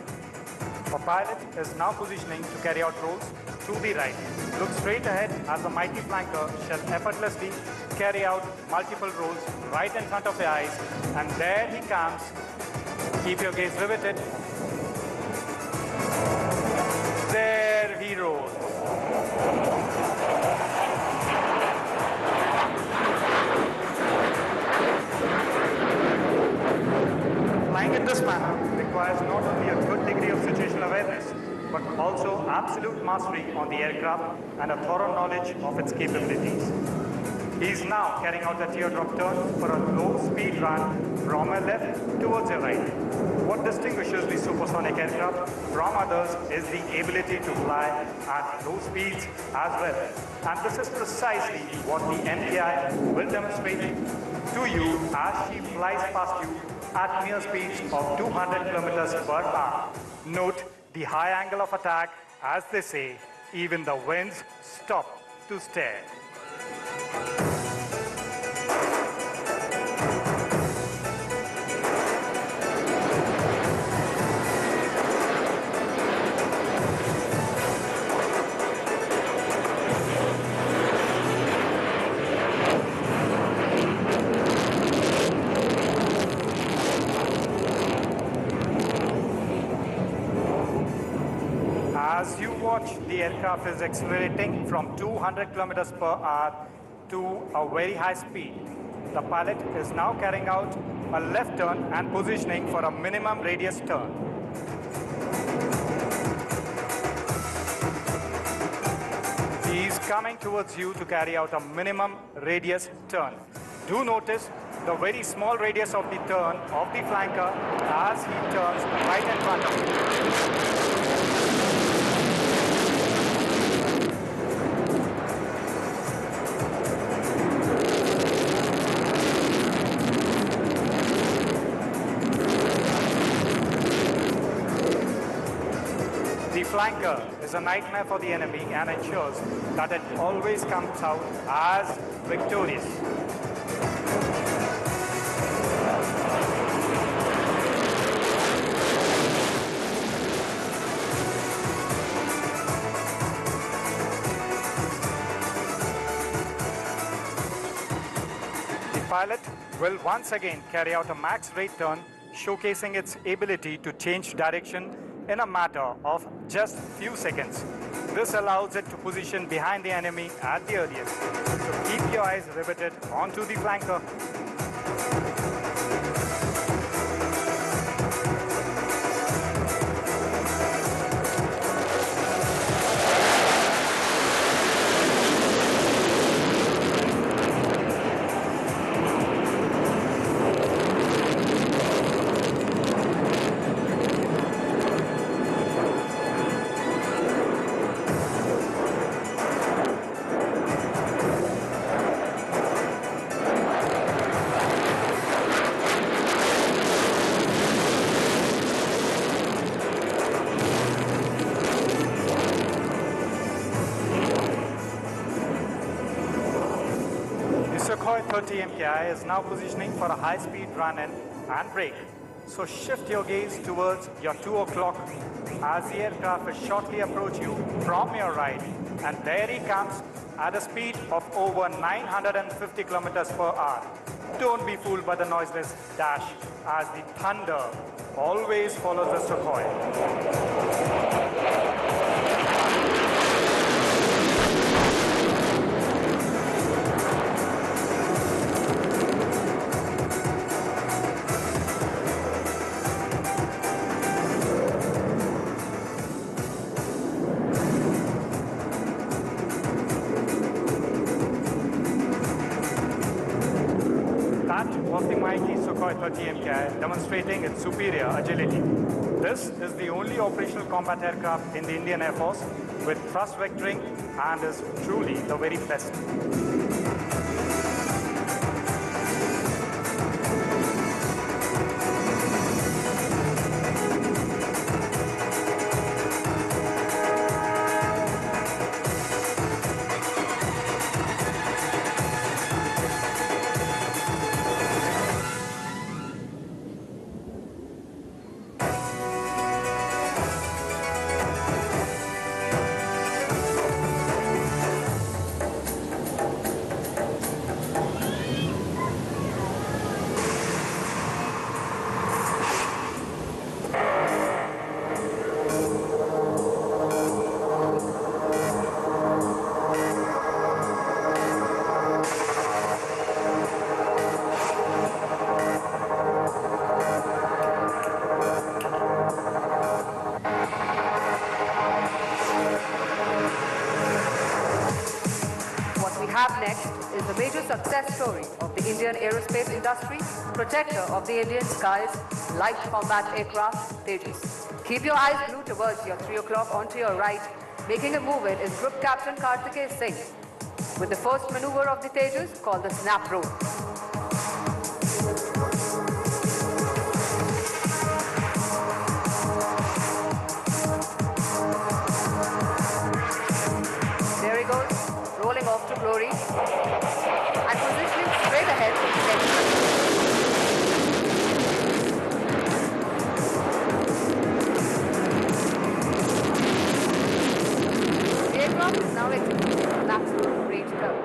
A pilot is now positioning to carry out rolls to the right. Look straight ahead as the mighty flanker shall effortlessly carry out multiple rolls right in front of your eyes. And there he comes. Keep your gaze riveted. There he rolls. Flying in this manner requires not only a good degree of situational awareness, but also absolute mastery on the aircraft and a thorough knowledge of its capabilities. He is now carrying out a teardrop turn for a low-speed run from a left towards a right. What distinguishes the supersonic aircraft from others is the ability to fly at low speeds as well. And this is precisely what the MKI will demonstrate to you as she flies past you at near speeds of 200 kilometers per hour. Note the high angle of attack, as they say, even the winds stop to stare. As you watch, the aircraft is accelerating from 200 kilometers per hour to a very high speed. The pilot is now carrying out a left turn and positioning for a minimum radius turn. He is coming towards you to carry out a minimum radius turn. Do notice the very small radius of the turn of the flanker as he turns right in front of you. The flanker is a nightmare for the enemy and ensures that it always comes out as victorious. The pilot will once again carry out a max rate turn, showcasing its ability to change direction in a matter of just few seconds. This allows it to position behind the enemy at the earliest. So keep your eyes riveted onto the flanker. Sukhoi-30 MKI is now positioning for a high-speed run-in and brake. So shift your gaze towards your 2 o'clock as the aircraft will shortly approach you from your right. And there he comes at a speed of over 950 kilometers per hour. Don't be fooled by the noiseless dash as the thunder always follows the Sukhoi. Was the mighty Sukhoi-30 MKI demonstrating its superior agility. This is the only operational combat aircraft in the Indian Air Force with thrust vectoring and is truly the very best.
next is the major success story of the Indian aerospace industry, protector of the Indian skies, light combat aircraft, Tejas. Keep your eyes glued towards your 3 o'clock onto your right. Making a move in is Group Captain Karthikeya Singh, with the first maneuver of the Tejas called the snap roll. There he goes, rolling off to glory and positioning straight ahead to the next maneuver. The aircraft is now executing maximum range curve.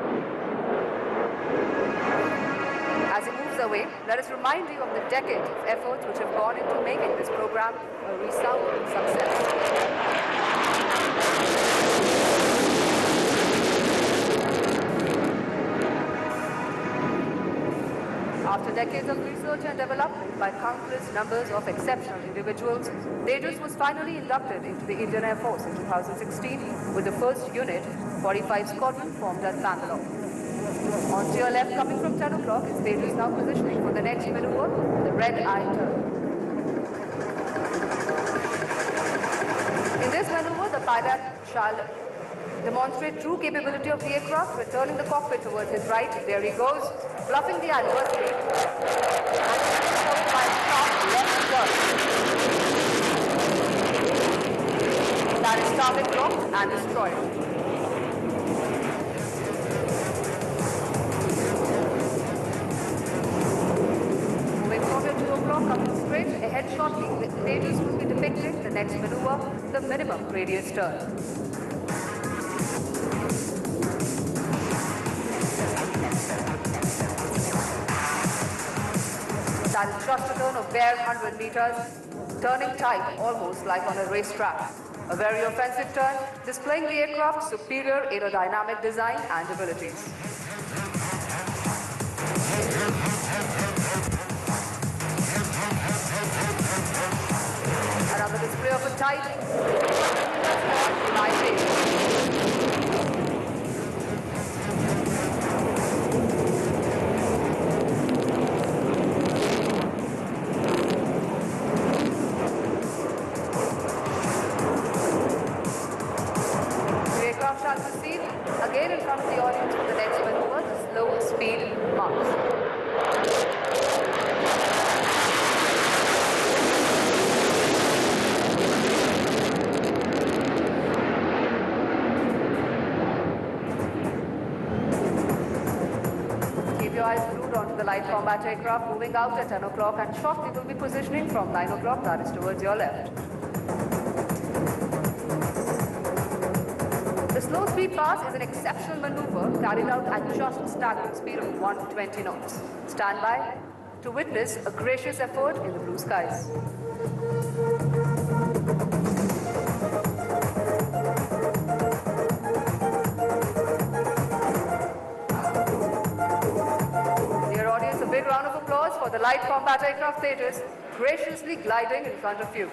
As it moves away, let us remind you of the decades of efforts which have gone into making this program a resounding success. After decades of research and development by countless numbers of exceptional individuals, Tejas was finally inducted into the Indian Air Force in 2016 with the first unit, 45 Squadron, formed at Bangalore. On to your left, coming from 10 o'clock, is Tejas now positioning for the next maneuver, the red eye turn. In this maneuver, the pilot shall demonstrate true capability of the aircraft, returning the cockpit towards his right. There he goes, bluffing the adversary and followed by a sharp left turn. That is target locked and destroyed. Moving from your 2 o'clock, coming straight ahead shortly, with Tejas will be depicted the next maneuver, the minimum radius turn. That is just a turn of bare 100 meters, turning tight almost like on a racetrack. A very offensive turn, displaying the aircraft's superior aerodynamic design and abilities. Another display of a tight 100 meters shall proceed again in front of the audience for the next maneuver, the slow speed march. Keep your eyes glued onto the light combat aircraft moving out at 10 o'clock, and shortly will be positioning from 9 o'clock, that is towards your left. The slow speed pass is an exceptional maneuver carried out at just staggering speed of 120 knots. Stand by to witness a gracious effort in the blue skies. Dear audience, a big round of applause for the light combat aircraft Tejas graciously gliding in front of you.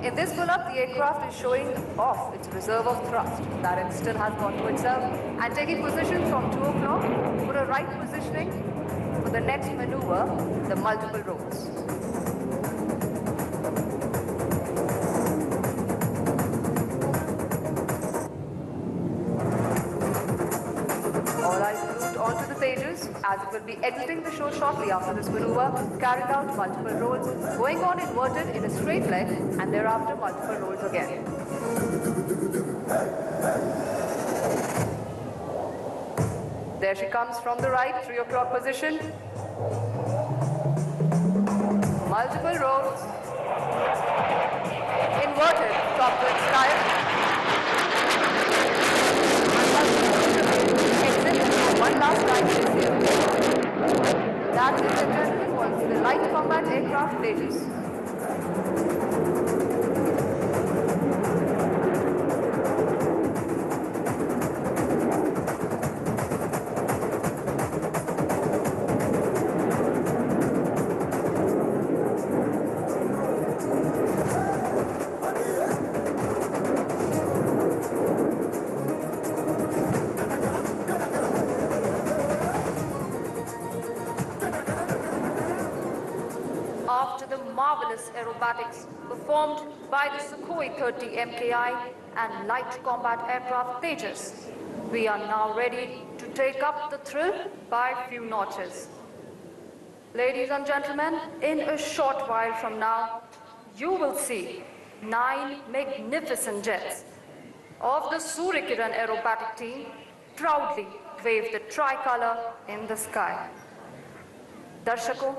In this pull-up, the aircraft is showing off its reserve of thrust that it still has got to itself, and taking position from 2 o'clock for a right positioning for the next maneuver, the multiple rolls. All eyes glued onto the Tejas, as it will be exiting the show shortly after this maneuver, carrying out multiple rolls, going on inverted in a straight leg, and thereafter multiple rolls again. There she comes from the right, 3 o'clock position. Multiple rolls. Inverted, top to sky. One last time this year. That, ladies and gentlemen, was the light combat aircraft Tejas.
marvelous aerobatics performed by the Sukhoi-30 MKI and light combat aircraft Tejas, we are now ready to take up the thrill by few notches. Ladies and gentlemen, in a short while from now, you will see 9 magnificent jets of the Suryakiran aerobatic team proudly wave the tricolor in the sky. दर्शकों,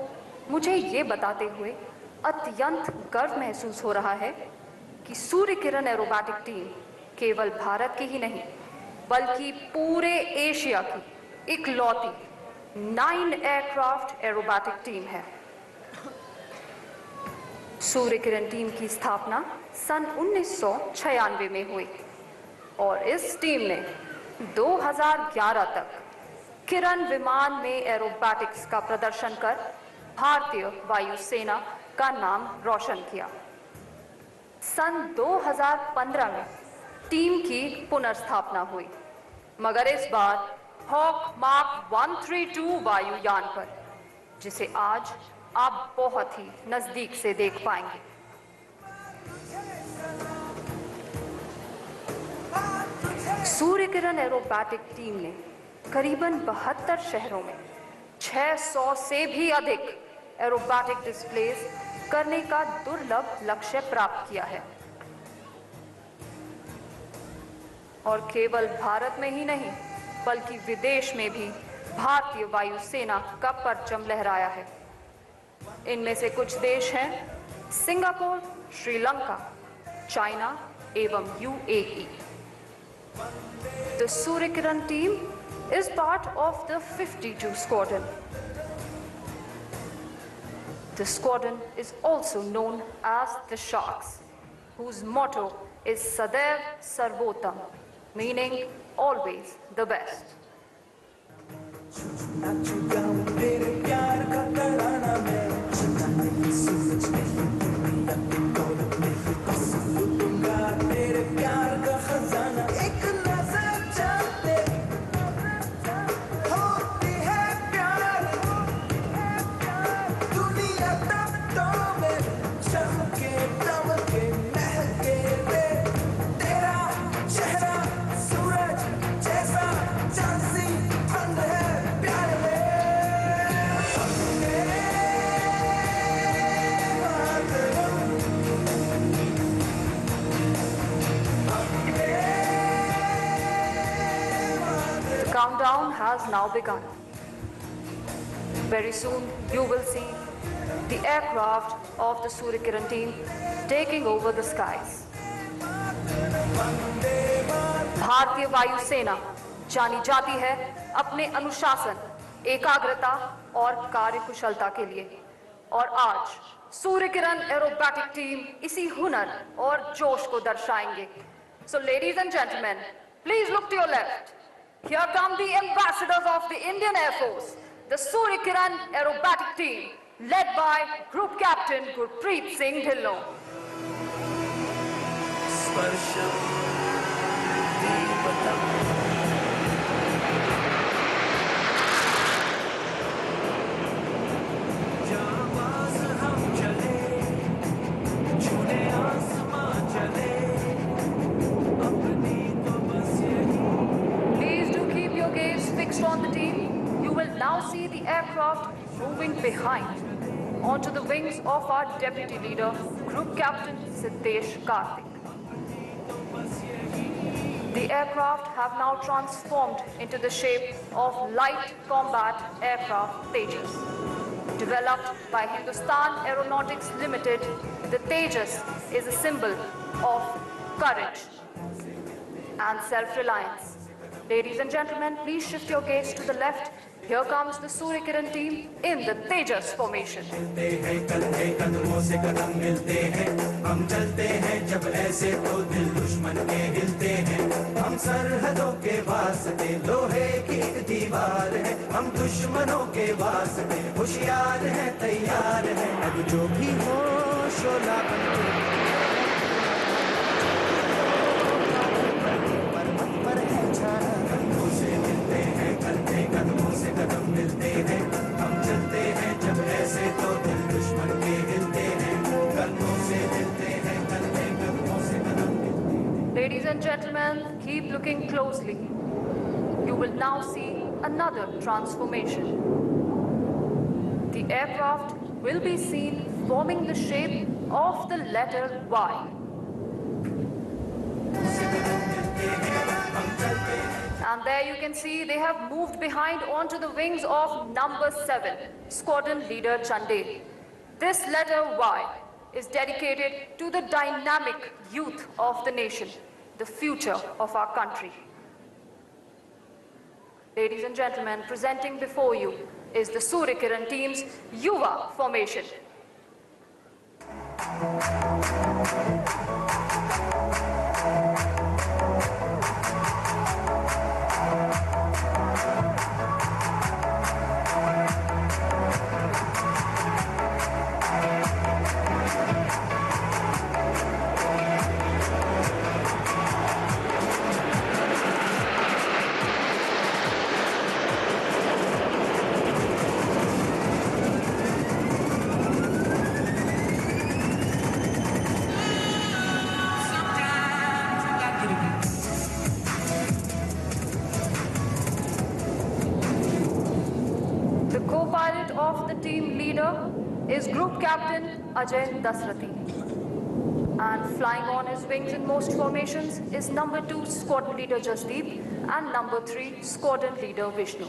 मुझे ये बताते हुए अत्यंत गर्व महसूस हो रहा है कि सूर्यकिरण एरोबैटिक टीम केवल भारत की ही नहीं बल्कि पूरे एशिया की इकलौती 9 एयरक्राफ्ट एरोबैटिक टीम है। सूर्यकिरण टीम की स्थापना सन 1996 में हुई और इस टीम ने 2011 तक किरण विमान में एरोबैटिक्स का प्रदर्शन कर भारतीय वायुसेना का नाम रोशन किया। सन 2015 में टीम की पुनर्स्थापना हुई, मगर इस बार हॉक मार्क 132 वायुयान पर, जिसे आज आप बहुत ही नजदीक से देख पाएंगे। सूर्यकिरण एरोबैटिक टीम ने करीबन 72 शहरों में 600 से भी अधिक एरोबैटिक डिस्प्लेज करने का दुर्लभ लक्ष्य प्राप्त किया है और केवल भारत में ही नहीं बल्कि विदेश में भी भारतीय वायुसेना का परचम लहराया है। इनमें से कुछ देश हैं सिंगापुर, श्रीलंका, चाइना एवं UAE. The Suryakiran team is part of the 52 squadron. The squadron is also known as the Sharks, whose motto is Sadaiv Sarvotam, meaning always the best. Countdown has now begun. Very soon you will see the aircraft of the Suryakiran team taking over the skies. भारतीय वायुसेना जानी जाती है अपने अनुशासन, एकाग्रता और कार्यकुशलता के लिए और आज सूर्यकिरण एरोबैटिक टीम इसी हुनर और जोश को दर्शाएंगे। So ladies and gentlemen, please look to your left. Here come the ambassadors of the Indian Air Force, the Suryakiran aerobatic team, led by Group Captain Gurpreet Singh Dhillon. On the team, you will now see the aircraft moving behind onto the wings of our Deputy Leader, Group Captain Tejas. The aircraft have now transformed into the shape of light combat aircraft Tejas. Developed by Hindustan Aeronautics Limited, the Tejas is a symbol of courage and self-reliance. Ladies and gentlemen, please shift your gaze to the left. Here comes the Suryakiran team in the Tejas formation.
कदम मिलते हैं, हम चलते हैं जब ऐसे तो दिल दुश्मन के हिलते हैं।
and gentlemen, keep looking closely. You will now see another transformation. The aircraft will be seen forming the shape of the letter Y. And there you can see they have moved behind onto the wings of number 7, Squadron Leader Chandel. This letter Y is dedicated to the dynamic youth of the nation, the future of our country. Ladies and gentlemen, presenting before you is the Suryakiran team's Yuva formation. Co-pilot of the team leader is Group Captain Ajay Dasrathi. And flying on his wings in most formations is number 2 Squadron Leader Jasdeep and number 3 Squadron Leader Vishnu.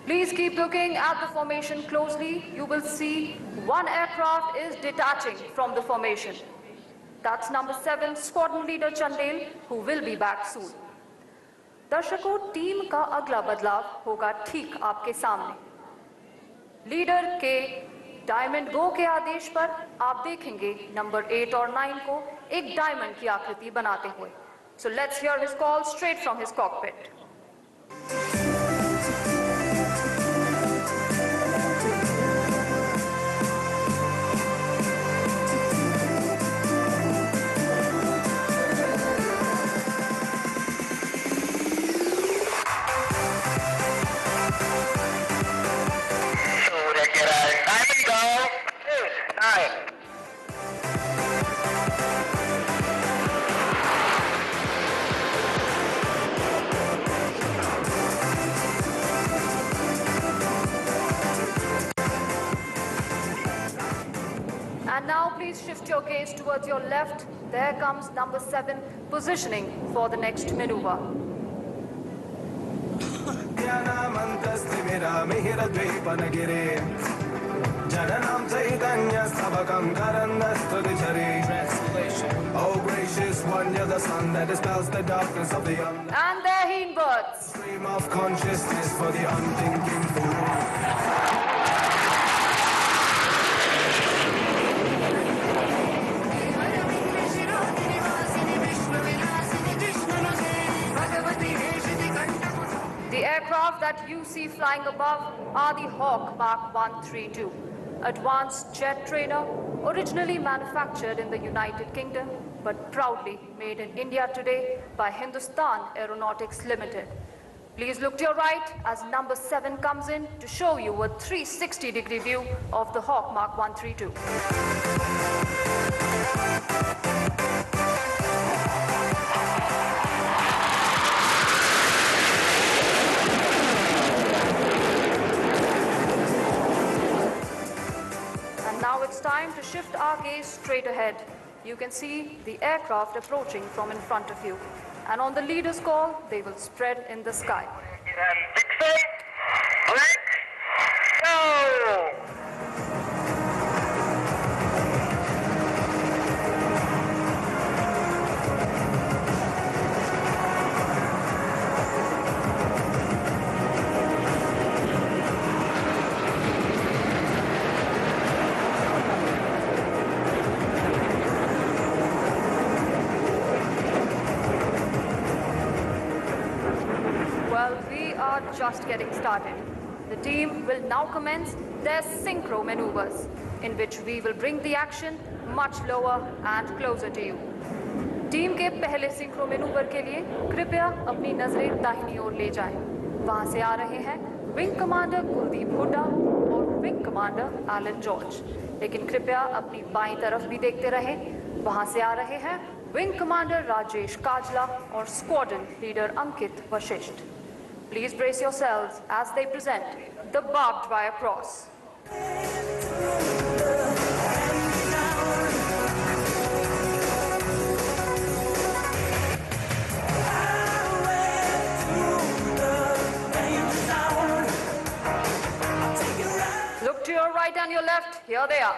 Please keep looking at the formation closely. You will see one aircraft is detaching from the formation. That's number 7 Squadron Leader Chandel, who will be back soon. दर्शकों, team का अगला बदलाव होगा ठीक आपके सामने। Leader के diamond गो के आदेश पर आप देखेंगे नंबर 8 और 9 को एक डायमंड की आकृति बनाते हुए। So let's hear his call straight from his cockpit. And now please shift your gaze towards your left. There comes number 7 positioning for the next maneuver.
Oh gracious one, you're the sun that dispels the darkness of the young.
And there he inverts.
Stream of consciousness for the unthinking fool.
The aircraft that you see flying above are the Hawk Mark 132, advanced jet trainer, originally manufactured in the United Kingdom, but proudly made in India today by Hindustan Aeronautics Limited. Please look to your right as number 7 comes in to show you a 360-degree view of the Hawk Mark 132. Now it's time to shift our gaze straight ahead. You can see the aircraft approaching from in front of you. And on the leader's call, they will spread in the sky. Well, we are just getting started. The team will now commence their synchro maneuvers, in which we will bring the action much lower and closer to you. Team के पहले synchro manoeuvre के लिए कृपया अपनी नजरें दाहिनी ओर ले जाएं। वहां से आ रहे हैं विंग कमांडर कुलदीप हुड्डा और विंग कमांडर एलन जॉर्ज। लेकिन कृपया अपनी बाईं तरफ भी देखते रहें। वहां से आ रहे हैं
Wing Commander Rajesh Kajla or Squadron Leader Ankit Vashisht. Please brace yourselves as they present the barbed wire cross. Look to your right and your left. Here they are.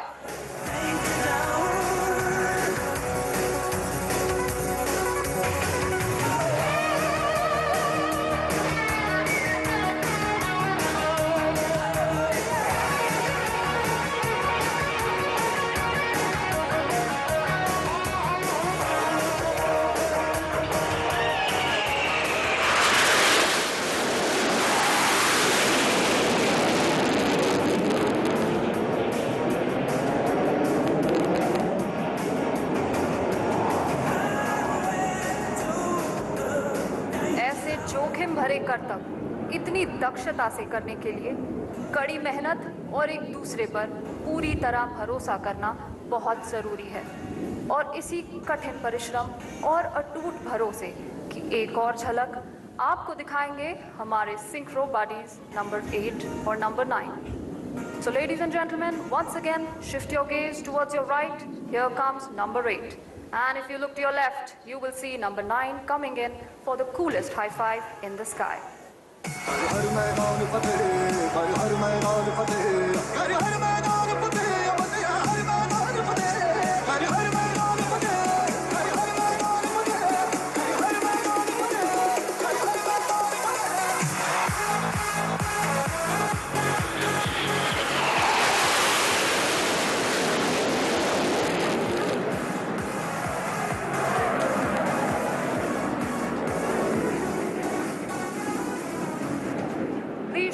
जोखिम भरे करतब इतनी दक्षता से करने के लिए कड़ी मेहनत और एक दूसरे पर पूरी तरह भरोसा करना बहुत ज़रूरी है और इसी कठिन परिश्रम और अटूट भरोसे की एक और झलक आपको दिखाएंगे हमारे सिंक्रो बडीज नंबर 8 और number 9. So ladies and gentlemen, once again shift your gaze towards your right. Here comes number 8. And if you look to your left, you will see number 9 coming in for the coolest high five in the sky.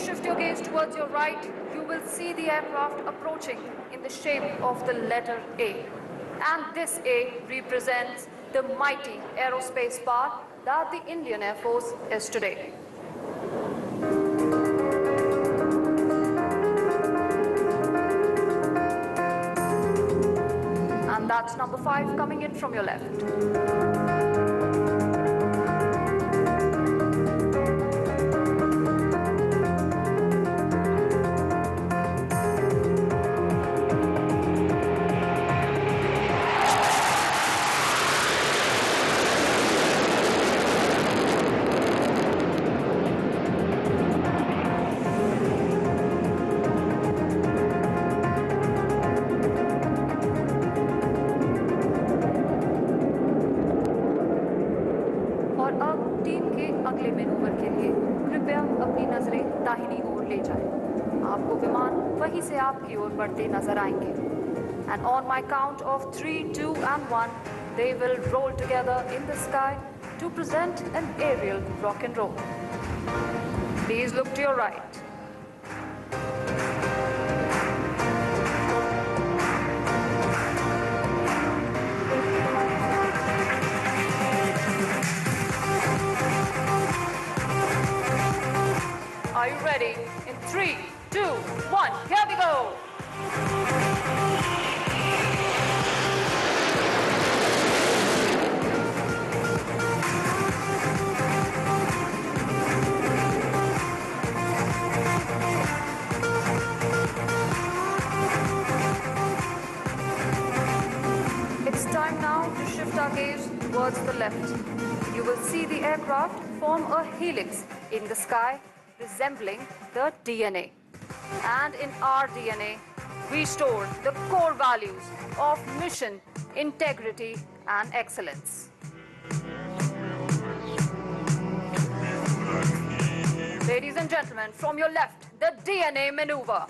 Shift your gaze towards your right, you will see the aircraft approaching in the shape of the letter A. And this A represents the mighty aerospace power that the Indian Air Force is today. And that's number 5 coming in from your left. से आपकी ओर बढ़ते नजर आएंगे. And on my count of 3, 2 and 1, they will roll together in the sky to present an aerial rock and roll. Please look to your right. Are you ready? In 3, 2, 1, here we go! It's time now to shift our gaze towards the left. You will see the aircraft form a helix in the sky, resembling the DNA. And in our DNA, we store the core values of mission, integrity, and excellence. Ladies and gentlemen, from your left, the DNA maneuver.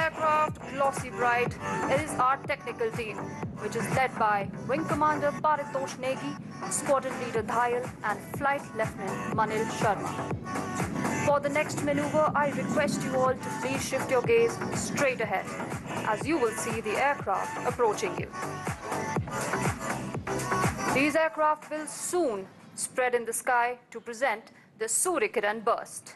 aircraft, glossy bright, is our technical team, which is led by Wing Commander Paritosh Negi, Squadron Leader Dhayal, and Flight Lieutenant Manil Sharma. For the next maneuver, I request you all to please shift your gaze straight ahead, as you will see the aircraft approaching you. These aircraft will soon spread in the sky to present the Suryakiran burst.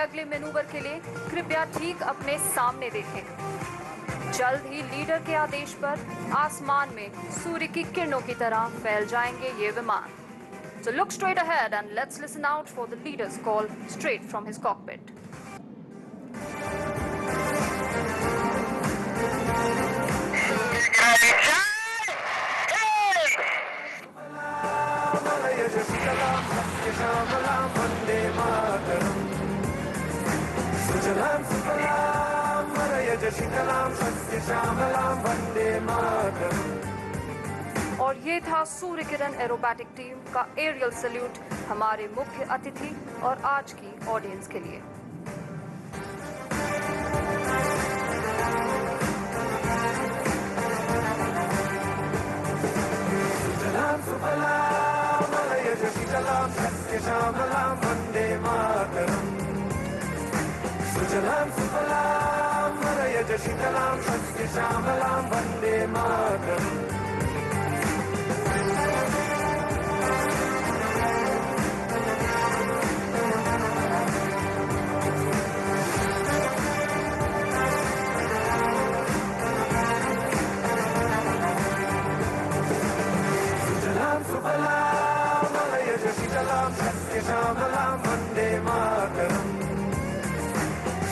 अगले manoeuvre के लिए कृपया ठीक अपने सामने देखें। जल्द ही leader के आदेश पर आसमान में सूर्य की किरणों की तरह फैल जाएंगे ये विमान। So look straight ahead and let's listen out for the leader's call straight from his cockpit. और ये था सूर्यकिरण एरोबैटिक टीम का एरियल सैल्यूट हमारे मुख्य अतिथि और आज की ऑडियंस के लिए।
सुजलाम सुफलाम मलयज शीतलाम सत्य श्यामलाम वंदे मातरम। सुजलाम सुफलाम मलयज शीतलाम सत्य श्यामलाम वंदे मातरम।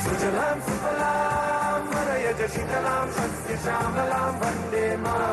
सुजलाम सुफलाम मलयज शीतलाम सत्य श्यामलाम वंदे मातरम।